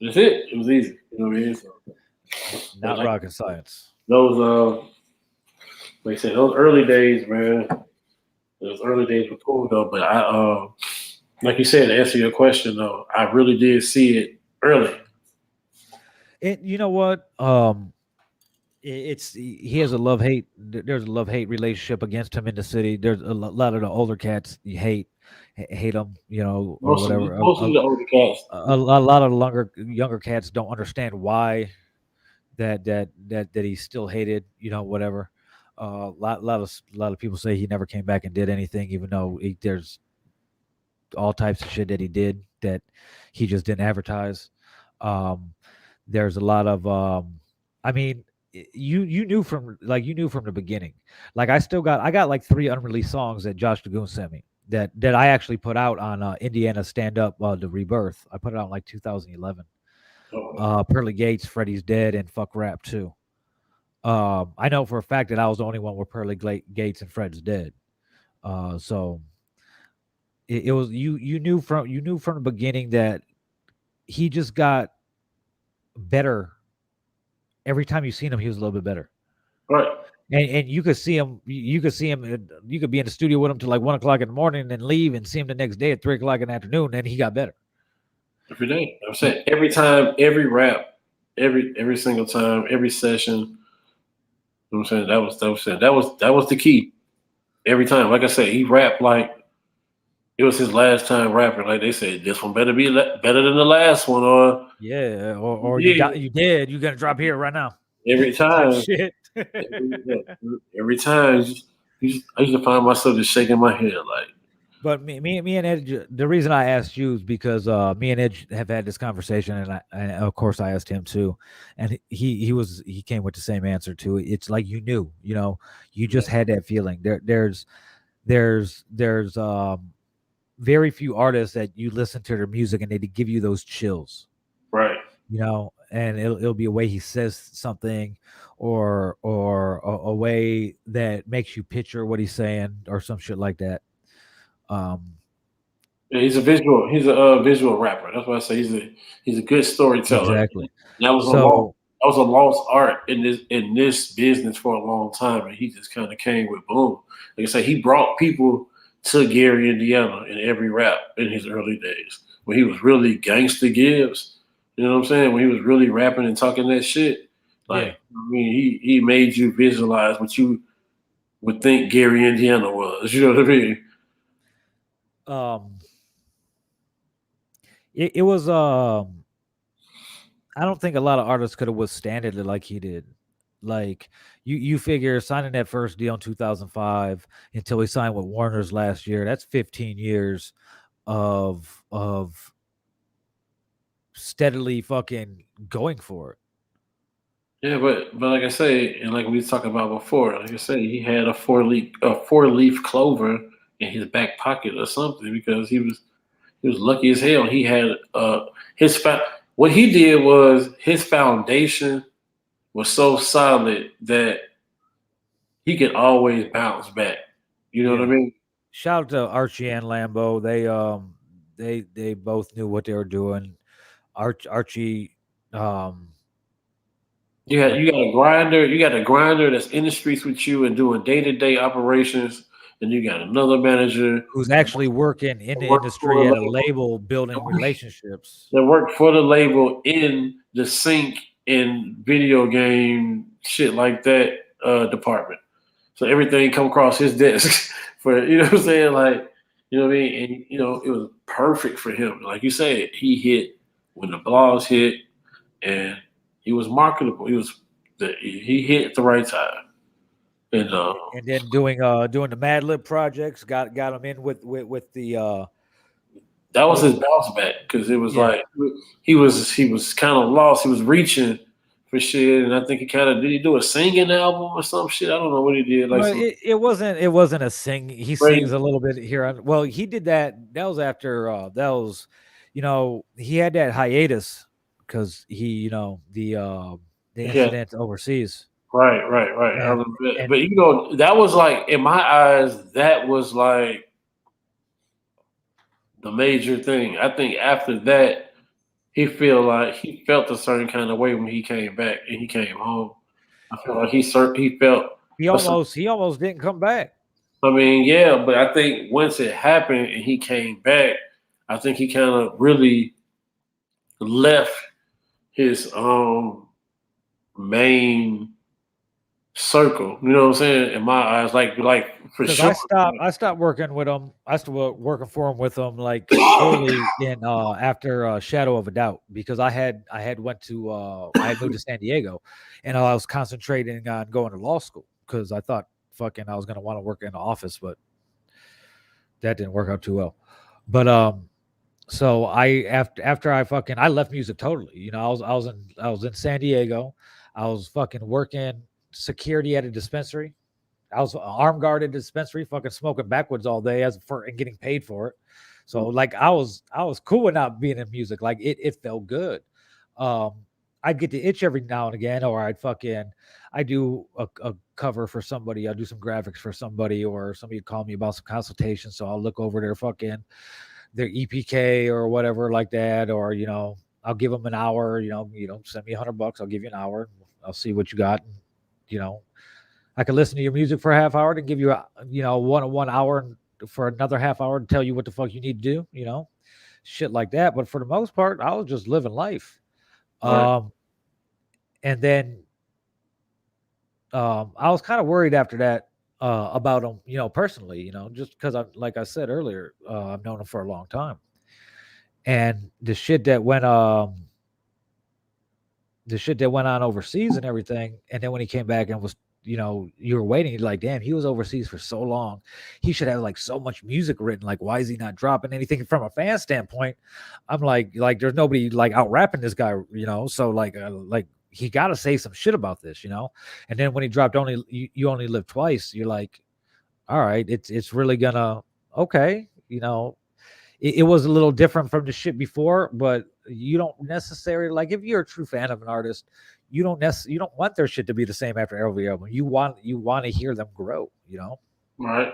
That's it. It was easy. You know what I mean? So, Not rocket science. Those like I said, those early days, man. Those early days were cool though. But I like you said, to answer your question though, I really did see it early. You know what? He has a love hate. There's a love hate relationship against him in the city. There's a lot of the older cats you hate him, or whatever. Most of the older cats. A lot of the younger cats don't understand why that he's still hated. Whatever. A lot of people say he never came back and did anything, even though there's all types of shit that he did that he just didn't advertise. There's a lot of I mean, you knew from the beginning. Like I got like 3 unreleased songs that Josh Dagoon sent me that I actually put out on Indiana Stand Up the Rebirth. I put it out in like 2011. Pearly Gates, Freddie's Dead, and Fuck Rap too. I know for a fact that I was the only one with Pearly Gates and Fred's Dead. So it was you knew from the beginning that he just got better. Every time you seen him, he was a little bit better. Right. And you could see him. You could be in the studio with him till like 1:00 in the morning, and then leave and see him the next day at 3:00 in the afternoon. And he got better every day. I'm saying every time, every rap, every single time, every session. You know what I'm saying that was the key. Every time, like I said, he rapped like it was his last time rapping. Like they said, this one better be better than the last one, or Yeah, or you yeah, you dead. You gonna drop here right now every type time, shit. every time, I used to find myself just shaking my head like, But me and Ed, the reason I asked you is because me and Ed have had this conversation, and of course I asked him too, and he came with the same answer too. It's like you know, you yeah, just had that feeling. There's very few artists that you listen to their music and they give you those chills, right. you know, and it'll be a way he says something, or a way that makes you picture what he's saying or some shit like that. Um, Yeah, he's a visual rapper. That's why I say he's a good storyteller. exactly. That was a long So that was a lost art in this business for a long time, and he just kind of came with boom. Like I say, he brought people to Gary, Indiana, in every rap in his early days when he was really gangster Gibbs. You know what I'm saying? When he was really rapping and talking that shit, like yeah, I mean, he made you visualize what you would think Gary, Indiana was. You know what I mean? um, it was I don't think a lot of artists could have withstanded it like he did. Like you figure signing that first deal in 2005 until he signed with Warner's last year. That's 15 years of steadily fucking going for it. Yeah, but like I say, and like we was talking about before, like I say, he had a 4-leaf clover in his back pocket or something because he was lucky as hell. He had his what he did was his foundation was so solid that he could always bounce back. You know what I Yeah. mean? Shout out to Archie and Lambo. They both knew what they were doing. Archie um what You got a grinder that's in the streets with you and doing day-to-day operations, and you got another manager who's actually working in that the works for a industry at a label. label building relationships. That worked for the label in the sync and video game shit like that department. So everything come across his desk for you know what I'm saying, like you know what I mean, and you know it was perfect for him. Like you said, he hit when the blogs hit, and he was marketable. He hit at the right time, and And then doing the Mad Lib projects got him in with the that was with his bounce back because it was yeah. like he was kind of lost. He was reaching for shit, and I think he kind of did he do a singing album or some shit. I don't know what he did, like Well, some it wasn't a sing. He sings Freddie. a little bit here. Well, he did that. That was after that was, you know, he had that hiatus because he, you know, the Yeah, incident overseas, right. I and remember that. and But you know, that was like in my eyes, that was like the major thing. I think after that, he felt a certain kind of way when he came back and he came home. I feel like he felt a he almost didn't come back. I mean, yeah, but I think once it happened and he came back, I think he kind of really left his main circle. You know what I'm saying? In my eyes, like for Because sure. I stopped working with him. I started working for him with him like early in after Shadow of a Doubt because I had went to I had moved to San Diego, and I was concentrating on going to law school because I thought fucking I was gonna want to work in the office, but that didn't work out too well. But so after I fucking I left music totally. You know, I was in San Diego. I was fucking working security at a dispensary. I was armed guard at the dispensary, fucking smoking backwoods all day as for and getting paid for it. So like I was cool with not being in music. Like it felt good. Um, I'd get the itch every now and again, or I do a cover for somebody. I'll do some graphics for somebody, or somebody would call me about some consultation. So I'll look over their EPK or whatever like that, or you know, I'll give them an hour. Send me $100. I'll give you an hour. I'll see what you got. And, you know, I can listen to your music for a half hour to give you one hour for another half hour to tell you what the fuck you need to do, shit like that. But for the most part, I was just living life. Right. Um, and then I was kind of worried after that. about him, personally, just because like I said earlier, I've known him for a long time, and the shit that went on overseas and everything, and then when he came back and was, you were waiting, you're like, damn, he was overseas for so long, he should have like so much music written. Like, why is he not dropping anything? From a fan standpoint, I'm like there's nobody like out rapping this guy, so like he got to say some shit about this, and then when he dropped you only live twice, you're like, all right, it's really gonna, okay, it was a little different from the shit before, but you don't necessarily, like, if you're a true fan of an artist, you don't want their shit to be the same after every album. You want to hear them grow, Right.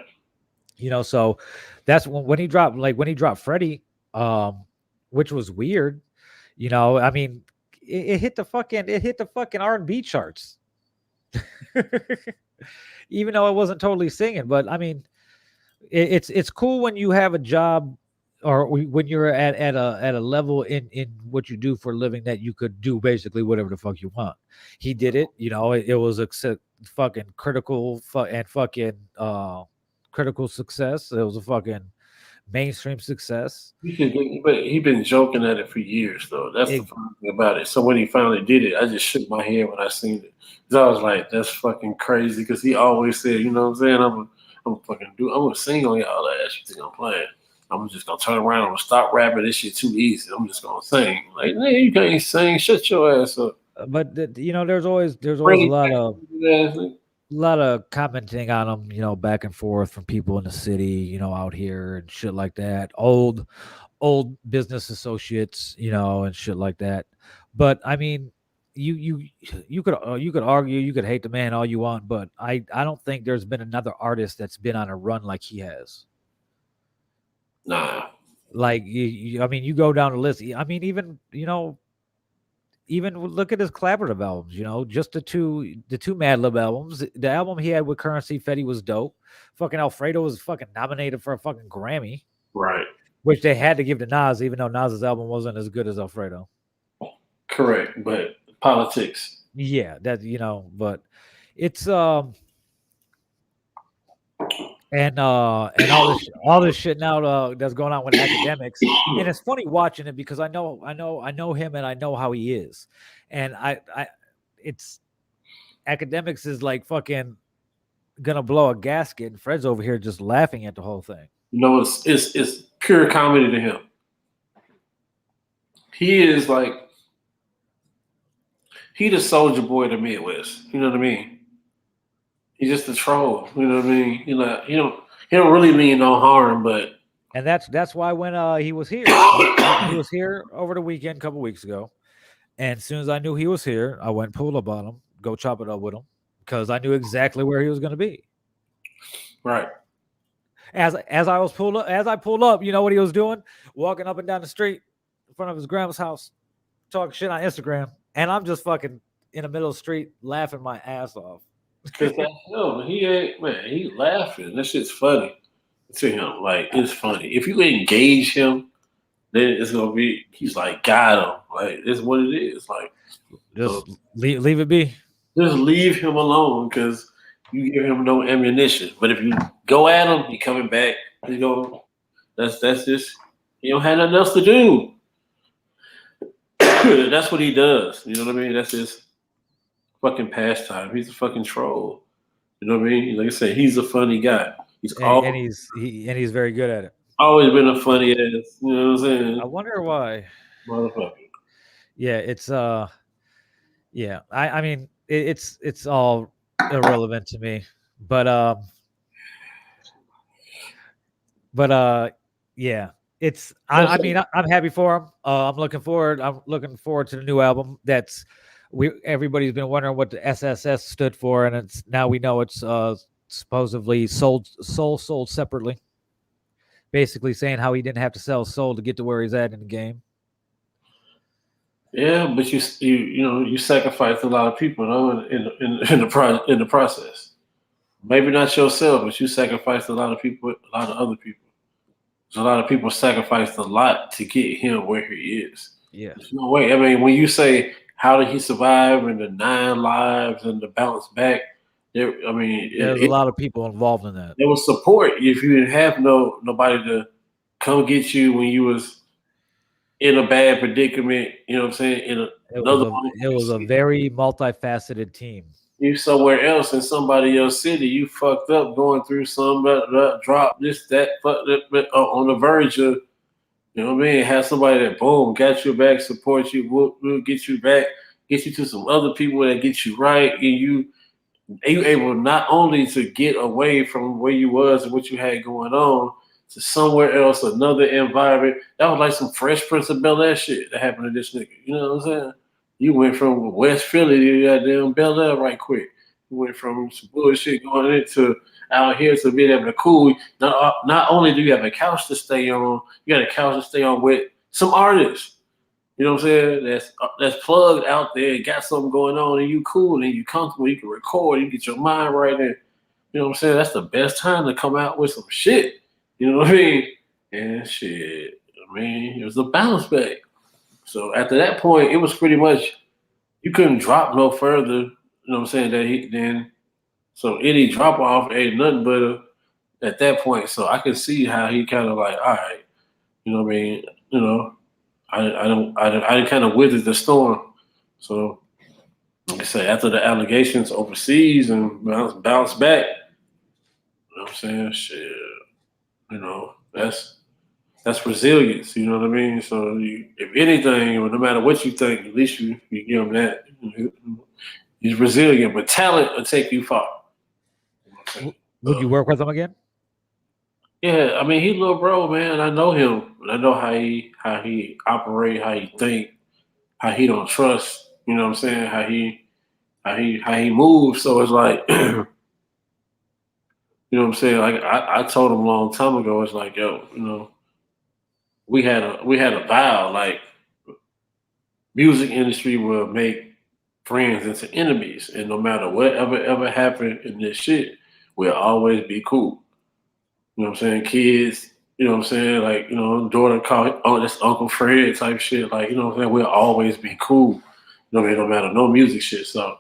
So that's when he dropped Freddie, which was weird. I mean, it hit the fucking R&B charts. Even though it wasn't totally singing, but I mean, it's cool when you have a job, or when you're at a level in what you do for a living, that you could do basically whatever the fuck you want. He did it, it was a fucking critical critical success. It was a fucking mainstream success. But he been joking at it for years, though. That's the funny thing about it. So when he finally did it, I just shook my head when I seen it. Cause I was like, that's fucking crazy. Because he always said, you know what I'm saying? I'm gonna sing on y'all ass. You think I'm playing? I'm just gonna turn around. I'm gonna stop rapping. This shit too easy. I'm just gonna sing. Like, man, you can't sing. Shut your ass up. But there's always a lot of commenting on him, back and forth from people in the city, out here and shit like that. Old business associates, and shit like that. But I mean, you could argue, you could hate the man all you want, but I don't think there's been another artist that's been on a run like he has. Nah. Like I mean, you go down the list. I mean, even look at his collaborative albums, just the two Mad Lib albums. The album he had with Currency, Fetty, was dope. Fucking Alfredo was fucking nominated for a fucking Grammy. Right. Which they had to give to Nas, even though Nas's album wasn't as good as Alfredo. Correct, but politics. Yeah, that but it's and all this shit now that's going on with academics, and it's funny watching it because I know him, and I know how he is, and it's academics is like fucking gonna blow a gasket, and Fred's over here just laughing at the whole thing. It's pure comedy to him. He is like, he the Soulja Boy of the Midwest. You know what I mean? He's just a troll. You know what I mean? He don't really mean no harm, but. And that's why when he was here, he was here over the weekend, a couple weeks ago, and as soon as I knew he was here, I went and pulled up on him, go chop it up with him, because I knew exactly where he was going to be. Right. As I pulled up, you know what he was doing? Walking up and down the street in front of his grandma's house, talking shit on Instagram, and I'm just fucking in the middle of the street laughing my ass off. Cause he ain't, man. He laughing. That shit's funny to him. Like, it's funny. If you engage him, then it's gonna be. He's like, got him. Like, it's what it is. Like, just leave it be. Just leave him alone, because you give him no ammunition. But if you go at him, he coming back. He go. That's just. He don't have nothing else to do. That's what he does. You know what I mean? That's his fucking pastime. He's a fucking troll. You know what I mean? Like I said, he's a funny guy. He's very good at it. Always been a funny ass. You know what I'm saying? I wonder why. Motherfucker. Yeah, it's yeah. I mean, it's all irrelevant to me, but yeah. It's. I mean, I'm happy for him. I'm looking forward to the new album. Everybody's been wondering what the SSS stood for, and it's now we know it's supposedly sold separately. Basically saying how he didn't have to sell soul to get to where he's at in the game. Yeah, but you sacrificed a lot of people, in the process. Maybe not yourself, but you sacrificed a lot of people, a lot of other people. So a lot of people sacrificed a lot to get him where he is. Yeah. There's no way. I mean, when you say how did he survive and the 9 lives and the bounce back, I mean, There's a lot of people involved in that. there was support if you didn't have nobody to come get you when you was in a bad predicament. You know what I'm saying? In another It was a very multifaceted team. you somewhere else in somebody else's city, you fucked up going through some drop this that on the verge of, you know what I mean, have somebody that boom got your back, support you, will get you back, get you to some other people that get you right, and you able not only to get away from where you was and what you had going on to somewhere else, another environment. That was like some Fresh Prince of Bel Air shit that happened to this nigga. You know what I'm saying? You went from West Philly to goddamn Bel Air right quick. You went from some bullshit going into out here to being able to cool. Not only do you have a couch to stay on, you got a couch to stay on with some artists. You know what I'm saying? That's plugged out there, got something going on, and you cool and you comfortable. You can record, you get your mind right there. You know what I'm saying? That's the best time to come out with some shit. You know what I mean? And shit, I mean, it was a bounce back. So after that point, it was pretty much you couldn't drop no further. You know what I'm saying? So any drop off ain't nothing but at that point. So I could see how he kind of like, all right, you know what I mean? You know, I kind of withered the storm. So like I say, after the allegations overseas and bounce back, you know what I'm saying? Shit, you know, that's resilience. You know what I mean? So if anything, no matter what you think, at least you give him that. He's resilient, but talent will take you far. Would you work with him again? Yeah, I mean, he little bro, man. I know him, and I know how he operate, how he think, how he don't trust. You know what I'm saying? How he moves. So it's like, you know what I'm saying? Like I told him a long time ago. It's like, yo, you know, we had a vow. Like music industry will make friends into enemies, and no matter whatever ever happened in this shit, we'll always be cool. You know what I'm saying? Kids, you know what I'm saying? Like, you know, daughter call it, oh, that's Uncle Fred type shit. Like, you know what I'm saying? We'll always be cool. You know what I mean? No matter no music shit. So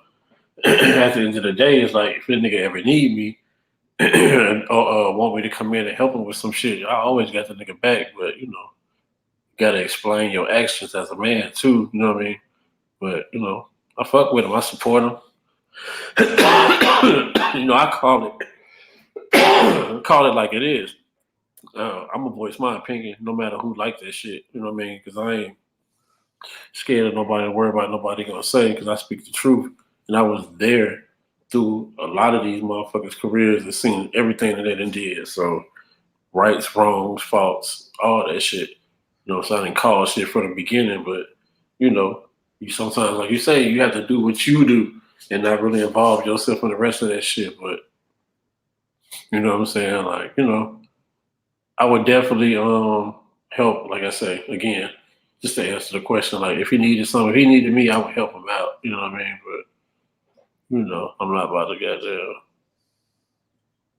at the end of the day, it's like if a nigga ever need me or want me to come in and help him with some shit, I always got the nigga back. But you know, you gotta explain your actions as a man too. You know what I mean? But you know, I fuck with him. I support him. You know, I call it like it is. I'm gonna voice my opinion, no matter who like that shit. You know what I mean? Because I ain't scared of nobody to worry about nobody gonna say. Because I speak the truth, and I was there through a lot of these motherfuckers' careers and seen everything that they done did. So rights, wrongs, faults, all that shit. You know, so I didn't call shit from the beginning, but you know, you sometimes, like you say, you have to do what you do and not really involve yourself in the rest of that shit. But you know what I'm saying? Like, you know, I would definitely help, like I say, again, just to answer the question, like if he needed something, if he needed me, I would help him out. You know what I mean? But you know, I'm not about to get there.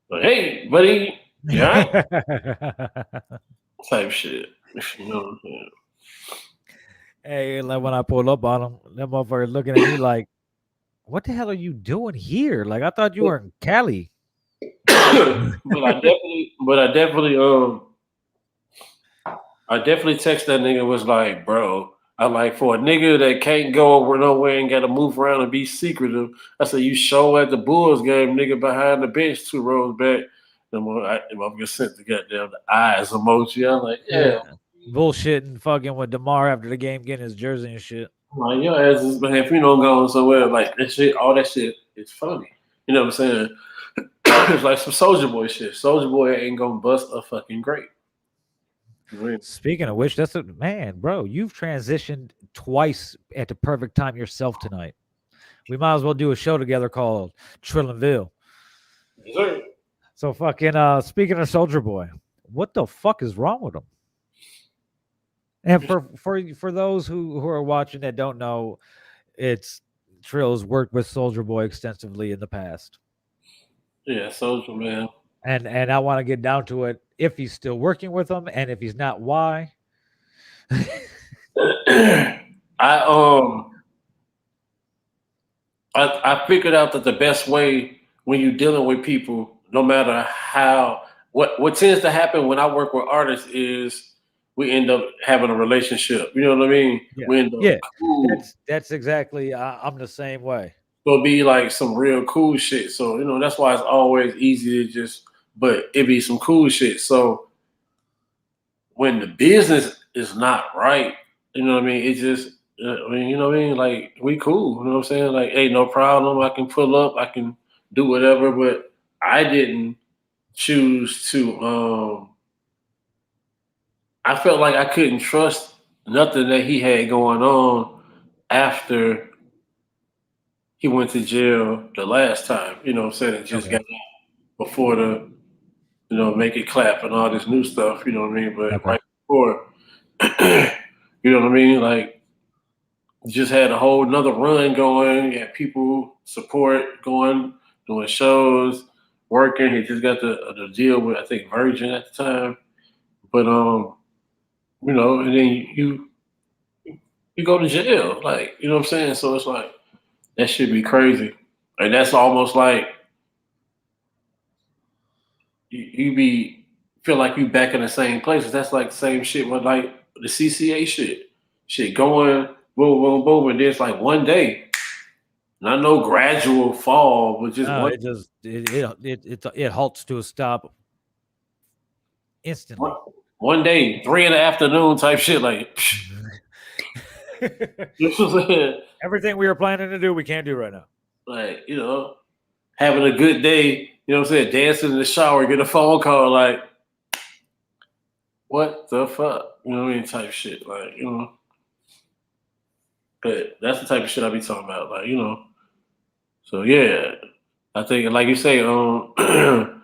But hey, buddy, you all right? Type shit. You know what I'm saying? Hey, like when I pulled up on him, that motherfucker looking at me like, "What the hell are you doing here? Like I thought you were in Cali." I definitely text that nigga was like, bro, I like for a nigga that can't go over nowhere and got to move around and be secretive. I said, you show at the Bulls game, nigga behind the bench 2 rows back. I'm gonna sent the goddamn the eyes emoji. I'm like, yeah. Bullshitting, fucking with DeMar after the game, getting his jersey and shit. I'm like, your ass is man, if you don't go somewhere like that shit, all that shit is funny. You know what I'm saying? It's like some Soulja Boy shit. Soulja Boy ain't gonna bust a fucking grape. Speaking of which, that's a man, bro. You've transitioned twice at the perfect time yourself tonight. We might as well do a show together called Trill and Ville. Yes, So fucking speaking of Soulja Boy, what the fuck is wrong with him? And for those who are watching that don't know, it's Trill's worked with Soulja Boy extensively in the past. Yeah, Soulja man. And I want to get down to it if he's still working with him and if he's not, why? I figured out that the best way when you're dealing with people, no matter how what tends to happen when I work with artists is we end up having a relationship. You know what I mean? Yeah, We end up yeah. cool. That's exactly. I'm the same way. So it'll be like some real cool shit. So that's why it's always easy to just, but it be some cool shit. So when the business is not right, you know what I mean? It just, you know what I mean? Like, we cool. You know what I'm saying? Like, hey, no problem. I can pull up. I can do whatever. But I didn't choose to. I felt like I couldn't trust nothing that he had going on after he went to jail the last time. You know what I'm saying? It just got Okay. out before the, make it clap and all this new stuff. You know what I mean? But Okay. right before, you know what I mean? Like, just had a whole another run going. You had people support going, doing shows, working. He just got the deal with, I think, Virgin at the time. But and then you go to jail, like, you know what I'm saying. So it's like that should be crazy. Like, that's almost like you be feel like you back in the same place. That's like the same shit with like the C.C.A. shit going boom boom boom, and then it's like one day. Not no gradual fall, but just No, one it just it halts to a stop one, instantly. one day, 3 in the afternoon type shit. Like, this was Everything we were planning to do, we can't do right now. like, having a good day. You know what I'm saying? Dancing in the shower, get a phone call. Like, what the fuck? You know what I mean? Type shit. Like, But that's the type of shit I be talking about. Like, So yeah, I think like you say, nigga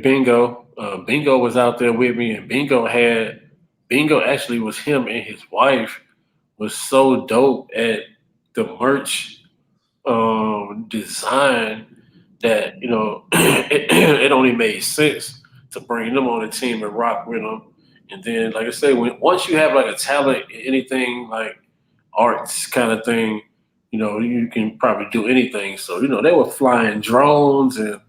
Bingo, Bingo was out there with me, and Bingo actually was him and his wife was so dope at the merch design that it only made sense to bring them on the team and rock with them. And then, like I say, once you have like a talent, anything like arts kind of thing, you can probably do anything. So they were flying drones and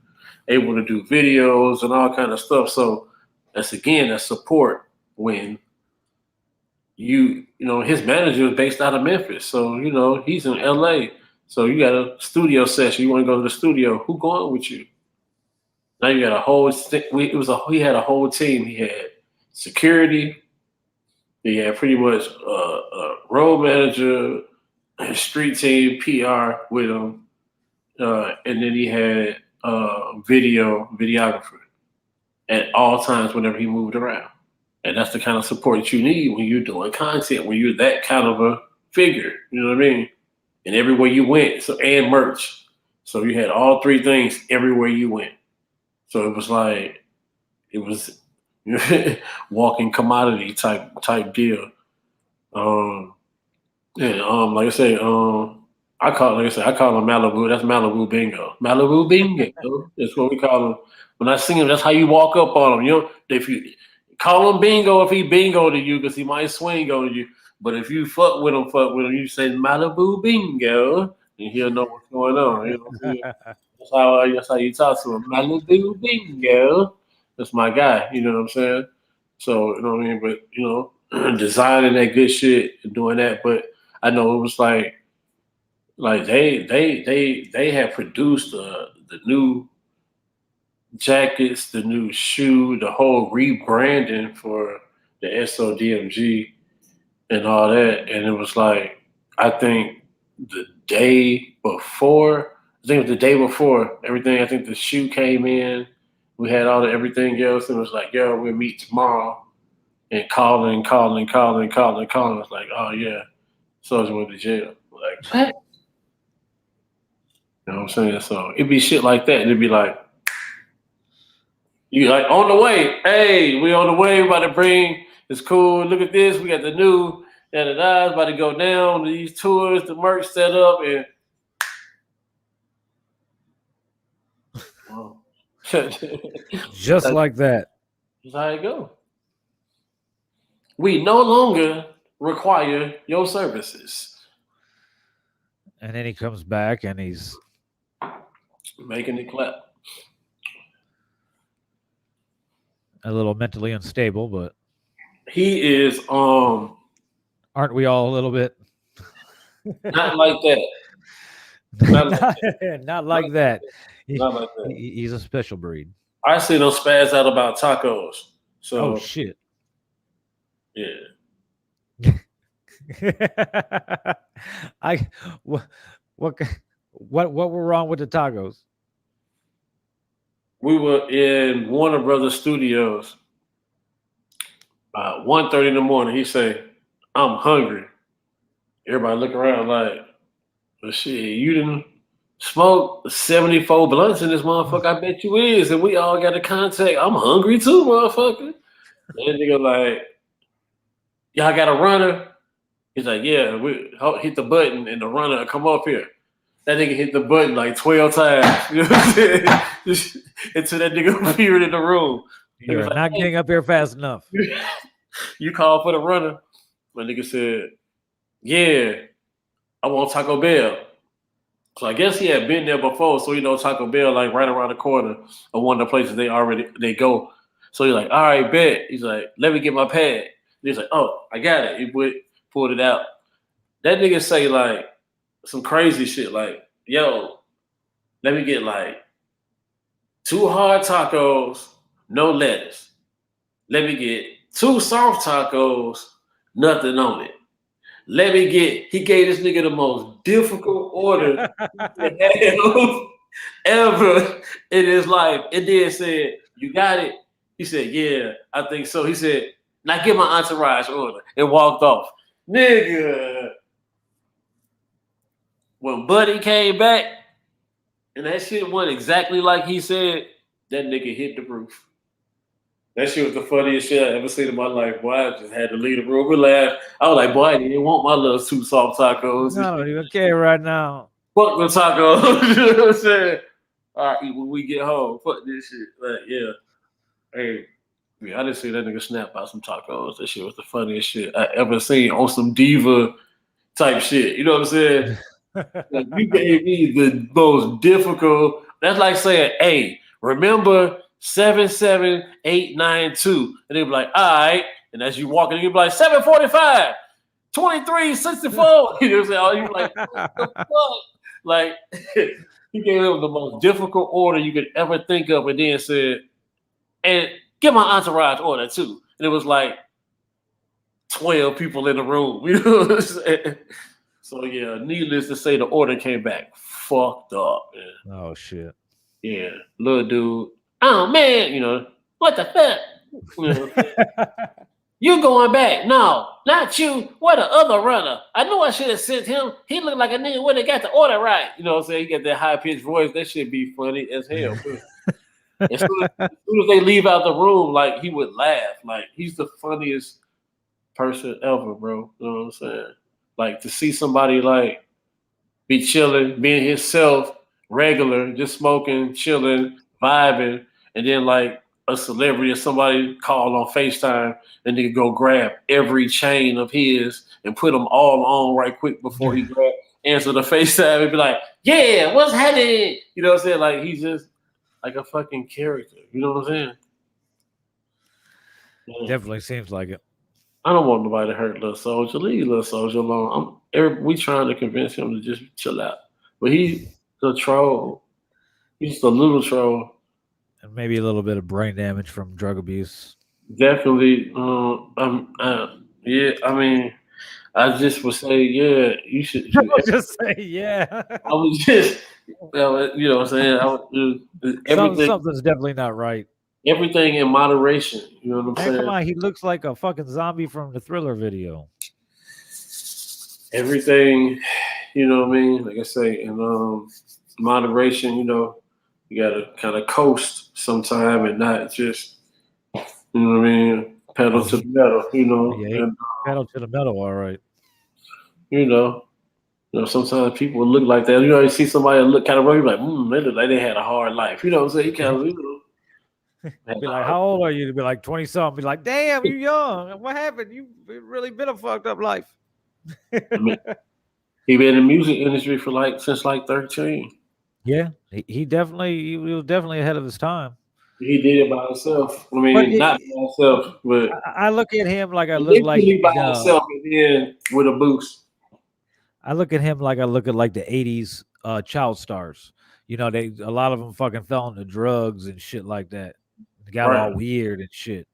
able to do videos and all kind of stuff. So that's again that support when his manager is based out of Memphis. So, he's in LA. So you got a studio session. You want to go to the studio. Who going with you? Now you got a whole. He had a whole team. He had security. He had pretty much a road manager, street team, PR with him, and then he had videographer at all times whenever he moved around. And that's the kind of support that you need when you're doing content, when you're that kind of a figure. You know what I mean? And everywhere you went, and merch. So you had all three things everywhere you went. So it was like it was walking commodity type deal. Um, and like I say, I call him Malibu. That's Malibu Bingo. Malibu Bingo. That's what we call him. When I see him, that's how you walk up on him. If you call him Bingo, if he bingo to you, because he might swing on you. But if you fuck with him, you say Malibu Bingo, and he'll know what's going on. You know what I'm saying? That's how you talk to him. Malibu Bingo. That's my guy. You know what I'm saying? So you know what I mean. But designing that good shit and doing that. But I know it was like they had produced the new jackets, the new shoe, the whole rebranding for the SODMG and all that. And it was like, I think the day before, everything, I think the shoe came in. We had all the everything else, and it was like, yo, we'll meet tomorrow. And calling. I was like, oh yeah, Soulja went to jail. Like, what? You know what I'm saying? So it'd be shit like that. And it'd be like, you like on the way. Hey, we on the way. We about to bring. It's cool. Look at this. We got the new da about to go down. These tours, the merch set up, and well, that's Just like that. how it go. We no longer require your services. And then he comes back and he's Making it clap. A little mentally unstable, but He is aren't we all a little bit? not like that. Not like not, that. not like that. Not like that. He's a special breed. I see them spaz out about tacos. So Oh shit. yeah. I what were wrong with the tacos? We were in Warner Brothers Studios. 1:30 in the morning. He say, "I'm hungry." Everybody look around like, well, shit, you didn't smoke 74 blunts in this motherfucker. I bet you is. And we all got a contact. I'm hungry too, motherfucker. And nigga like, y'all got a runner? He's like, yeah, we hit the button and the runner come up here. That nigga hit the button like 12 times. You know what I'm saying? Until that nigga appeared in the room. You're like, not getting up here fast enough. You called for the runner. My nigga said, yeah, I want Taco Bell. So I guess he had been there before, so Taco Bell like right around the corner of one of the places they go. So he's like, all right, bet. He's like, let me get my pad. And he's like, oh, I got it. He pulled it out. That nigga say like some crazy shit like, yo, let me get like 2 hard tacos, no lettuce. Let me get 2 soft tacos, nothing on it. He gave this nigga the most difficult order ever in his life. And then said, you got it? He said, yeah, I think so. He said, now get my entourage order, and walked off. Nigga. When Buddy came back and that shit went exactly like he said, that nigga hit the roof. That shit was the funniest shit I ever seen in my life. Boy, I just had to leave the room and laugh. I was like, boy, I didn't want my little 2 soft tacos. No, I don't even care right now. Fuck the tacos. You know what I'm saying? All right, when we get home, fuck this shit. Like, yeah. Hey, I didn't see that nigga snap out some tacos. That shit was the funniest shit I ever seen on some diva type shit. You know what I'm saying? Like, you gave me the most difficult. That's like saying, hey, remember 77892. And they be like, all right. And as you walk in, you be like, 745, 2364. You know what I'm saying? Oh, you like, what the fuck? Like, he gave him the most difficult order you could ever think of, and then said, and get my entourage order too. And it was like 12 people in the room. You know what I'm saying? So yeah, needless to say, the order came back fucked up. Man. Oh shit. Yeah, little dude. Oh man, what the fuck? You going back? No, not you. What the other runner? I knew I should have sent him. He looked like a nigga when they got the order right. You know what I'm saying? He got that high pitched voice. That shit be funny as hell. As soon as they leave out the room, like he would laugh. Like he's the funniest person ever, bro. You know what I'm saying? Like to see somebody like be chilling, being himself, regular, just smoking, chilling, vibing, and then like a celebrity or somebody call on FaceTime and they go grab every chain of his and put them all on right quick before he answer the FaceTime and be like, yeah, what's happening? You know what I'm saying? Like he's just like a fucking character. You know what I'm saying? Yeah. Definitely seems like it. I don't want nobody to hurt little Soulja. Leave little Soulja alone. We trying to convince him to just chill out. But he's a troll. He's a little troll. And maybe a little bit of brain damage from drug abuse. Definitely. Yeah, I mean, I just would say, yeah, you should. I would just say, yeah. I was just, you know what I'm saying? Something's definitely not right. Everything in moderation. You know what I'm saying? Come on, he looks like a fucking zombie from the Thriller video. Everything, you know what I mean? Like I say, in moderation, you gotta kind of coast sometime and not just, you know what I mean, pedal to the metal, Yeah, pedal to the metal, all right. Sometimes people look like that. You see somebody look kind of rough, you're like, they look like they had a hard life. You know what I'm saying? You kind of, be like, how old are you? To be like 20 something. Be like, damn, you young. What happened? You really been a fucked up life. I mean, he been in the music industry since 13. Yeah, he definitely he was definitely ahead of his time. He did it by himself. I But mean, not by himself, but I look at him like I look like initially by the himself, and then with a boost. I look at him like I look at like the '80s child stars. You know, they a lot of them fucking fell into drugs and shit like that. They got all Right. weird and shit.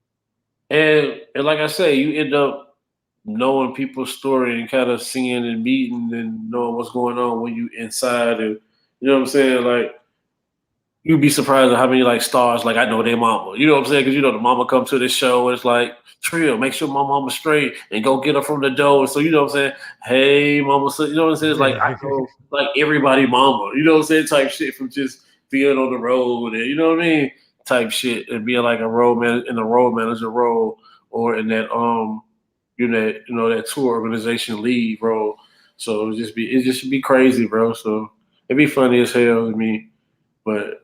And like I say, you end up knowing people's story and kind of seeing and meeting and knowing what's going on when you inside, and you know what I'm saying. Like you'd be surprised at how many like stars like I know their mama. You know what I'm saying? Because you know the mama come to this show and it's like Trill, make sure my mama's straight and go get her from the door. So you know what I'm saying? Hey, mama, so, you know what I'm saying? It's like I know like everybody mama. You know what I'm saying? Type shit from just being on the road and you know what I mean? Type shit and being like a road man in the road manager role or in that that tour organization lead role. So it just be crazy, bro. So it'd be funny as hell to me. But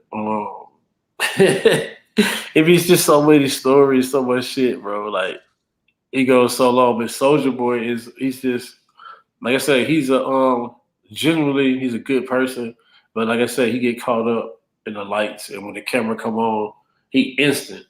it be just so many stories, so much shit, bro. Like he goes so long, but Soulja Boy he's just like I said, he's a generally he's a good person, but like I said, he get caught up in the lights and when the camera come on, he instant.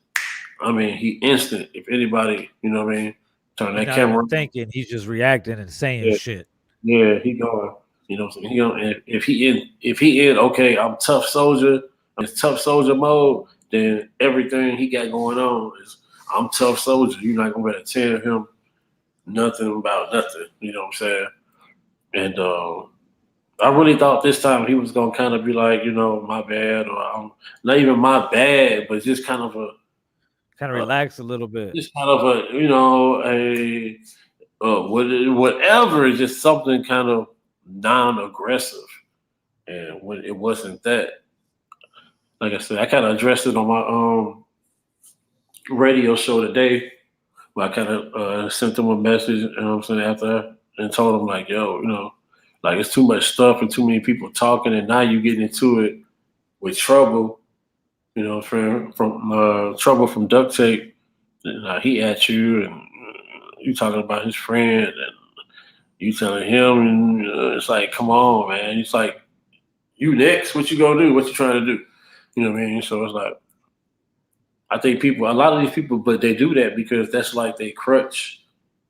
I mean, he instant. If anybody, you know what I mean, turn He's that not even camera on, thinking. He's just reacting and saying yeah, shit. yeah, he going. You know what I'm saying? He going if he in okay, I'm tough soldier, I'm in tough soldier mode, then everything he got going on is I'm tough soldier. You're not gonna be able to tell him nothing about nothing. You know what I'm saying? And I really thought this time he was gonna kind of be like, my bad, or not even my bad, but just kind of Kind of a relax a little bit. just kind of whatever, just something kind of non-aggressive. And when it wasn't that, like I said, I kind of addressed it on my radio show today. Where I kind of sent them a message, you know what I'm saying, after and told them like, yo, like it's too much stuff and too many people talking, and now you getting into it with trouble, from trouble from duct tape. And, he at you, and you talking about his friend, and you telling him, and it's like, come on, man. It's like, you next. What you gonna do? What you trying to do? You know what I mean? So it's like, I think a lot of these people, but they do that because that's like they crutch,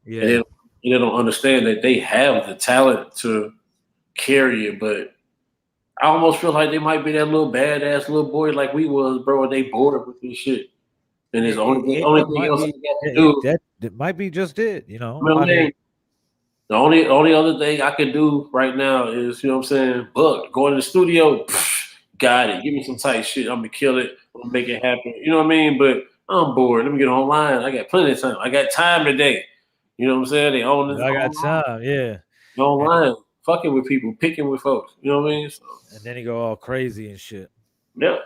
and Yeah. they don't understand that they have the talent to carry it. But I almost feel like they might be that little badass little boy like we was, bro, and they bored with this shit. And it's the only It thing might else be they got to do. that might be just it. You I know, mean, I mean, man, the only other thing I can do right now is, you know what I'm saying, Buck, go in the studio, got it. Give me some tight shit. I'm gonna kill it. I'm gonna make it happen. You know what I mean? But I'm bored. Let me get online. I got plenty of time. I got time today. You know what I'm saying? They own this I got online. time. Yeah. And Online. Fucking with people, picking with folks. You know what I mean? So then he go all crazy and shit. yep.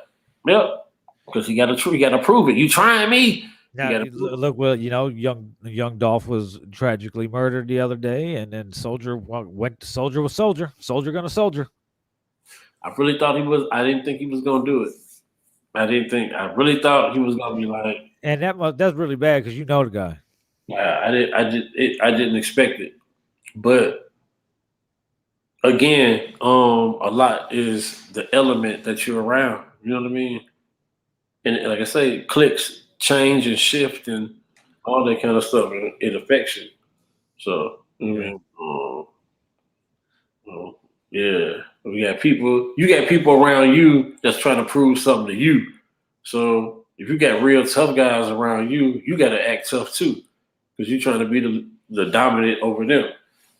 Yep. Because you gotta prove it. You trying me. You Now gotta prove it. look, well, young Dolph was tragically murdered the other day, and then Soldier went. Soldier was soldier. Soldier gonna soldier. I really thought he was I didn't think he was gonna do it. I really thought he was gonna be like, And that's really bad because you know the guy. I didn't expect it. But again, a lot is the element that you're around. You know what I mean? And like I say, clicks change and shift and all that kind of stuff. It affects you. So I Yeah. mean, yeah, you got people around you that's trying to prove something to you. So if you got real tough guys around you, you got to act tough too, because you're trying to be the dominant over them.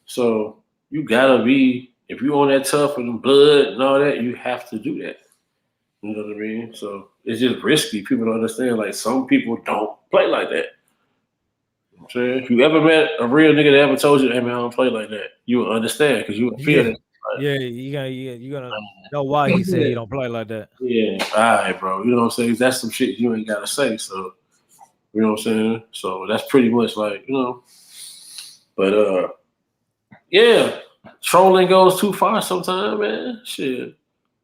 So you gotta be, if you on that tough and blood and all that, you have to do that. You know what I mean? So it's just risky. People don't understand. Like some people don't play like that. You know what I'm saying, if you ever met a real nigga that ever told you, "Hey man, I don't play like that," you will understand because you will feel Yeah. it. Yeah. You gonna know why he said he don't play like that. Yeah, all right, bro. You know what I'm saying? That's some shit you ain't gotta say. So you know what I'm saying? So that's pretty much like, But yeah, trolling goes too far sometimes, man. Shit.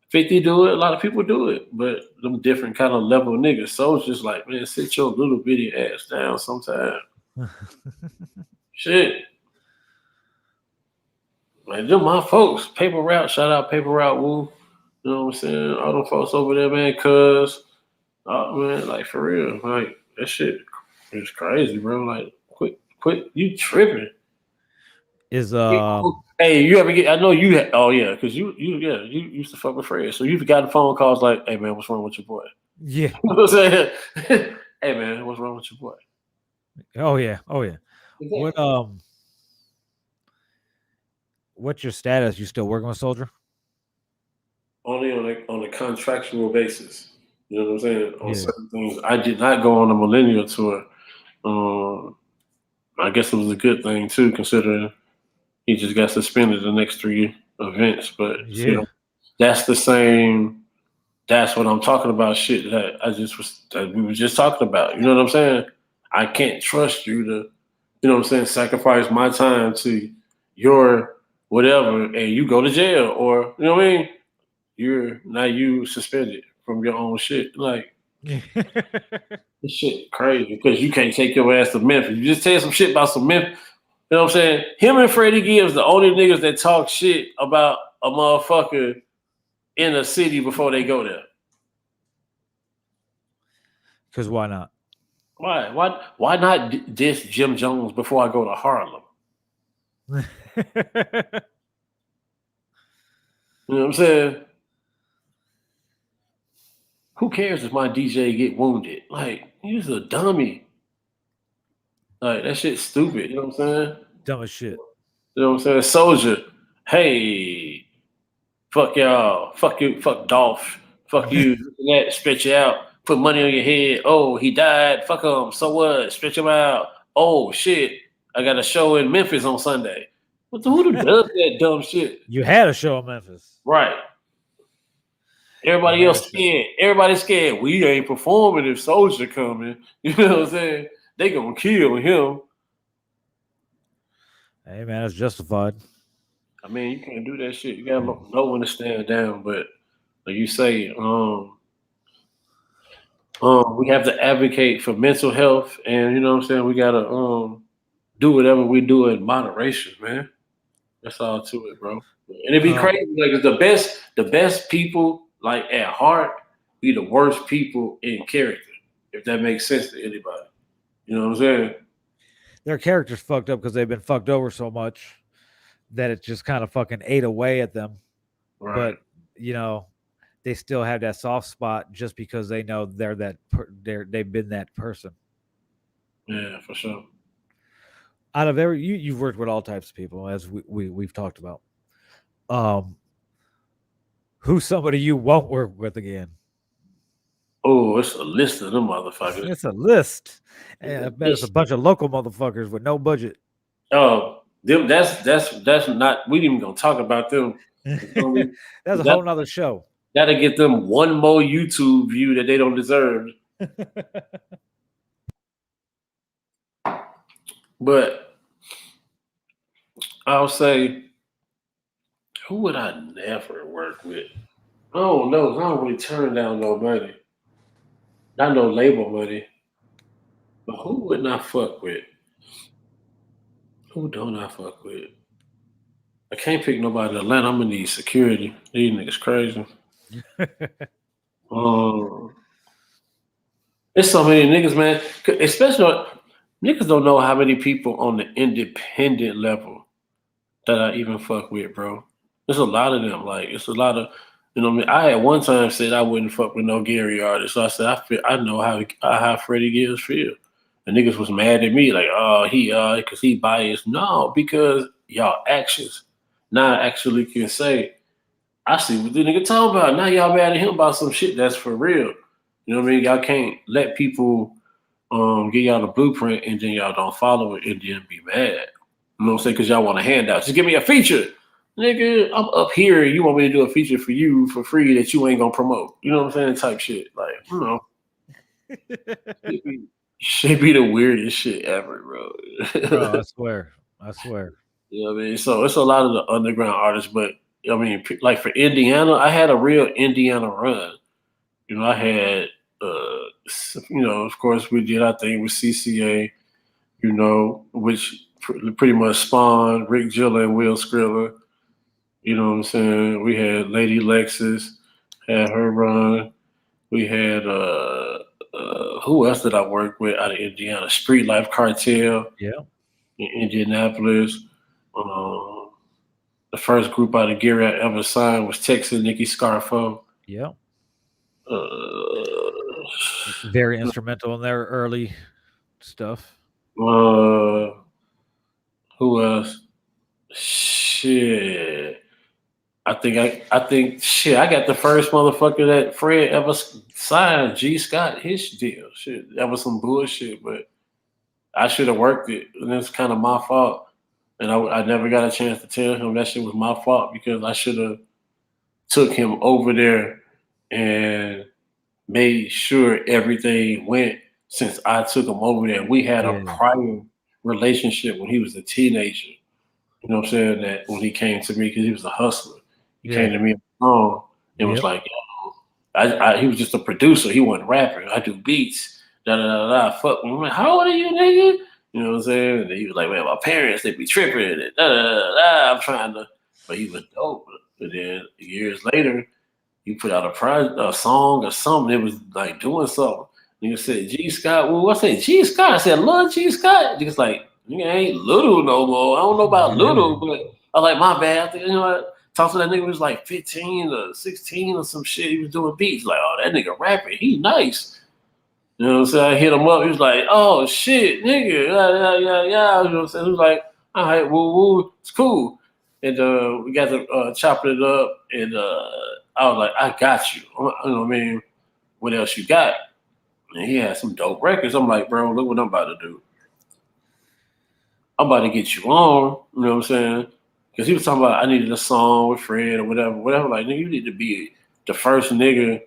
50 do it, a lot of people do it, but them different kind of level of niggas. So it's just like, man, sit your little bitty ass down sometime. Shit. Like them my folks. Paper route, shout out Paper Route Woo. You know what I'm saying? All them folks over there, man, cuz, oh, man, like, for real. Like, that shit is crazy, bro. Like, quit. You tripping. Is Hey, you ever get, I know you, oh, yeah, because you used to fuck with Fred. So you've gotten phone calls like, hey, man, what's wrong with your boy? yeah. You know what I'm saying? Hey, man, what's wrong with your boy? Oh yeah. Oh yeah. What what's your status? You still working with Soldier? Only on a contractual basis. You know what I'm saying? On Yeah. certain things, I did not go on a millennial tour. Um, I guess it was a good thing too, considering he just got suspended the next 3 events. But Yeah. still, that's the same. That's what I'm talking about. Shit that we were just talking about. You know what I'm saying? I can't trust you to, you know what I'm saying, sacrifice my time to your whatever, and you go to jail, or you know what I mean? You suspended from your own shit. Like, this shit crazy because you can't take your ass to Memphis. You just tell some shit about some Memphis. You know what I'm saying? Him and Freddie Gibbs, the only niggas that talk shit about a motherfucker in a city before they go there. Because why not? Why? Why not diss Jim Jones before I go to Harlem? You know what I'm saying? Who cares if my DJ get wounded? Like, he's a dummy. Like, that shit's stupid. You know what I'm saying? Dumb as shit. You know what I'm saying? Soldier, hey, fuck y'all. Fuck you. Fuck Dolph. Fuck you. That spit you out. Put money on your head. Oh, he died. Fuck him. So what? Spit him out. Oh shit. I got a show in Memphis on Sunday. Who does that dumb shit? You had a show in Memphis. Right. Everybody else scared. Everybody's scared. We ain't performing if Soldier coming. You know what I'm saying? They gonna kill him. Hey man, it's justified. I mean, you can't do that shit. You gotta know when to stand down. But like you say, we have to advocate for mental health, and you know what I'm saying. We gotta do whatever we do in moderation, man. That's all to it, bro. And it'd be crazy. Like it's the best people, like at heart, be the worst people in character. If that makes sense to anybody, you know what I'm saying? Their characters fucked up because they've been fucked over so much that it just kind of fucking ate away at them. Right. But you know, they still have that soft spot just because they know they've been that person. Yeah, for sure. Out of you've worked with all types of people, as we've talked about. Who's somebody you won't work with again? Oh, it's a list of them motherfuckers. It's a list. And I bet it's a bunch of local motherfuckers with no budget. Oh, them. That's not. We ain't even gonna talk about them. That's a whole nother show. That'll get them one more YouTube view that they don't deserve. But I'll say, who would I never work with? Oh no, I don't really turn down no money. Not no label money. But who would not fuck with? Who don't I fuck with? I can't pick nobody in Atlanta. I'm gonna need security. These niggas crazy. There's so many niggas, man. Especially niggas don't know how many people on the independent level that I even fuck with, bro. There's a lot of them. Like it's a lot of, you know what I mean. I at one time said I wouldn't fuck with no Gary artist. So I said I know how Freddie Gibbs feel. The niggas was mad at me like, oh he because he biased. No, because y'all actions. Now I actually can say I see what the nigga talking about. Now y'all mad at him about some shit that's for real. You know what I mean? Y'all can't let people give y'all the blueprint and then y'all don't follow it and then be mad. You know what I'm saying? Because y'all want a handout. Just give me a feature. Nigga, I'm up here. You want me to do a feature for you for free that you ain't gonna promote. You know what I'm saying? Type shit. Like, you know. Should be the weirdest shit ever, bro. Bro, I swear. You know what I mean? So it's a lot of the underground artists, but I mean, like for Indiana, I had a real Indiana run. You know, I had, you know, of course, we did our thing with C.C.A., you know, which pretty much spawned Rick Gilla and Will Skrilla. You know what I'm saying? We had Lady Lexus. Had her run. We had who else did I work with out of Indiana? Street Life Cartel Yeah. in Indianapolis. The first group out of Gary I ever signed was Texas Nicky Scarfo. Yeah. Uh, Very instrumental in their early stuff. who else? Shit. I think shit. I got the first motherfucker that Fred ever signed. G. Scott, his deal. Shit, that was some bullshit, but I should have worked it, and it's kind of my fault. And I never got a chance to tell him that shit was my fault because I should have took him over there and made sure everything went since I took him over there. We had a Yeah. prior relationship when he was a teenager. You know what I'm saying? That when he came to me, because he was a hustler, he came Yeah. to me on the phone and was Yep. like, he was just a producer. He wasn't rapping. I do beats. Da da da da. Fuck. I'm like, how old are you, nigga? You know what I'm saying? And he was like, man, my parents, they be tripping. And da da da da. I'm trying to, but he was dope. But then years later, he put out a song or something. It was like doing something. Nigga said, G Scott. Well, I said, G Scott. I said, love G Scott. Nigga's like, nigga ain't little no more. I don't know about little, but I like, my bad. You know what? Talked to that nigga was like 15 or 16 or some shit. He was doing beats. Like, oh, that nigga rapping. He nice. You know what I'm saying? I hit him up. He was like, oh, shit, nigga. Yeah, yeah, yeah, yeah. You know what I'm saying? He was like, all right, woo, woo. It's cool. And we got to chopping it up. And I was like, I got you. You know what I mean? What else you got? And he had some dope records. I'm like, bro, look what I'm about to do. I'm about to get you on. You know what I'm saying? Because he was talking about I needed a song with Fred or whatever. Like, nigga, you need to be the first nigga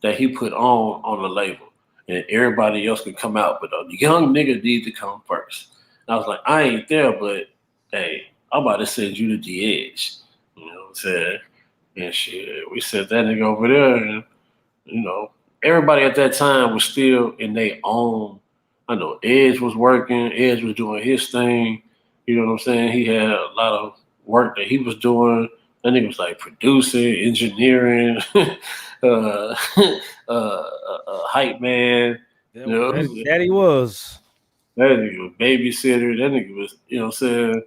that he put on the label. And everybody else could come out. But the young nigga need to come first. And I was like, I ain't there, but hey, I'm about to send you to the edge. You know what I'm saying? And shit, we sent that nigga over there, and you know, everybody at that time was still in their own. I know Edge was working, Edge was doing his thing. You know what I'm saying? He had a lot of work that he was doing. That nigga was like producing, engineering, hype man. You know, That he was. that nigga was babysitter. That nigga was, you know what I'm saying,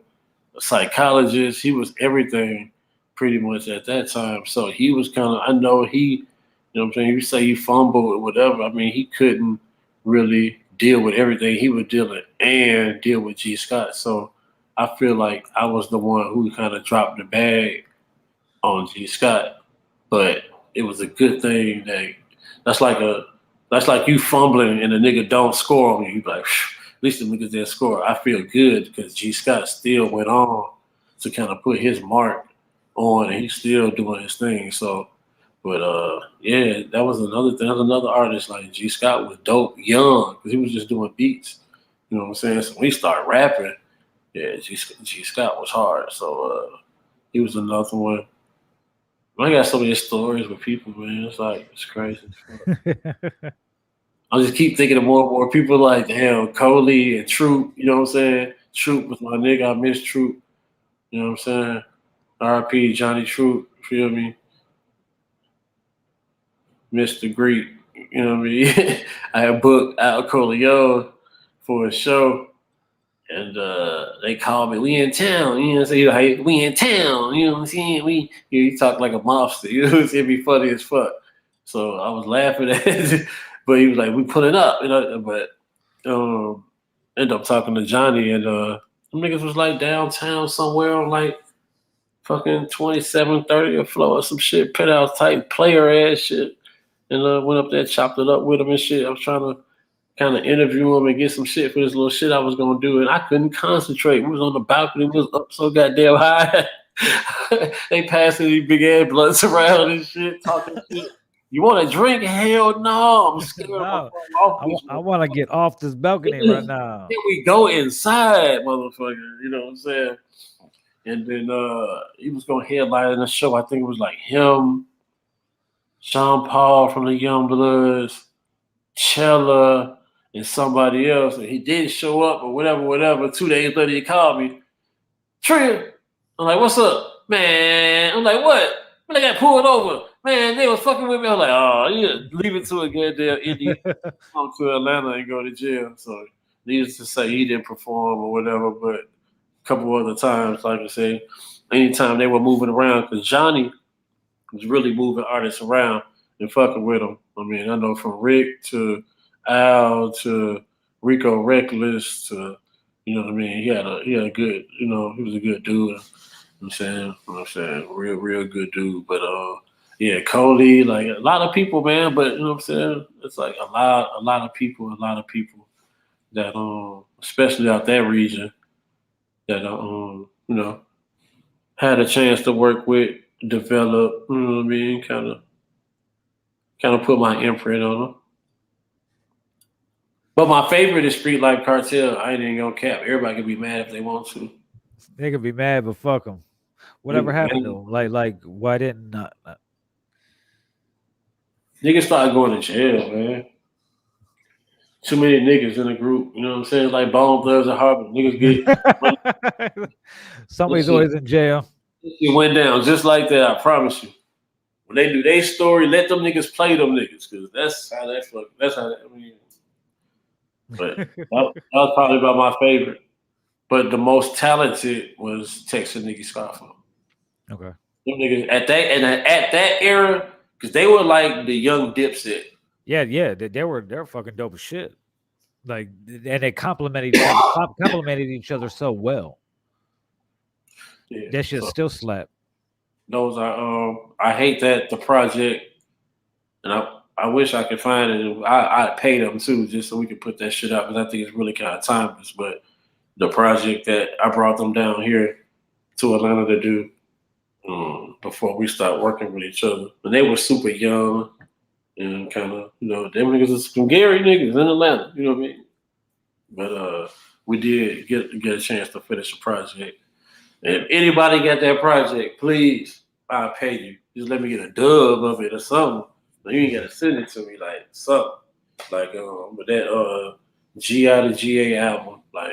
a psychologist. He was everything pretty much at that time. So he was kind of, I know he, you know what I'm saying, you say he fumbled or whatever. I mean, he couldn't really deal with everything he was dealing and deal with G. Scott. So I feel like I was the one who kind of dropped the bag on G. Scott. But it was a good thing that that's like a that's like you fumbling and a nigga don't score on you. You like, at least the niggas didn't score. I feel good because G. Scott still went on to kind of put his mark on, and he's still doing his thing. So, but yeah, that was another thing. That was another artist like G. Scott was dope, young because he was just doing beats. You know what I'm saying? So when he started rapping, yeah, G. Scott was hard. So he was another one. I got so many stories with people, man. It's like it's crazy. I just keep thinking of more and more people like damn Coley and Troop. You know what I'm saying? Troop was my nigga. I miss Troop. You know what I'm saying? R.I.P. Johnny Troop. Feel me? Mr. Greek. You know what I mean? I had booked Al Coleon for a show. And they called me, we in town, you know what I'm saying? Like, we in town, you know what I'm saying? You talk like a mobster, you know what I'm saying? It'd be funny as fuck. So I was laughing at it, but he was like, we put it up, you know, but ended up talking to Johnny and them niggas was like downtown somewhere on like fucking 27, 30 floor or some shit, penthouse type player ass shit. And went up there, chopped it up with him and shit. I was trying to kind of interview him and get some shit for this little shit I was gonna do, and I couldn't concentrate. We was on the balcony, we was up so goddamn high. They passing these big ass blunts around and shit, talking shit. You want a drink? Hell no! I'm scared. No, I want to get off this balcony right now. Then we go inside, motherfucker. You know what I'm saying? And then he was gonna headline the show. I think it was like him, Sean Paul from the Young Bloods, Chella, and somebody else, and he didn't show up or whatever. 2 days later, he called me, Trill. I'm like, what's up, man? I'm like, what? When I got pulled over, Man, they was fucking with me. I was like, oh, yeah, leave it to a goddamn Indy, come to Atlanta and go to jail. So needless to say, he didn't perform or whatever. But a couple other times, like I say, anytime they were moving around, because Johnny was really moving artists around and fucking with them. I mean, I know from Rick to Al to Rico Reckless to, you know what I mean. He had a good, you know, he was a good dude. I'm saying, real good dude. But yeah, Cody, like a lot of people, man. But you know what I'm saying, it's like a lot of people that especially out that region that you know, had a chance to work with, develop. You know what I mean, kind of put my imprint on them. But my favorite is Street Life Cartel. I ain't even gonna cap. Everybody can be mad if they want to. They could be mad, but fuck them. Whatever happened to them? Like why didn't? Niggas started going to jail, man. Too many niggas in the group. You know what I'm saying? Like Bone Thugs and Harvard. Niggas get Somebody's always in jail. it went down just like that. I promise you. When they do their story, let them niggas play them niggas because that's how that fuck. That's how that. I mean, but that was probably about my favorite. But the most talented was Texas Nigga Scarfo. Okay. Them niggas at that era, because they were like the young Dipset. Yeah, they're fucking dope as shit. Like, and they complimented each other so well. Yeah, That shit so still slap. those are. I hate that the project, and I wish I could find it. I'd pay them too, just so we could put that shit out because I think it's really kind of timeless. But the project that I brought them down here to Atlanta to do before we start working with each other, and they were super young and kind of, you know, them niggas is some Gary niggas in Atlanta, you know what I mean? But we did get a chance to finish the project. And if anybody got that project, please, I'll pay you. Just let me get a dub of it or something. You ain't gotta send it to me like something. Like but that G.I. to G.A. album, like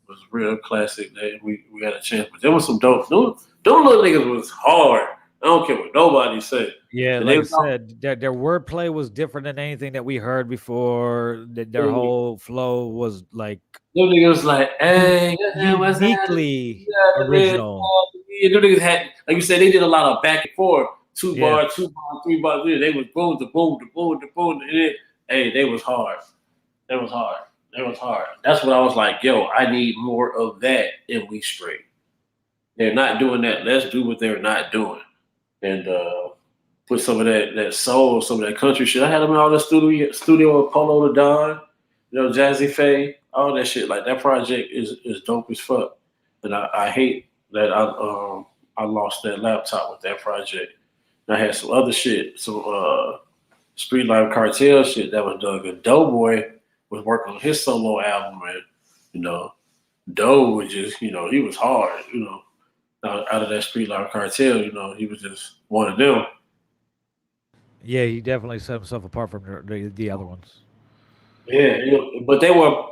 was real classic. That we got a chance. But there was some dope. Them little niggas was hard. I don't care what nobody said. Yeah, And like they I said, their wordplay was different than anything that we heard before. Their them whole flow was like niggas like, hey, what's happening? uniquely original. Yeah, them niggas had, like you said, they did a lot of back and forth. Yeah, 2 bar, 3 bar. Yeah, they was boom, the boom, the boom, the boom. And it, hey, they was hard. They was hard. They was hard. That's what I was like, yo, I need more of that and we straight. They're not doing that. Let's do what they're not doing. And put some of that soul, some of that country shit. I had them in all the studio with Polo the Don, you know, Jazzy Faye, all that shit. Like that project is dope as fuck. And I hate that I lost that laptop with that project. And I had some other shit, some Street Life Cartel shit that was done. Good Doughboy was working on his solo album, and you know, Doe was just, you know, he was hard, you know, out of that Street Life Cartel, you know, he was just one of them. yeah, he definitely set himself apart from the other ones. Yeah, but they were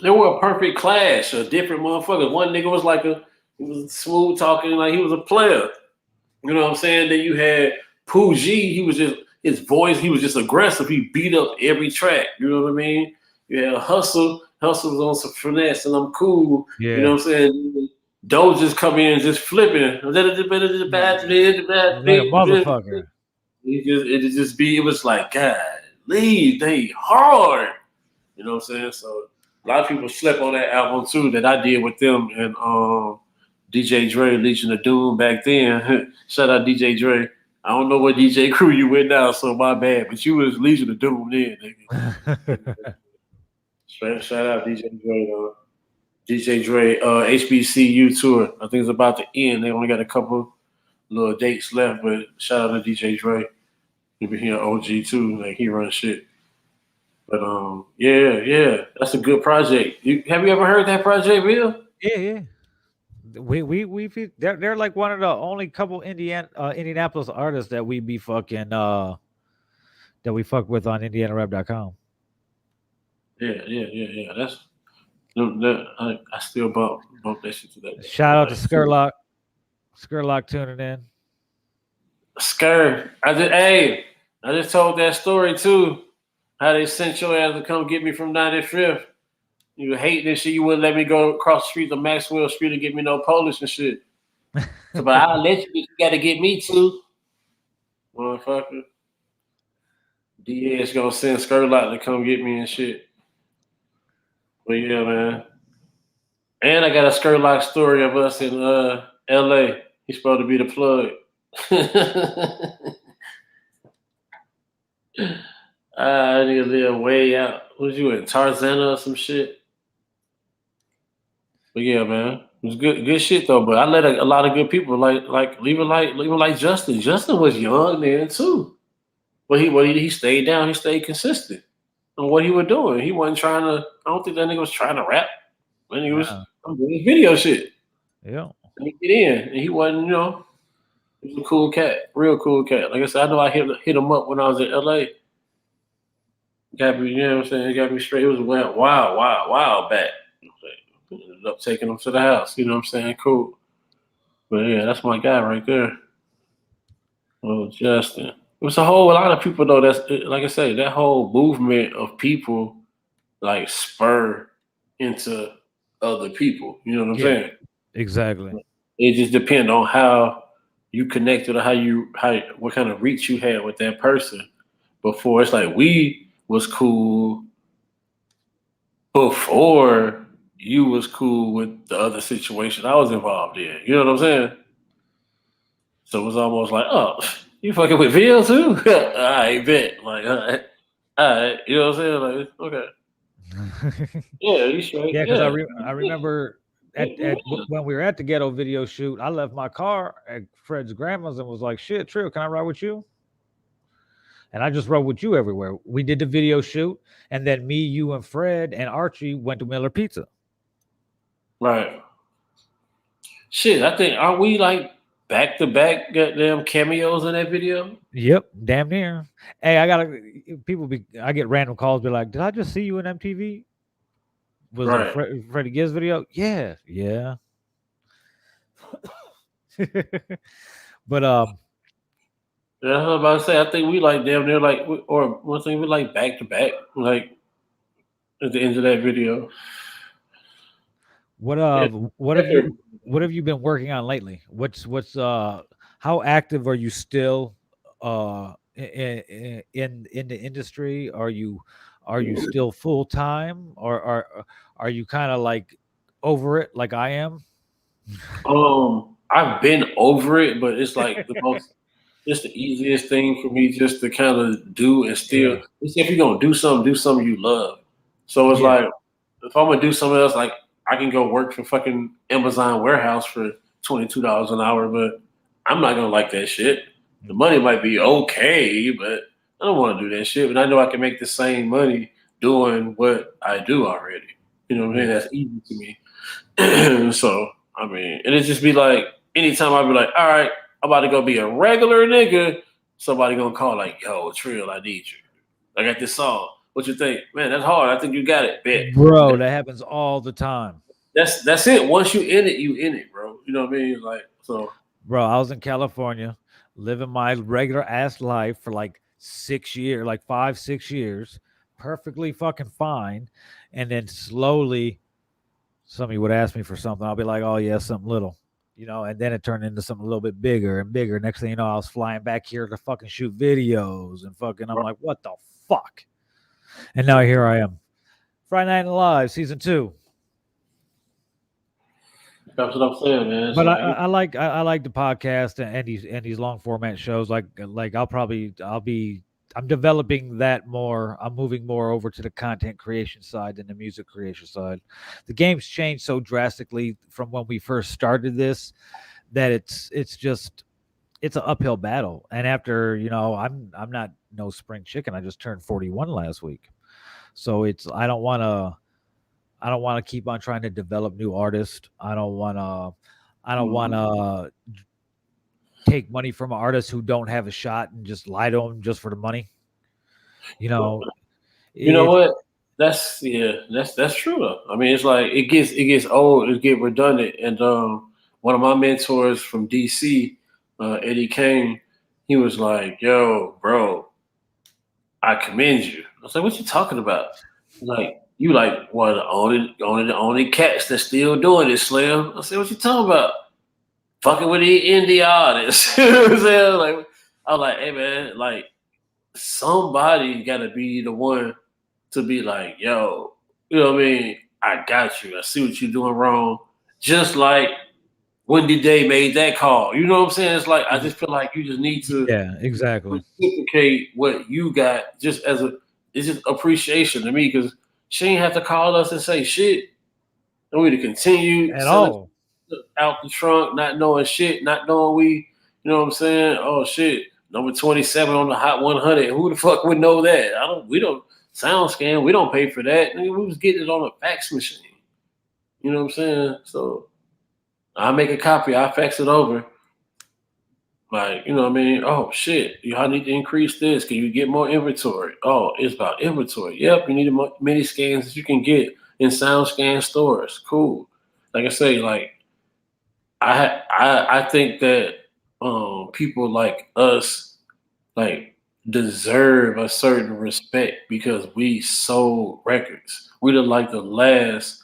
a perfect clash of different motherfuckers. One nigga was like he was smooth talking, like he was a player. You know what I'm saying? Then you had Pooh G, he was just his voice, he was just aggressive. He beat up every track. You know what I mean? You had Hustle was on some finesse and I'm cool. You know Yeah, what I'm saying? Doe just come in just flipping. like a motherfucker. It was like, God, leave, they hard. You know what I'm saying? So a lot of people slept on that album too that I did with them and DJ Dre, Legion of Doom back then. Shout out DJ Dre. I don't know what DJ crew you with now, so my bad. But you was Legion of Doom then, nigga. Shout out DJ Dre though. DJ Dre, HBCU tour. I think it's about to end. They only got a couple little dates left, but shout out to DJ Dre. He been here OG too. Like he runs shit. But yeah, that's a good project. Have you ever heard that project, Bill? Yeah, yeah. They're like one of the only couple Indianapolis artists that we be fucking that we fuck with on IndianaRap.com. Yeah. I still bump that shit to that. Shout out to Skurlock tuning in. Scur. I just told that story too. How they sent your ass to come get me from 95th. You hate this shit. You wouldn't let me go across the street to Maxwell Street and get me no Polish and shit. But I'll let you. You got to get me too, motherfucker. DA's gonna send Skurlock to come get me and shit. But yeah, man. And I got a Skurlock story of us in LA. He's supposed to be the plug. I need to live way out. Was you in Tarzana or some shit? But yeah, man, it was good shit though. But I let a lot of good people leave like Justin. Justin was young then too, but he stayed down. He stayed consistent on what he was doing. He wasn't trying to. I don't think that nigga was trying to rap. That nigga was I'm doing video shit. Yeah, and he get in, and he wasn't. He was a cool cat, real cool cat. Like I said, I know I hit him up when I was in LA. Got me, you know what I'm saying? It got me straight. It was a while back. Ended up taking him to the house. You know what I'm saying? Cool. But yeah, that's my guy right there. Oh, Justin. It was a whole lot of people though. That's like I say, that whole movement of people like spur into other people. You know what I'm saying? Exactly. It just depends on how you connected or what kind of reach you had with that person before. It's like we was cool before you was cool with the other situation I was involved in. You know what I'm saying? So it was almost like, oh, you fucking with Bill too? I bet. Like, all right. You know what I'm saying? Like, okay. Yeah, you straight. Yeah, because I remember when we were at the ghetto video shoot, I left my car at Fred's grandma's and was like, shit, Trill, can I ride with you? And I just rode with you everywhere. We did the video shoot, and then me, you, and Fred and Archie went to Miller Pizza. Right. Shit, I think, are we like back-to-back goddamn cameos in that video? Yep, damn near. Hey, I get random calls, be like, did I just see you in MTV? Was it a Freddie Gibbs video? Yeah. But yeah, I was about to say, I think we like damn near like, or one thing we like back-to-back, like at the end of that video. What have you been working on lately? What's how active are you still in the industry? Are you still full time, or are you kind of like over it like I am? I've been over it, but it's like it's the easiest thing for me just to kind of do and still. If you're gonna do something you love. So it's like if I'm gonna do something else, like I can go work for fucking Amazon warehouse for $22 an hour, but I'm not gonna like that shit. The money might be okay, but I don't want to do that shit. But I know I can make the same money doing what I do already. You know what I mean? That's easy to me. So I mean, and it just be like anytime I be like, all right, I'm about to go be a regular nigga, somebody gonna call like, yo, Trill, I need you. I got this song. What you think? Man, that's hard. I think you got it. Bet. Bro, that happens all the time. That's it. Once you in it, bro. You know what I mean? Like, so. Bro, I was in California living my regular ass life for like 6 years, like 5-6 years, perfectly fucking fine. And then slowly somebody would ask me for something. I'll be like, oh yeah, something little. And then it turned into something a little bit bigger and bigger. Next thing you know, I was flying back here to fucking shoot videos and fucking, I'm like, what the fuck? And now here I am. Friday Night Live, season 2. That's what I'm saying, man. But I like the podcast and these long format shows. Like I'm developing that more. I'm moving more over to the content creation side than the music creation side. The game's changed so drastically from when we first started this that it's an uphill battle. And after, I'm not no spring chicken. I just turned 41 last week. So I don't want to keep on trying to develop new artists. I don't want to take money from artists who don't have a shot and just lie to them just for the money. You know what? That's true though. I mean, it's like it gets old, it gets redundant. And one of my mentors from DC, Eddie Kane, He was like, "Yo, bro, I commend you." I was like, "What you talking about?" He's like, "You like one of the only cats that's still doing it, Slim." I said, "What you talking about?" Fucking with the indie artists. You know what I'm saying? Like, I was like, "Hey man, like somebody got to be the one to be like, yo, you know what I mean? I got you. I see what you're doing wrong." Just like Wendy Day made that call. You know what I'm saying? It's like I just feel like you just need to Yeah, exactly. reciprocate what you got just as it's just appreciation to me because she ain't have to call us and say shit. And we to continue At selling all. out the trunk, not knowing shit, not knowing you know what I'm saying? Oh shit, number 27 on the Hot 100. Who the fuck would know that? We don't sound scan. We don't pay for that. We was getting it on a fax machine. You know what I'm saying? So I make a copy, I fax it over. Like, you know what I mean? Oh shit, y'all need to increase this. Can you get more inventory? Oh, it's about inventory. Yep, you need as many scans as you can get in sound scan stores. Cool. Like I say, like I think that people like us like deserve a certain respect because we sold records. We're like the last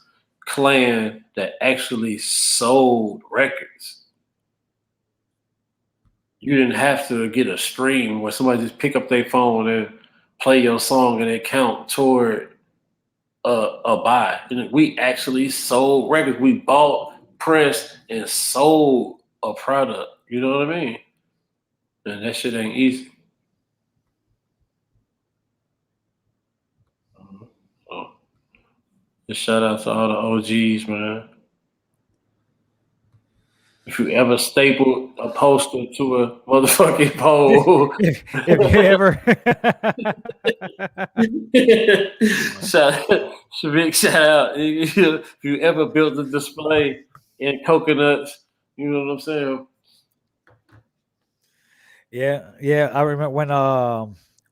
clan that actually sold records. You didn't have to get a stream where somebody just pick up their phone and play your song and it count toward a buy. And we actually sold records. We bought, pressed, and sold a product. You know what I mean? And that shit ain't easy. So just shout out to all the OGs, man. If you ever stapled a poster to a motherfucking pole, If you ever shout big shout out. If you ever built a display in coconuts, you know what I'm saying? yeah, I remember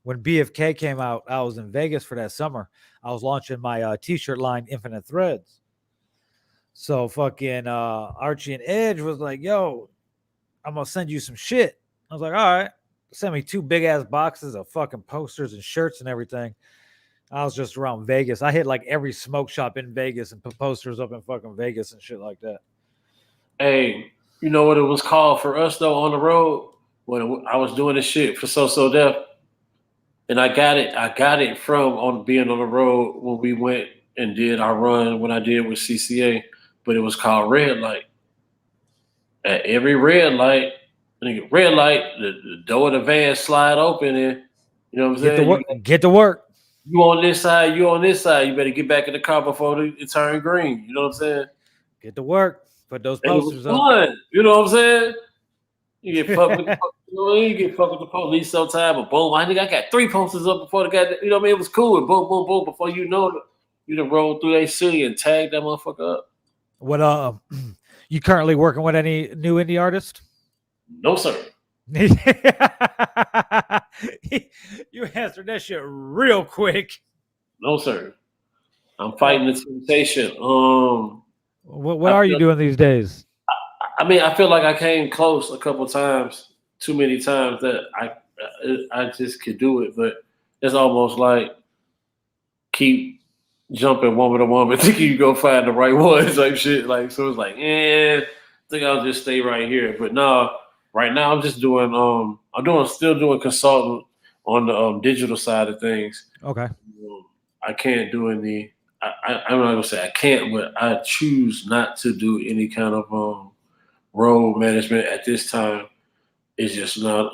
when BFK came out, I was in Vegas for that summer. I was launching my t-shirt line Infinite Threads. So fucking Archie and Edge was like, "Yo, I'm gonna send you some shit." I was like, "All right." Sent me two big ass boxes of fucking posters and shirts and everything. I was just around Vegas. I hit like every smoke shop in Vegas and put posters up in fucking Vegas and shit like that. Hey, you know what it was called for us though on the road when I was doing this shit for So Def, and I got it. I got it from on being on the road when we went and did our run when I did with C.C.A. But it was called Red Light. At every red light, the door of the van slide open, and you know what I'm Get to saying. work. Get to work. You on this side, you on this side. You better get back in the car before it turn green. You know what I'm saying? Get to work. Put those And it was posters up. fun. You know what I'm saying? You get fucked with you get fucked with the police sometime, but boom, I think I got 3 posters up before the guy. You know what I mean? It was cool. And boom, boom, boom. Before you know it, you done rolled through that city and tagged that motherfucker up. What you currently working with any new indie artist? No sir. You answered that shit real quick. No sir. I'm fighting the temptation. What I are you feel doing these days? I mean, I feel like I came close a couple times, too many times that I just could do it, but it's almost like keep jumping woman to woman, thinking you go find the right one type shit. Like so, it's like, I think I'll just stay right here. But no, right now I'm just doing still doing consultant on the digital side of things. Okay. I can't do any. I'm not gonna say I can't, but I choose not to do any kind of road management at this time. It's just not.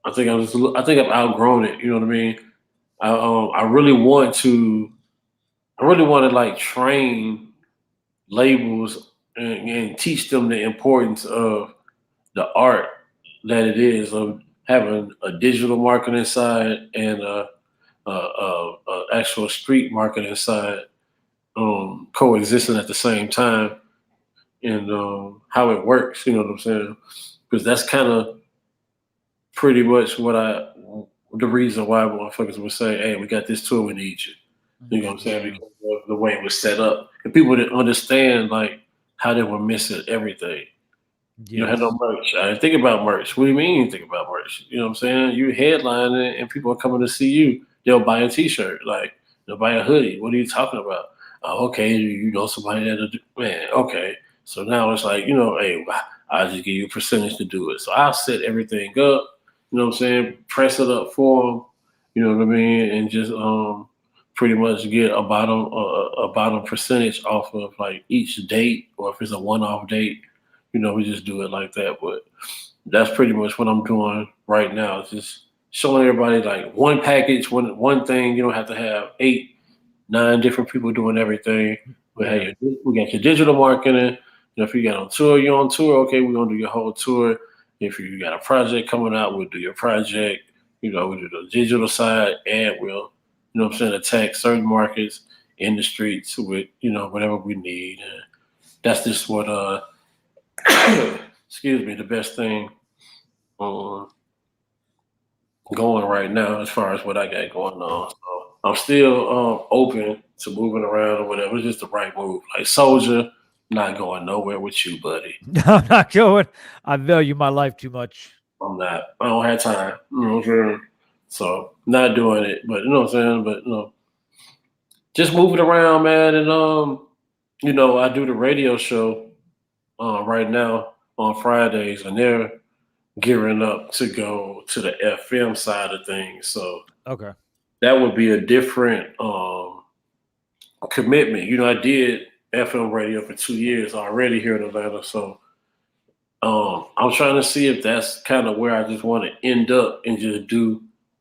I think I've outgrown it. You know what I mean? I really want to. I really want to like train labels and teach them the importance of the art that it is of having a digital marketing side and a actual street marketing side coexisting at the same time and how it works. You know what I'm saying? Because that's kind of pretty much the reason why motherfuckers would say, "Hey, we got this tour, we need you." You know what I'm saying? Because of the way it was set up, and people didn't understand like how they were missing everything. You don't have no Yes. merch. I didn't think about merch. What do you mean you think about merch? You know what I'm saying? You headlining and people are coming to see you. They'll buy a t-shirt. Like, they'll buy a hoodie. What are you talking about? Oh, okay, you know somebody that'll do, man, okay. So now it's like, hey, I'll just give you a percentage to do it. So I'll set everything up, you know what I'm saying? Press it up for them, you know what I mean? And just pretty much get a bottom percentage off of like each date, or if it's a one-off date, we just do it like that. But that's pretty much what I'm doing right now. It's just showing everybody like one package, one thing. You don't have to have 8, 9 different people doing everything. Yeah. We got your digital marketing. If you got on tour, you're on tour. Okay, we're gonna do your whole tour. If you got a project coming out, we'll do your project. We do the digital side, and we'll, what I'm saying, attack certain markets in the streets with, whatever we need. And that's just what excuse me, the best thing um, going right now as far as what I got going on. So I'm still open to moving around or whatever. It's just the right move. Like Soulja, not going nowhere with you, buddy. I'm not going. I value my life too much. I'm not. I don't have time. You know what I'm saying? So not doing it. But you know what I'm saying? But just moving around, man. And I do the radio show right now on Fridays, and they're gearing up to go to the FM side of things. So Okay. that would be a different commitment. I did FM radio for 2 years already here in Atlanta. So I'm trying to see if that's kind of where I just want to end up and just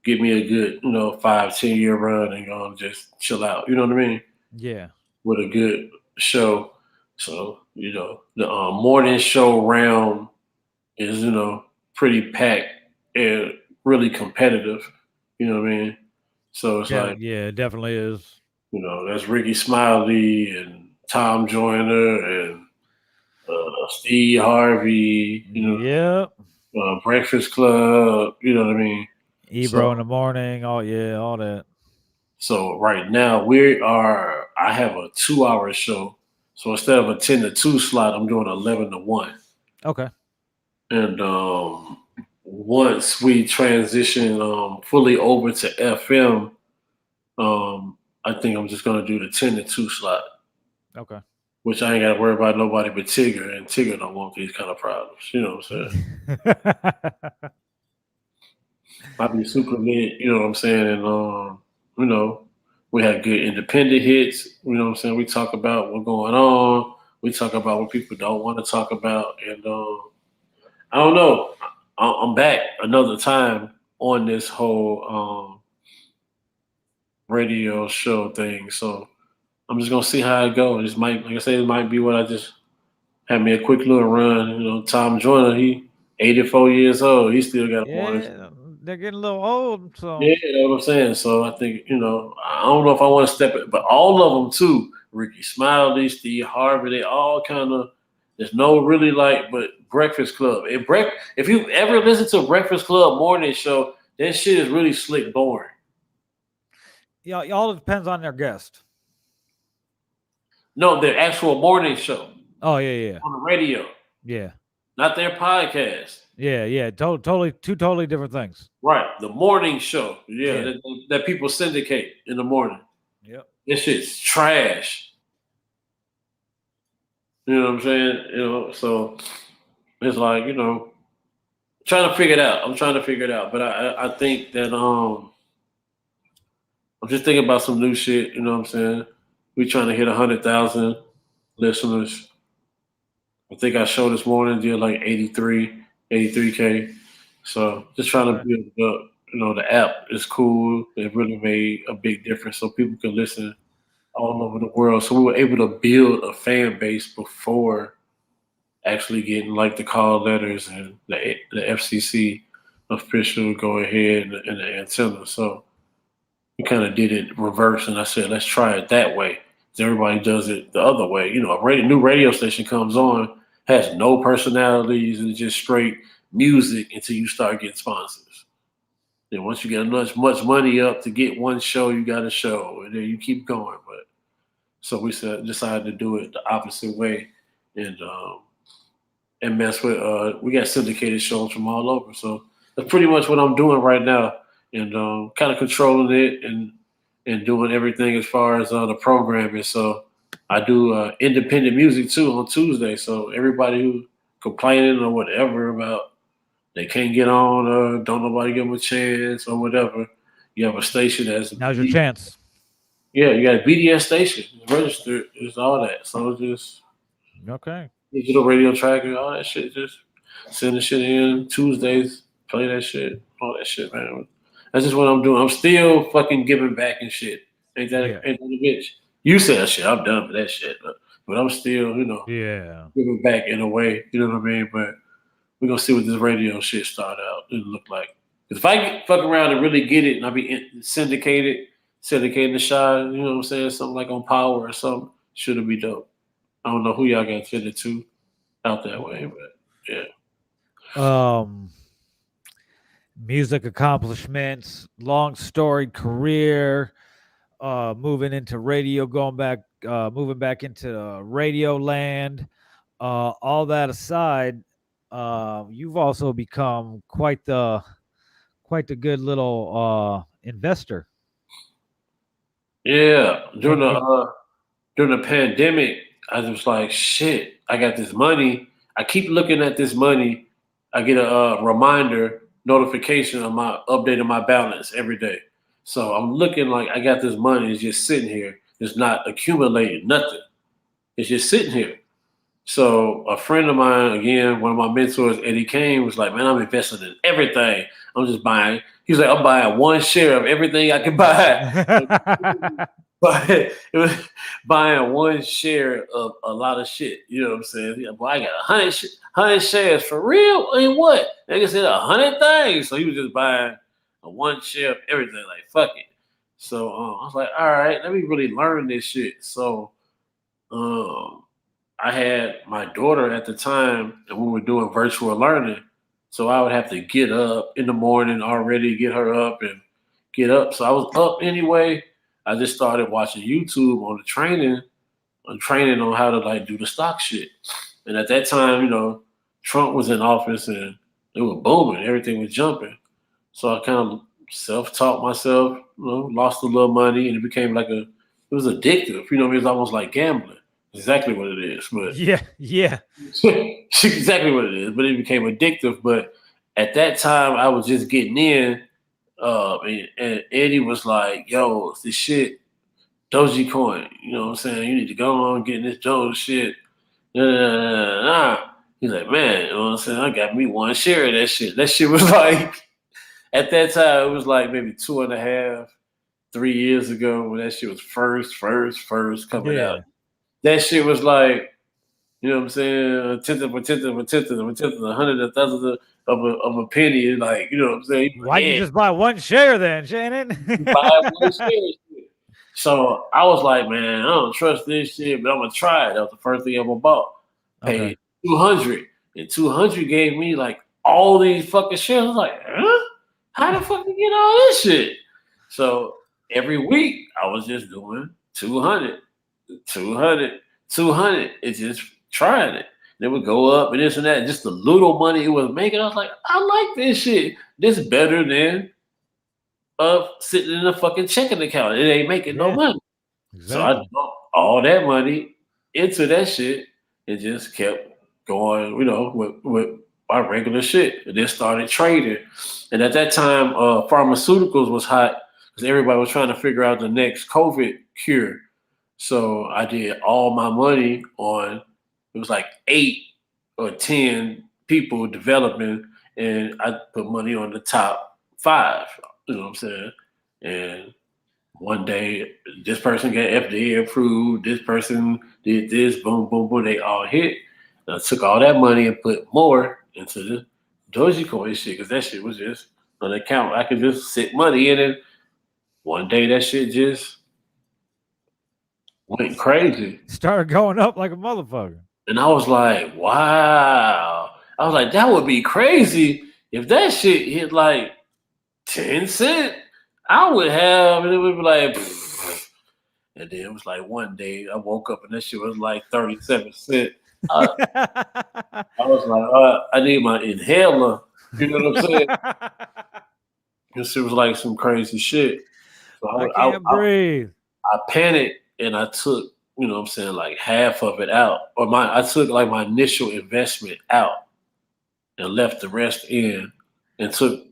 give me a good, 5, 10 year run and just chill out. You know what I mean? Yeah. With a good show. So, the morning show round is, pretty packed and really competitive. You know what I mean? So it's like, Yeah, it definitely is. that's Ricky Smiley and Tom Joyner and Steve Harvey, Yep. Breakfast Club, you know what I mean? Ebro in So, the morning. Oh yeah, all that. so right now I have a 2 hour show. So instead of a 10 to 2 slot, I'm doing 11 to 1. Okay. And once we transition fully over to FM, I think I'm just gonna do the 10 to 2 slot, Okay. which I ain't gotta worry about nobody but Tigger, and Tigger don't want these kind of problems. You know what I'm saying? I'd be super lit, you know what I'm saying? And you know, we had good independent hits, you know what I'm saying? We talk about what's going on, we talk about what people don't want to talk about, and I don't know. I'm back another time on this whole radio show thing. So I'm just gonna see how it goes. This might, like I said, it might be what I just had me a quick little run. Tom Joyner, he 84 years old. He still got a morning. Yeah, they're getting a little old, so Yeah, you know what I'm saying. So I think, I don't know if I want to step it, but all of them too. Ricky Smiley, Steve Harvey, they all kind of. There's no really but Breakfast Club. If you ever listen to a Breakfast Club morning show, that shit is really slick boring. yeah, all depends on their guest. No, their actual morning show Oh yeah. on the radio, Yeah. not their podcast. Yeah. Totally two totally different things. Right, the morning show. Yeah, Yeah. that people syndicate in the morning. Yep. This shit's trash. You know what I'm saying? So it's like, trying to figure it out. I'm trying to figure it out. But I think that I'm just thinking about some new shit, you know what I'm saying? We trying to hit 100,000 listeners. I think I showed this morning did like 83K. So just trying to Okay. build it up. The app is cool. It really made a big difference so people can listen all over the world. So we were able to build a fan base before actually getting like the call letters and the FCC official go ahead and the antenna. So we kind of did it reverse, and I said, let's try it that way. Everybody does it the other way. A new radio station comes on, has no personalities, and it's just straight music until you start getting sponsors. Then once you get much money up to get one show, you got a show, and then you keep going. But so we decided to do it the opposite way, and and mess with. We got syndicated shows from all over, so that's pretty much what I'm doing right now, and kind of controlling it and doing everything as far as the programming. So I do independent music too on Tuesday. So everybody who complaining or whatever about they can't get on or don't nobody give them a chance or whatever, you have a station that's Now's your chance. yeah, you got a BDS station, it's registered, it's all that. So just Okay. digital radio tracker, all that shit. Just send the shit in Tuesdays, play that shit, all that shit, man. That's just what I'm doing. I'm still fucking giving back and shit. Ain't that Yeah. a bitch? You said that shit. I'm done with that shit, but I'm still, Yeah. giving back in a way. You know what I mean? But we're gonna see what this radio shit start out and look like. If I fuck around and really get it, and I be syndicating the shot, you know what I'm saying? Something like on Power or something, should be dope. I don't know who y'all got fitted to out that way, but yeah. Music accomplishments, long storied career, moving into radio, moving back into radio land. All that aside, you've also become quite the good little investor. Yeah. And During the pandemic, I was like, shit, I got this money. I keep looking at this money. I get a reminder notification of my updating my balance every day. So I'm looking like I got this money. It's just sitting here. It's not accumulating nothing. It's just sitting here. So a friend of mine, again, one of my mentors, Eddie Kane, was like, "Man, I'm investing in everything. I'm just buying." He's like, "I'm buying one share of everything I can buy." But it was buying one share of a lot of shit. You know what I'm saying? Yeah, boy, I got 100 shares for real. I mean, what? Nigga said 100 things. So he was just buying a one share of everything. Like, fuck it. So I was like, all right, let me really learn this shit. So um, I had my daughter at the time, and we were doing virtual learning. So I would have to get up in the morning already, get her up and get up. So I was up anyway. I just started watching YouTube on training on how to like do the stock shit. And at that time, Trump was in office and it was booming, everything was jumping. So I kind of self-taught myself, lost a little money, and it was addictive. You know what I mean? It's almost like gambling. Exactly what it is, but yeah, yeah. exactly what it is. But it became addictive. But at that time, I was just getting in, and Eddie was like, "Yo, it's this shit, Doji Coin. You know what I'm saying? You need to go on getting this Doge shit." Nah, nah, nah, nah. He's like, "Man, you know what I'm saying? I got me one share of that shit." That shit was like, at that time, it was like maybe 2.5, 3 years ago when that shit was first coming out. Yeah. That shit was like, you know what I'm saying? A hundred, a thousand of a penny. Like, you know what I'm saying? Why'd you Yeah, just buy one share then, Shannon? you buy one share. So I was like, man, I don't trust this shit, but I'm gonna try it. That was the first thing I ever bought. Okay. Paid 200, and 200 gave me like all these fucking shares. I was like, huh? How the fuck you get all this shit? So every week I was just doing 200, 200, 200. It's just trying it. They would go up and this and that. Just the little money it was making. I was like, I like this shit. This is better than of sitting in a fucking checking account. It ain't making no Yeah, money. So I exactly. dumped all that money into that shit and just kept going, with my regular shit. And then started trading. And at that time, pharmaceuticals was hot because everybody was trying to figure out the next COVID cure. So I did all my money on, it was like 8 or 10 people developing, and I put money on the top 5. You know what I'm saying? And one day, this person got FDA approved. This person did this. Boom, boom, boom. They all hit. And I took all that money and put more into the Dogecoin shit because that shit was just an account. I could just sit money in it. One day, that shit just went crazy. Started going up like a motherfucker. And I was like, wow. I was like, that would be crazy if that shit hit like 10 cents. I would have, and it would be like, pfft. And then it was like one day I woke up and that shit was like 37 cents. I was like, I need my inhaler. You know what I'm saying? This was like some crazy shit. So I can't breathe. I panicked and I took, you know what I'm saying, like half of it out. Or I took like my initial investment out and left the rest in and took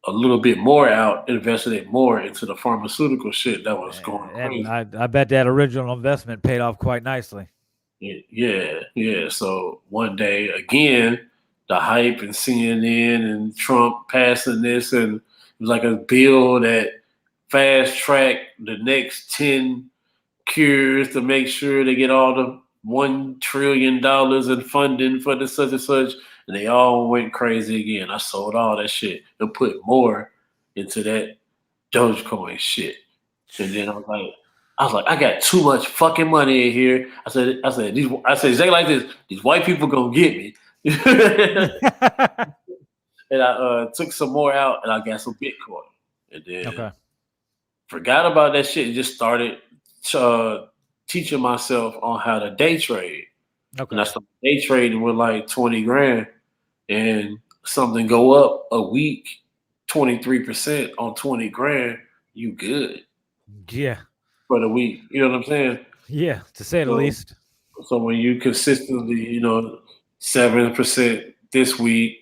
a little bit more out, invested it more into the pharmaceutical shit that was going And crazy. I bet that original investment paid off quite nicely. Yeah. So one day again, the hype and CNN and Trump passing this, and it was like a bill that fast track the next 10 cures to make sure they get all the $1 trillion in funding for the such and such, and they all went crazy again. I sold all that shit and put more into that Dogecoin shit. And then I was like, I got too much fucking money in here. I said, exactly like this. These white people gonna get me. And I took some more out, and I got some Bitcoin. And then Okay. forgot about that shit and just started teaching myself on how to day trade. Okay. And I started day trading with like 20 grand, and something go up a week, 23% on 20 grand, you good Yeah. for the week. You know what I'm saying? Yeah, to say the So, least. so when you consistently, 7% this week,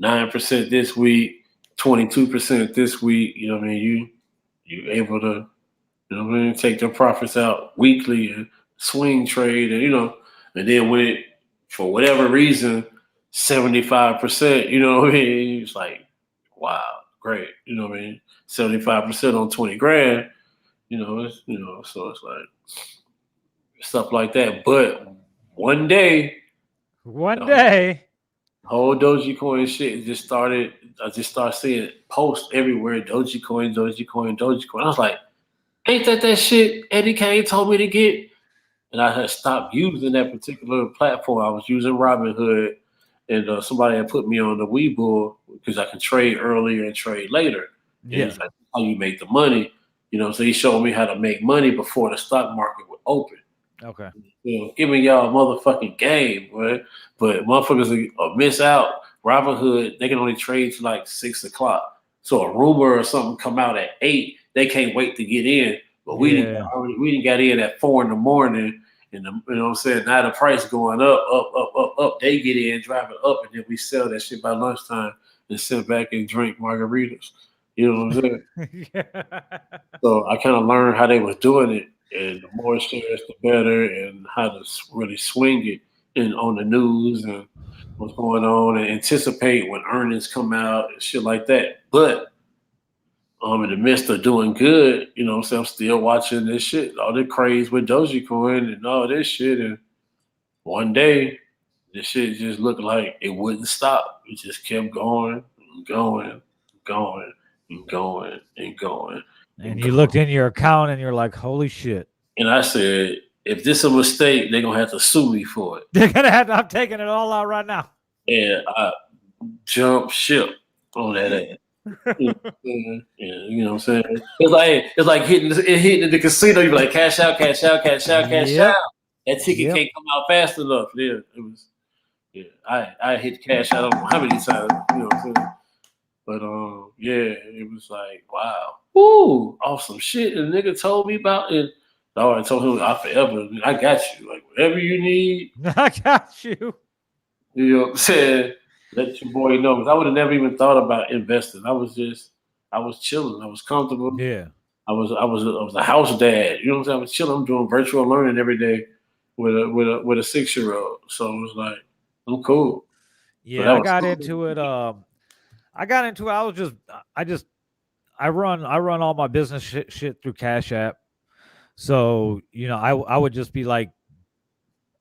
9% this week, 22% this week, you know what I mean? You able to, you know what I mean, take their profits out weekly and swing trade, and then when it, for whatever reason, 75%, you know what I mean? It's like, wow, great. You know what I mean? 75% on 20 grand, so it's like stuff like that. But one day, One the day. whole Dogecoin shit just started. I just started seeing posts everywhere. Dogecoin, Dogecoin, Dogecoin. I was like, ain't that shit Eddie Kane told me to get? And I had stopped using that particular platform. I was using Robinhood, and somebody had put me on the Webull because I can trade earlier and trade later. And Yeah. he's like, how you make the money? So he showed me how to make money before the stock market would open. Okay. Giving y'all a motherfucking game, boy. But motherfuckers miss out. Robinhood, they can only trade to like 6 o'clock. So a rumor or something come out at 8, they can't wait to get in. But we didn't got in at 4 in the morning, and you know what I'm saying. Now the price going up. They get in, drive it up, and then we sell that shit by lunchtime and sit back and drink margaritas. You know what I'm saying? Yeah. So I kind of learned how they was doing it, and the more shares, the better, and how to really swing it on the news and what's going on, and anticipate when earnings come out and shit like that. But in the midst of doing good, so I'm still watching this shit, all the craze with Dogecoin and all this shit, and one day this shit just looked like it wouldn't stop. It just kept going and going, going and going and going. And you looked in your account and you're like, holy shit. And I said, if this is a mistake, they're gonna have to sue me for it. They're gonna have to, I'm taking it all out right now. And I jumped ship on that ass. You know what I'm saying? It's like hitting the casino. You be like, cash out, cash out, cash out, cash out. That ticket can't come out fast enough. Yeah, it was. Yeah, I hit cash out. I don't know how many times. You know what I'm saying? But yeah, it was like, wow, woo, awesome shit. And the nigga told me about it. I told him I got you. Like whatever you need. I got you. You know what I'm saying? Let your boy know. Because I would have never even thought about investing. I was chilling. I was comfortable. Yeah. I was a house dad. You know what I'm saying? I was chilling. I'm doing virtual learning every day with a 6-year-old. So it was like, I'm cool. Yeah, I got into it. I run all my business shit through Cash App. So, I would just be like,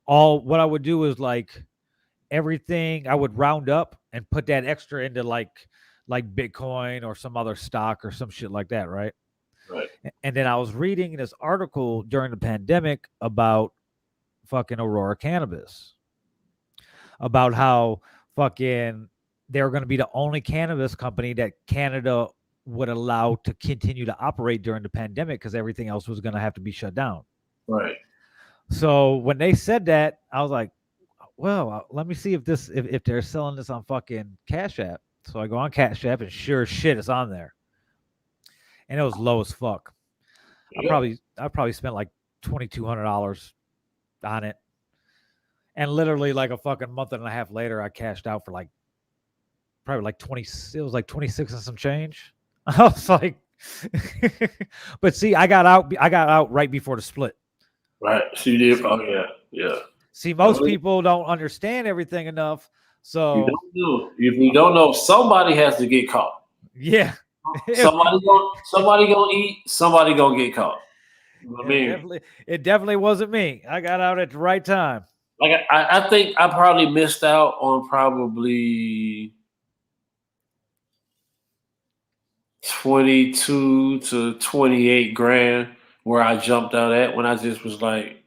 what I would do is like everything I would round up and put that extra into like Bitcoin or some other stock or some shit like that, right? Right. And then I was reading this article during the pandemic about fucking Aurora Cannabis, about how fucking they're going to be the only cannabis company that Canada would allow to continue to operate during the pandemic because everything else was going to have to be shut down. Right. So when they said that, I was like, well, let me see if they're selling this on fucking Cash App. So I go on Cash App, and sure as shit, it's on there, and it was low as fuck. Yep. I probably spent like $2,200 on it, and literally like a fucking month and a half later, I cashed out for like probably like 20. It was like 26 and some change. I was like, but see, I got out. I got out right before the split. Right. So you did. Oh yeah. Yeah. See, most people don't understand everything enough. You So don't know. If you don't know, somebody has to get caught. yeah, Somebody gonna eat. Somebody gonna get caught. You know what I mean? it definitely wasn't me. I got out at the right time. Like I think I probably missed out on probably 22 to 28 grand where I jumped out at when I just was like,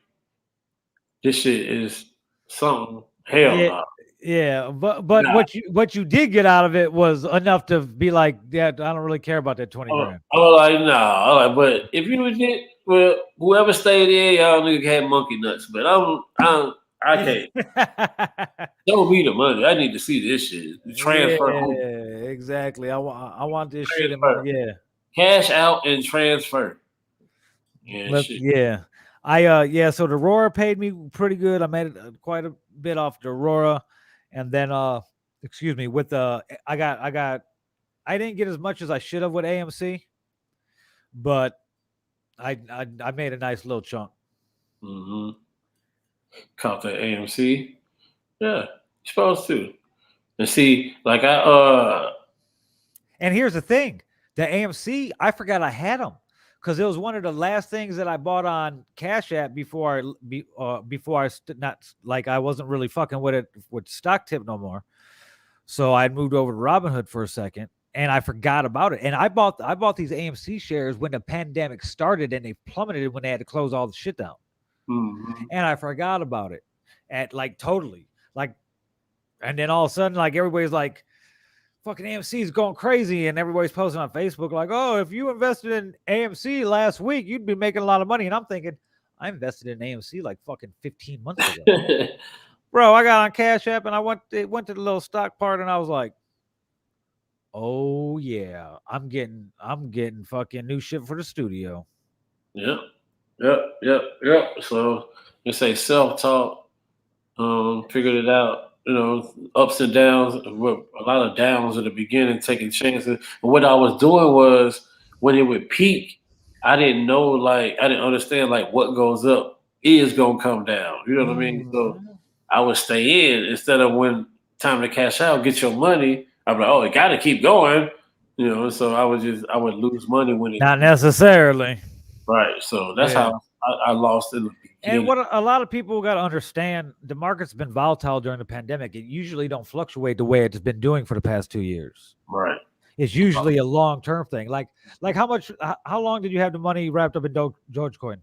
this shit is something. Hell Yeah, no. yeah, but Nah. what you did get out of it was enough to be like, yeah, I don't really care about that 20 grand. I was like, nah. I was like, but if you did, well, whoever stayed in, y'all nigga had monkey nuts. But I can't. Don't me the money. I need to see this shit. The transfer, Yeah, exactly. I want this shit in my transfer, yeah. cash out and transfer. And shit. Yeah. Yeah, so the Aurora paid me pretty good. I made quite a bit off the Aurora, and then excuse me, with the I didn't get as much as I should have with AMC, but I made a nice little chunk. Mm-hmm. Caught the AMC. Yeah, you're supposed to. And see, like And here's the thing, the AMC, I forgot I had them because it was one of the last things that I bought on Cash App before not like I wasn't really fucking with it with stock tip no more. So I moved over to Robinhood for a second, and I forgot about it. And I bought these AMC shares when the pandemic started, and they plummeted when they had to close all the shit down. mm-hmm. And I forgot about it at like totally like, and then all of a sudden like everybody's like, fucking AMC is going crazy, and everybody's posting on Facebook like, oh, if you invested in AMC last week, you'd be making a lot of money. And I'm thinking, I invested in AMC like fucking 15 months ago. Bro, I got on Cash App and I went to the little stock part, and I was like, oh yeah, I'm getting fucking new shit for the studio. Yep. So you say self-taught, figured it out, ups and downs, a lot of downs at the beginning, taking chances. And what I was doing was when it would peak, I didn't know, like, I didn't understand, like, what goes up is going to come down. You know what I mean? So I would stay in instead of when time to cash out, get your money. I'm like, oh, it got to keep going. So I would lose money when it. Not necessarily. Right. So that's how I lost in the beginning. And what a lot of people got to understand, the market's been volatile during the pandemic. It usually don't fluctuate the way it's been doing for the past 2 years. Right. It's usually a long-term thing. Like how long did you have the money wrapped up in Dogecoin?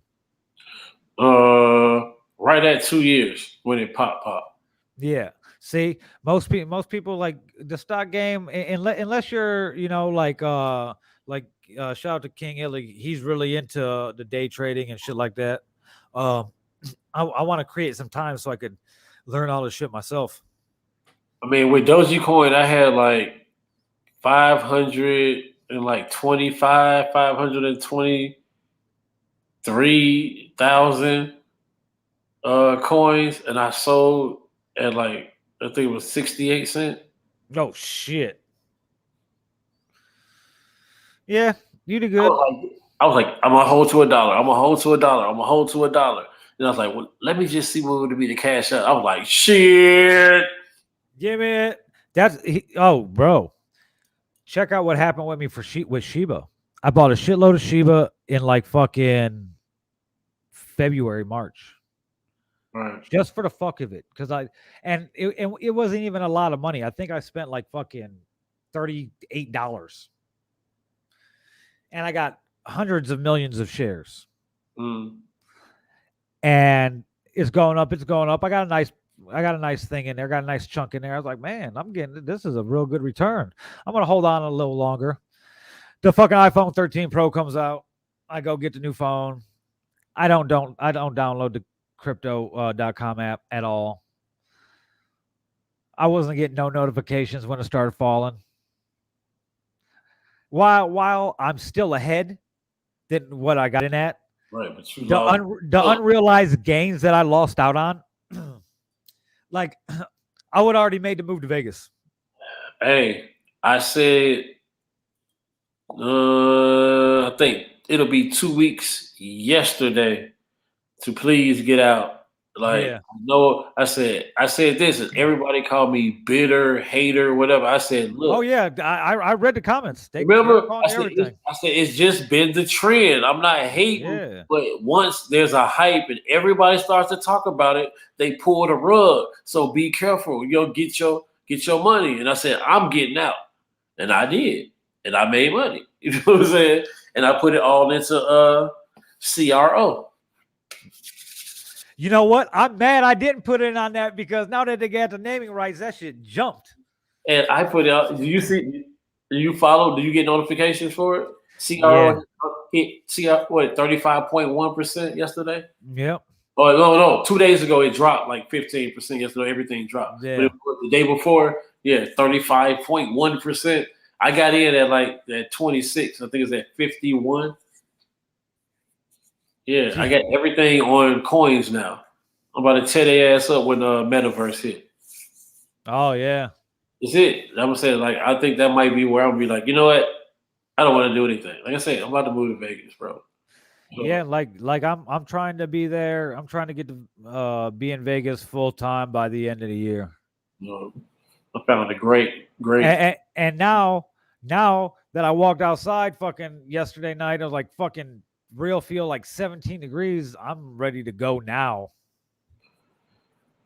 Right at 2 years when it popped. Yeah. See, most people like the stock game, unless you're, shout out to King Illy. He's really into the day trading and shit like that. I want to create some time so I could learn all this shit myself. I mean, with Dogecoin, I had like 523,000 coins, and I sold at like, I think it was 68 cents. Oh shit. Yeah, you did good. I was like, I'm gonna hold to $1. I'm gonna hold to $1. I'm gonna hold to $1. And I was like, well, let me just see what would be the cash out. I was like, shit. Give it. Bro. Check out what happened with me with Shiba. I bought a shitload of Shiba in like fucking February, March. Right. Just for the fuck of it. It wasn't even a lot of money. I think I spent like fucking $38. And I got hundreds of millions of shares. And it's going up. I got a nice thing in there. Got a nice chunk in there. I was like, man, this is a real good return. I'm gonna hold on a little longer. The fucking iPhone 13 Pro comes out. I go get the new phone. I don't download the crypto.com app at all. I wasn't getting no notifications when it started falling. While I'm still ahead than what I got in at, Right, but you lost. the unrealized gains that I lost out on, like I would already made the move to Vegas. Hey, I said, I think it'll be 2 weeks yesterday to please get out. Like, Yeah. no, I said this, and everybody called me bitter, hater, whatever. I said, Oh look, yeah, I read the comments. They're remember, calling me everything. I said it's just been the trend. I'm not hating, Yeah. but once there's a hype and everybody starts to talk about it, they pull the rug. So be careful. Get your money. And I said, I'm getting out. And I did. And I made money. You know what I'm saying? And I put it all into CRO. You know what? I'm mad I didn't put it on that because now that they got the naming rights, that shit jumped. And I put it out. Do you see? Do you follow? Do you get notifications for it? Yeah. CRO hit CRO what 35.1% yesterday. Yep. Oh no, 2 days ago it dropped like 15%. Yesterday everything dropped. But Yeah. the day before, yeah, 35.1%. I got in at like at 26. I think it's at 51. Yeah, I got everything on coins now. I'm about to tear their ass up when the metaverse hit. Oh yeah. It's it. I'm gonna say like I think that might be where I'm gonna be like, you know what? I don't want to do anything. Like I said, I'm about to move to Vegas, bro. So, Yeah, like I'm trying to be there. I'm trying to get to be in Vegas full time by the end of the year. you know, I found a great. And now that I walked outside fucking yesterday night, I was like fucking real feel like 17 degrees. I'm ready to go now.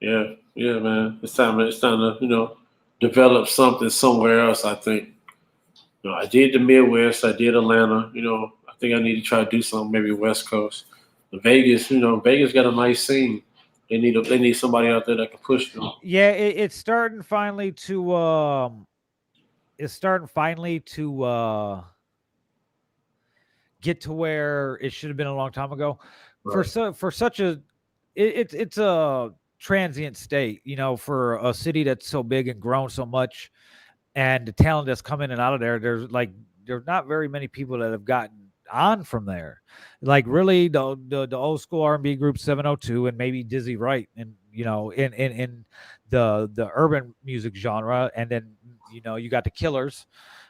Yeah, yeah, man. It's time to develop something somewhere else. I think. I did the Midwest. I did Atlanta. I think I need to try to do something maybe West Coast. Vegas. Vegas got a nice scene. They need somebody out there that can push them. Yeah, it's starting finally to get to where it should have been a long time ago. Right. For such a it's a transient state, for a city that's so big and grown so much, and the talent that's come in and out of there. There's not very many people that have gotten on from there. Like really, the old school R&B group 702 and maybe Dizzy Wright, and in the urban music genre, and then you got the Killers,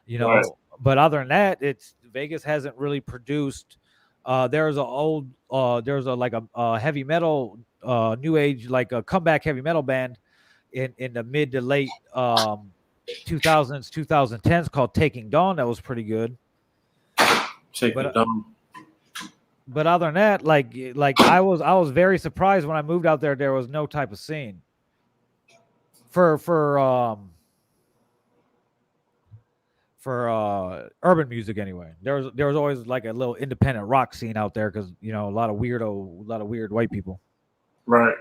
Right. but other than that, it's Vegas hasn't really produced. There's a heavy metal, new age, like a comeback heavy metal band in the mid to late 2000s 2010s called Taking Dawn that was pretty good. But other than that, like I was very surprised when I moved out there. There was no type of scene for urban music anyway. There was always like a little independent rock scene out there because a lot of weird white people. Right.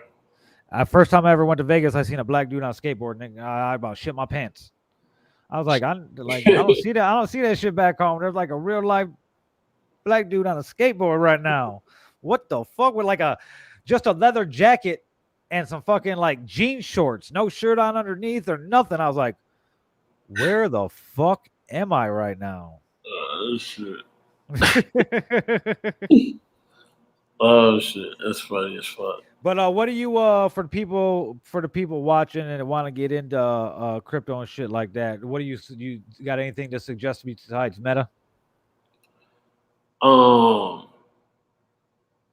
First time I ever went to Vegas, I seen a black dude on a skateboard, and I about shit my pants. I was like, I don't see that. I don't see that shit back home. There's like a real life black dude on a skateboard right now. What the fuck? With like just a leather jacket and some fucking like jean shorts, no shirt on underneath or nothing. I was like, where the fuck am I right now? Oh shit. Oh shit. That's funny as fuck. But what do you for the people watching and want to get into crypto and shit like that? What do you got anything to suggest to me besides Meta?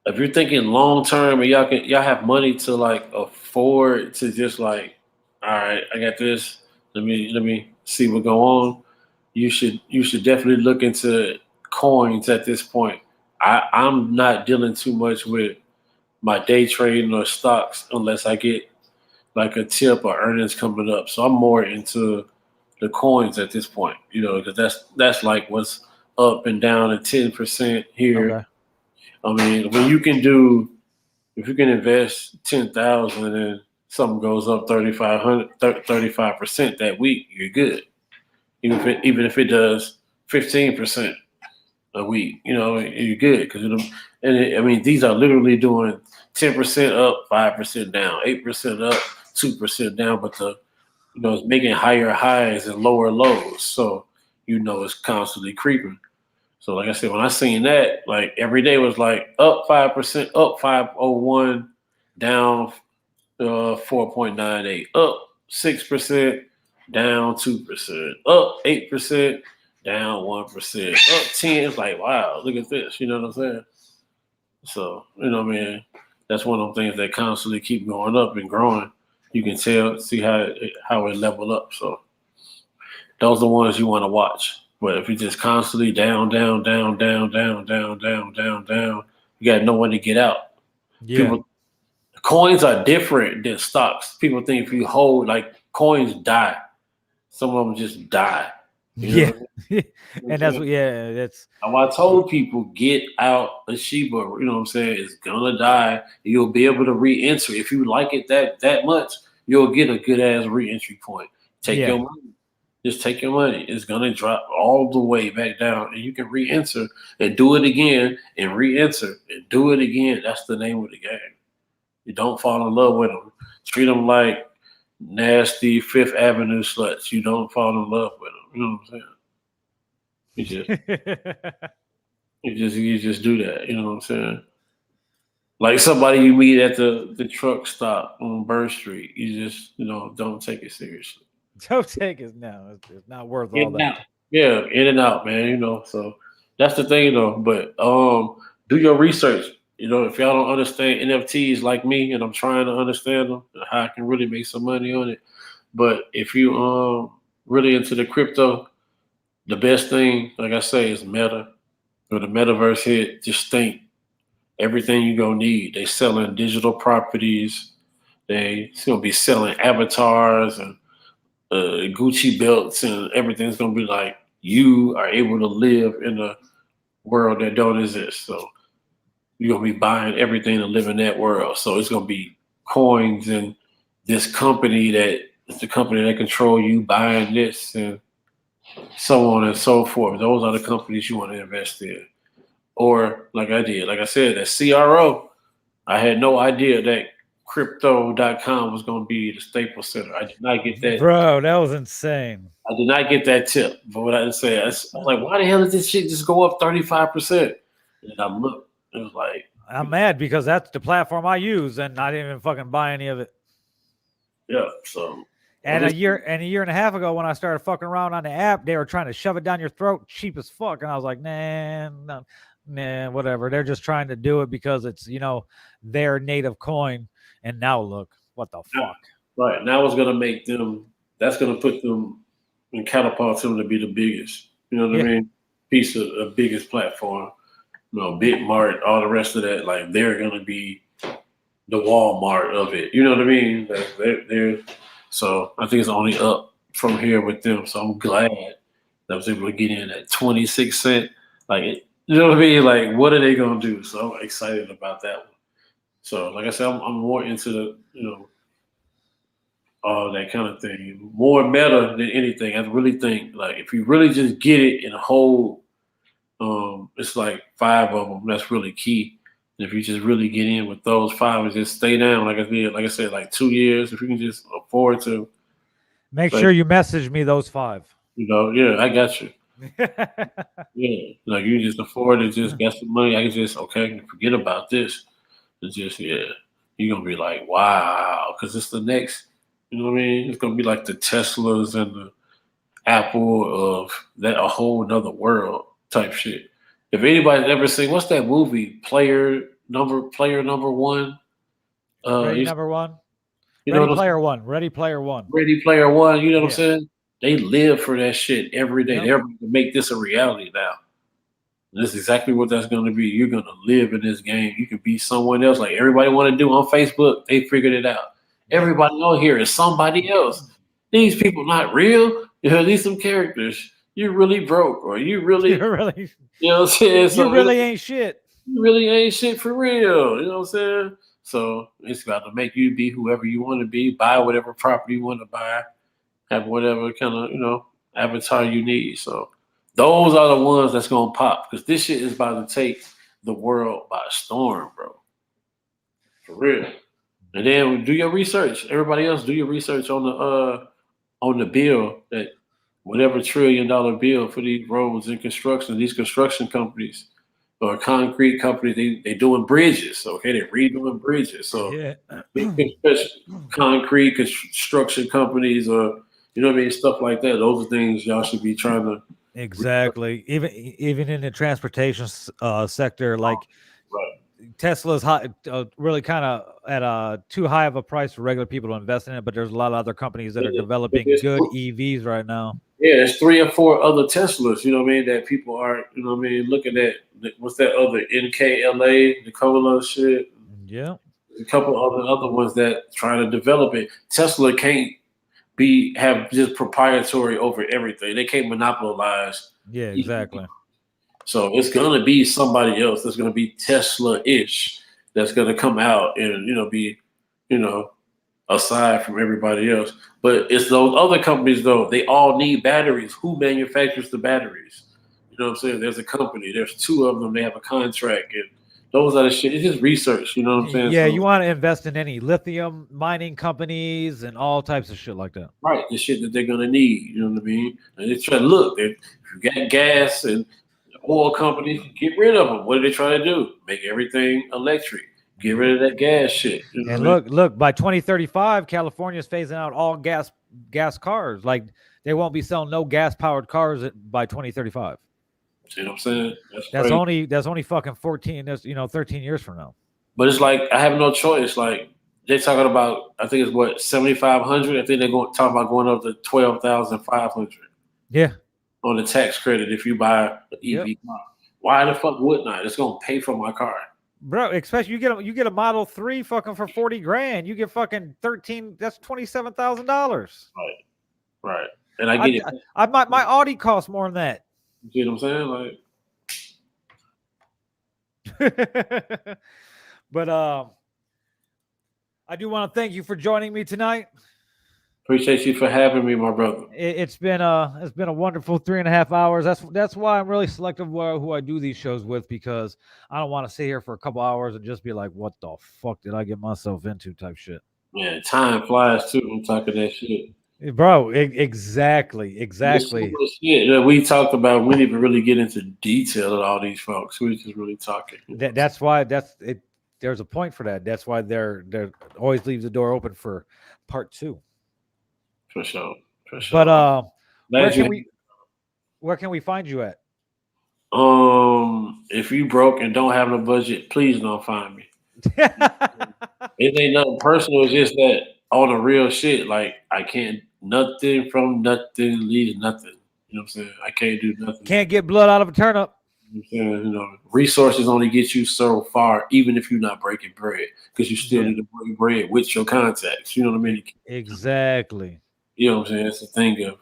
If you're thinking long term and y'all have money to like afford to just like, all right, I got this. Let me see what go on. You should definitely look into coins at this point. I'm not dealing too much with my day trading or stocks unless I get like a tip or earnings coming up. So I'm more into the coins at this point, because that's like what's up and down at 10% here. Okay. I mean, if you can invest 10,000 and something goes up 35% that week, you're good. Even if it does 15% a week, you're good I mean, these are literally doing 10% up, 5% down, 8% up, 2% down. But it's making higher highs and lower lows. So it's constantly creeping. So like I said, when I seen that, like every day was like up 5%, up 501, down 4.98, up 6%, down 2%, up 8%, down 1%, up 10. It's like, wow, look at this. You know what I'm saying? So, what I mean, that's one of those things that constantly keep going up and growing. You can see how it level up. So those are the ones you want to watch. But if you just constantly down, down, down, down, down, down, down, down, down, you got nowhere to get out. Yeah. Coins are different than stocks. People think if you hold, like, coins die. Some of them just die. Yeah. And that's I told people, get out of Shiba. You know what I'm saying? It's gonna die. You'll be able to re-enter. If you like it that much, you'll get a good ass re-entry point. Take your money. Just take your money. It's gonna drop all the way back down, and you can re-enter and do it again, and re-enter and do it again. That's the name of the game. You don't fall in love with them. Treat them like nasty Fifth Avenue sluts. You don't fall in love with them. You know what I'm saying? You just do that. You know what I'm saying? Like somebody you meet at the truck stop on Bird Street. You just don't take it seriously. Don't take it. No, it's not worth all that. Out. Yeah, in and out, man. So that's the thing, though. But do your research. If y'all don't understand NFTs like me, and I'm trying to understand them, and how I can really make some money on it. But if you really into the crypto, the best thing, like I say, is Meta. When the metaverse hit, just think everything you're gonna need. They selling digital properties. It's gonna be selling avatars and Gucci belts, and everything's gonna be like you are able to live in a world that don't exist. So you're gonna be buying everything to live in that world. So it's gonna be coins and this company that is the company that control you buying this and so on and so forth. Those are the companies you want to invest in. Or like I said, that CRO, I had no idea that crypto.com was going to be the Staples Center. I did not get that. Bro, that was insane. I did not get that tip. But what I didn't say, I was like, why the hell did this shit just go up 35%? And I looked, it was like, I'm mad because that's the platform I use, and I didn't even fucking buy any of it. Yeah, so. And a year and a half ago, when I started fucking around on the app, they were trying to shove it down your throat, cheap as fuck. And I was like, nah, whatever. They're just trying to do it because it's their native coin. And now look, what the fuck? Right now, it's gonna make them. That's gonna put them and catapult them to be the biggest. You know what I mean? Piece of the biggest platform. Bitmart, all the rest of that. Like they're gonna be the Walmart of it. You know what I mean? They're So I think it's only up from here with them. So I'm glad that I was able to get in at 26 cents. Like, you know what I mean? Like, what are they gonna do? So I'm excited about that one. So, like I said, I'm more into the, all that kind of thing. More meta than anything. I really think, like, if you really just get it in a whole, it's like 5 of them. That's really key. And if you just really get in with those 5 and just stay down, like I said, like 2 years, if you can just afford to. Make sure you message me those 5. Yeah, I got you. Yeah, like you just afford to just get some money. I can just forget about this. It's just you're gonna be like, wow, because it's the next. You know what I mean? It's gonna be like the Teslas and the Apple of that a whole nother world type shit. If anybody's ever seen, what's that movie? Player number one. Ready number one. Ready Player One. Ready Player One. Ready Player One. You know what I'm saying? They live for that shit every day. They're going to make this a reality now. And this is exactly what that's going to be. You're going to live in this game. You can be someone else, like everybody want to do on Facebook. They figured it out. Everybody on here is somebody else. These people not real. These some characters. You really broke, or you really, you know what I'm saying? So you really ain't shit. You really ain't shit for real. You know what I'm saying? So it's got to make you be whoever you want to be, buy whatever property you want to buy, have whatever kind of, avatar you need. So those are the ones that's going to pop, because this shit is about to take the world by storm, bro. For real. And then do your research. Everybody else, do your research on on the bill that whatever $1 trillion bill for these roads and construction, these construction companies or concrete companies, they doing bridges. Okay, they're redoing bridges. So Yeah. concrete construction companies or you know what I mean, stuff like that. Those are things y'all should be trying to. Exactly. Even in the transportation sector, like Right. Tesla's high, really kind of at a too high of a price for regular people to invest in it. But there's a lot of other companies that are developing good EVs right now. Yeah, there's 3 or 4 other Teslas, you know what I mean, that people are, you know what I mean, looking at. What's that other NKLA, Nikola shit? Yeah. A couple other ones that trying to develop it. Tesla can't have just proprietary over everything. They can't monopolize. Yeah, exactly. So it's gonna be somebody else that's gonna be Tesla-ish that's gonna come out and be, you know, aside from everybody else. But it's those other companies though, they all need batteries. Who manufactures the batteries? You know what I'm saying? There's a company, there's 2 of them, they have a contract, and those are the shit. It's just research, you know what I'm saying? Yeah, So, you want to invest in any lithium mining companies and all types of shit like that. right, the shit that they're gonna need, you know what I mean? And they try to look, if you got gas and oil companies, get rid of them. What are they trying to do? Make everything electric. Get rid of that gas shit. You know And what I mean? look, by 2035, California is phasing out all gas cars. Like they won't be selling no gas powered cars by 2035. See what I'm saying? That's only fucking 14. That's 13 years from now. But it's like I have no choice. Like they're talking about, I think it's what 7,500. I think they're going talking about going up to 12,500. Yeah, on the tax credit if you buy an EV yep. car. Why the fuck wouldn't I? It's gonna pay for my car. Bro, especially you get a Model 3 fucking for 40 grand. You get fucking 13. That's $27,000. Right. And I get it. My Audi costs more than that. You see what I'm saying? Like, but I do want to thank you for joining me tonight. Appreciate you for having me, my brother. It's been a wonderful 3.5 hours. That's why I'm really selective who I do these shows with, because I don't want to sit here for a couple hours and just be like, what the fuck did I get myself into type shit. Yeah, time flies too. I'm talking that shit. Bro, exactly. So shit that we talked about. We didn't even really get into detail of all these folks. We were just really talking. That's why there's a point for that. That's why they're always leaves the door open for part 2. For sure. But where can we find you at? If you broke and don't have a budget, please don't find me. It ain't nothing personal. It's just that all the real shit. Like I can't nothing from nothing leaves nothing. You know what I'm saying? I can't do nothing. Can't get blood out of a turnip. You know, resources only get you so far, even if you're not breaking bread, because you still need to break bread with your contacts. You know what I mean? Exactly. You know what I'm saying? It's a thing of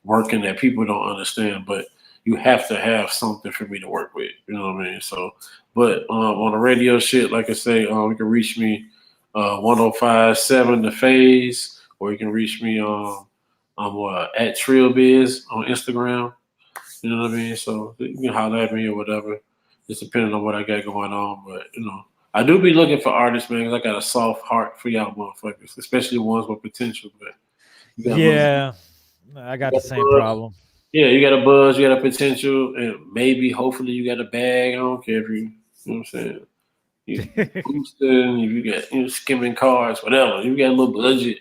working that people don't understand, but you have to have something for me to work with. You know what I mean? So, but on the radio shit, like I say, you can reach me 105.7 The Phase, or you can reach me at Trill Biz on Instagram. You know what I mean? So you can holler at me or whatever. Just depending on what I got going on. But I do be looking for artists, man, because I got a soft heart for y'all motherfuckers, especially ones with potential. But I got the same problem. Yeah, you got a buzz, you got a potential, and maybe, hopefully, you got a bag. I don't care if you know what I'm saying. You boosting, you got skimming cars, whatever. You got a little budget,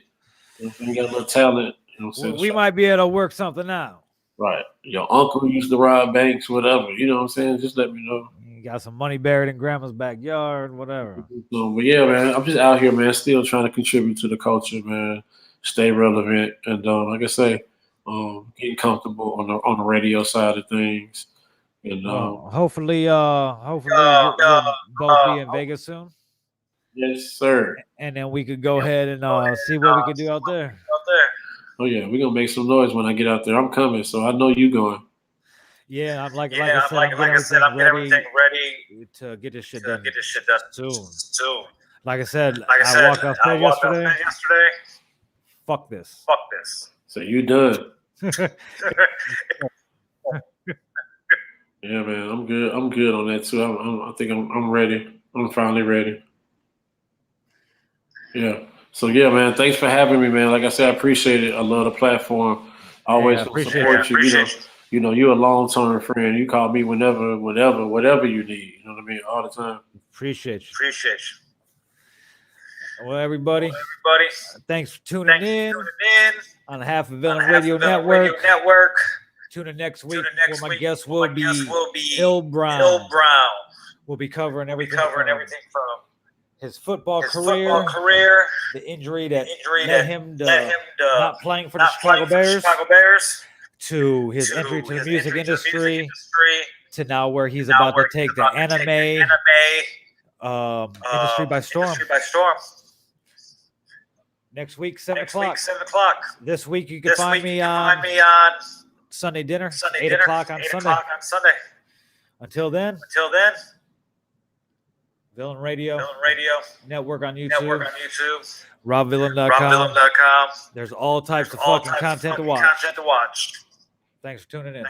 you got a little talent. You know what I'm saying? We might be able to work something out. Right. Your uncle used to rob banks, whatever. You know what I'm saying? Just let me know. You got some money buried in grandma's backyard, whatever. But yeah, man, I'm just out here, man, still trying to contribute to the culture, man. Stay relevant, and like I say, getting comfortable on the radio side of things. And hopefully we'll both be in Vegas soon. Yes, sir. And then we could go ahead and see what we can do out there. Oh yeah, we're gonna make some noise when I get out there. I'm coming, so I know you going. Yeah, I'm like I said, I'm getting everything ready to get this shit done soon. Like I said, I walked off stage yesterday. Fuck this. So you done? Yeah, man, I'm good. I'm good on that too. I think I'm ready. I'm finally ready. Yeah. So yeah, man, thanks for having me, man. Like I said, I appreciate it. I love the platform. I always support you. You know, you're a long-term friend. You call me whenever, whatever you need. You know what I mean? All the time. Appreciate you. Well, everybody, thanks for tuning in on the Half of Villain Radio Network. Tune in next week where my guest will be Il Brown. We'll be covering everything from his football career, the injury that led him to not playing for the Chicago Bears, to his entry to the music industry, to now where he's about to take the anime industry by storm. Next week, 7 o'clock. This week, you can find me on Sunday dinner, 8 o'clock on Sunday. Until then, Villain Radio Network on YouTube, RobVillain.com. There's all types of fucking content to watch. Thanks for tuning in.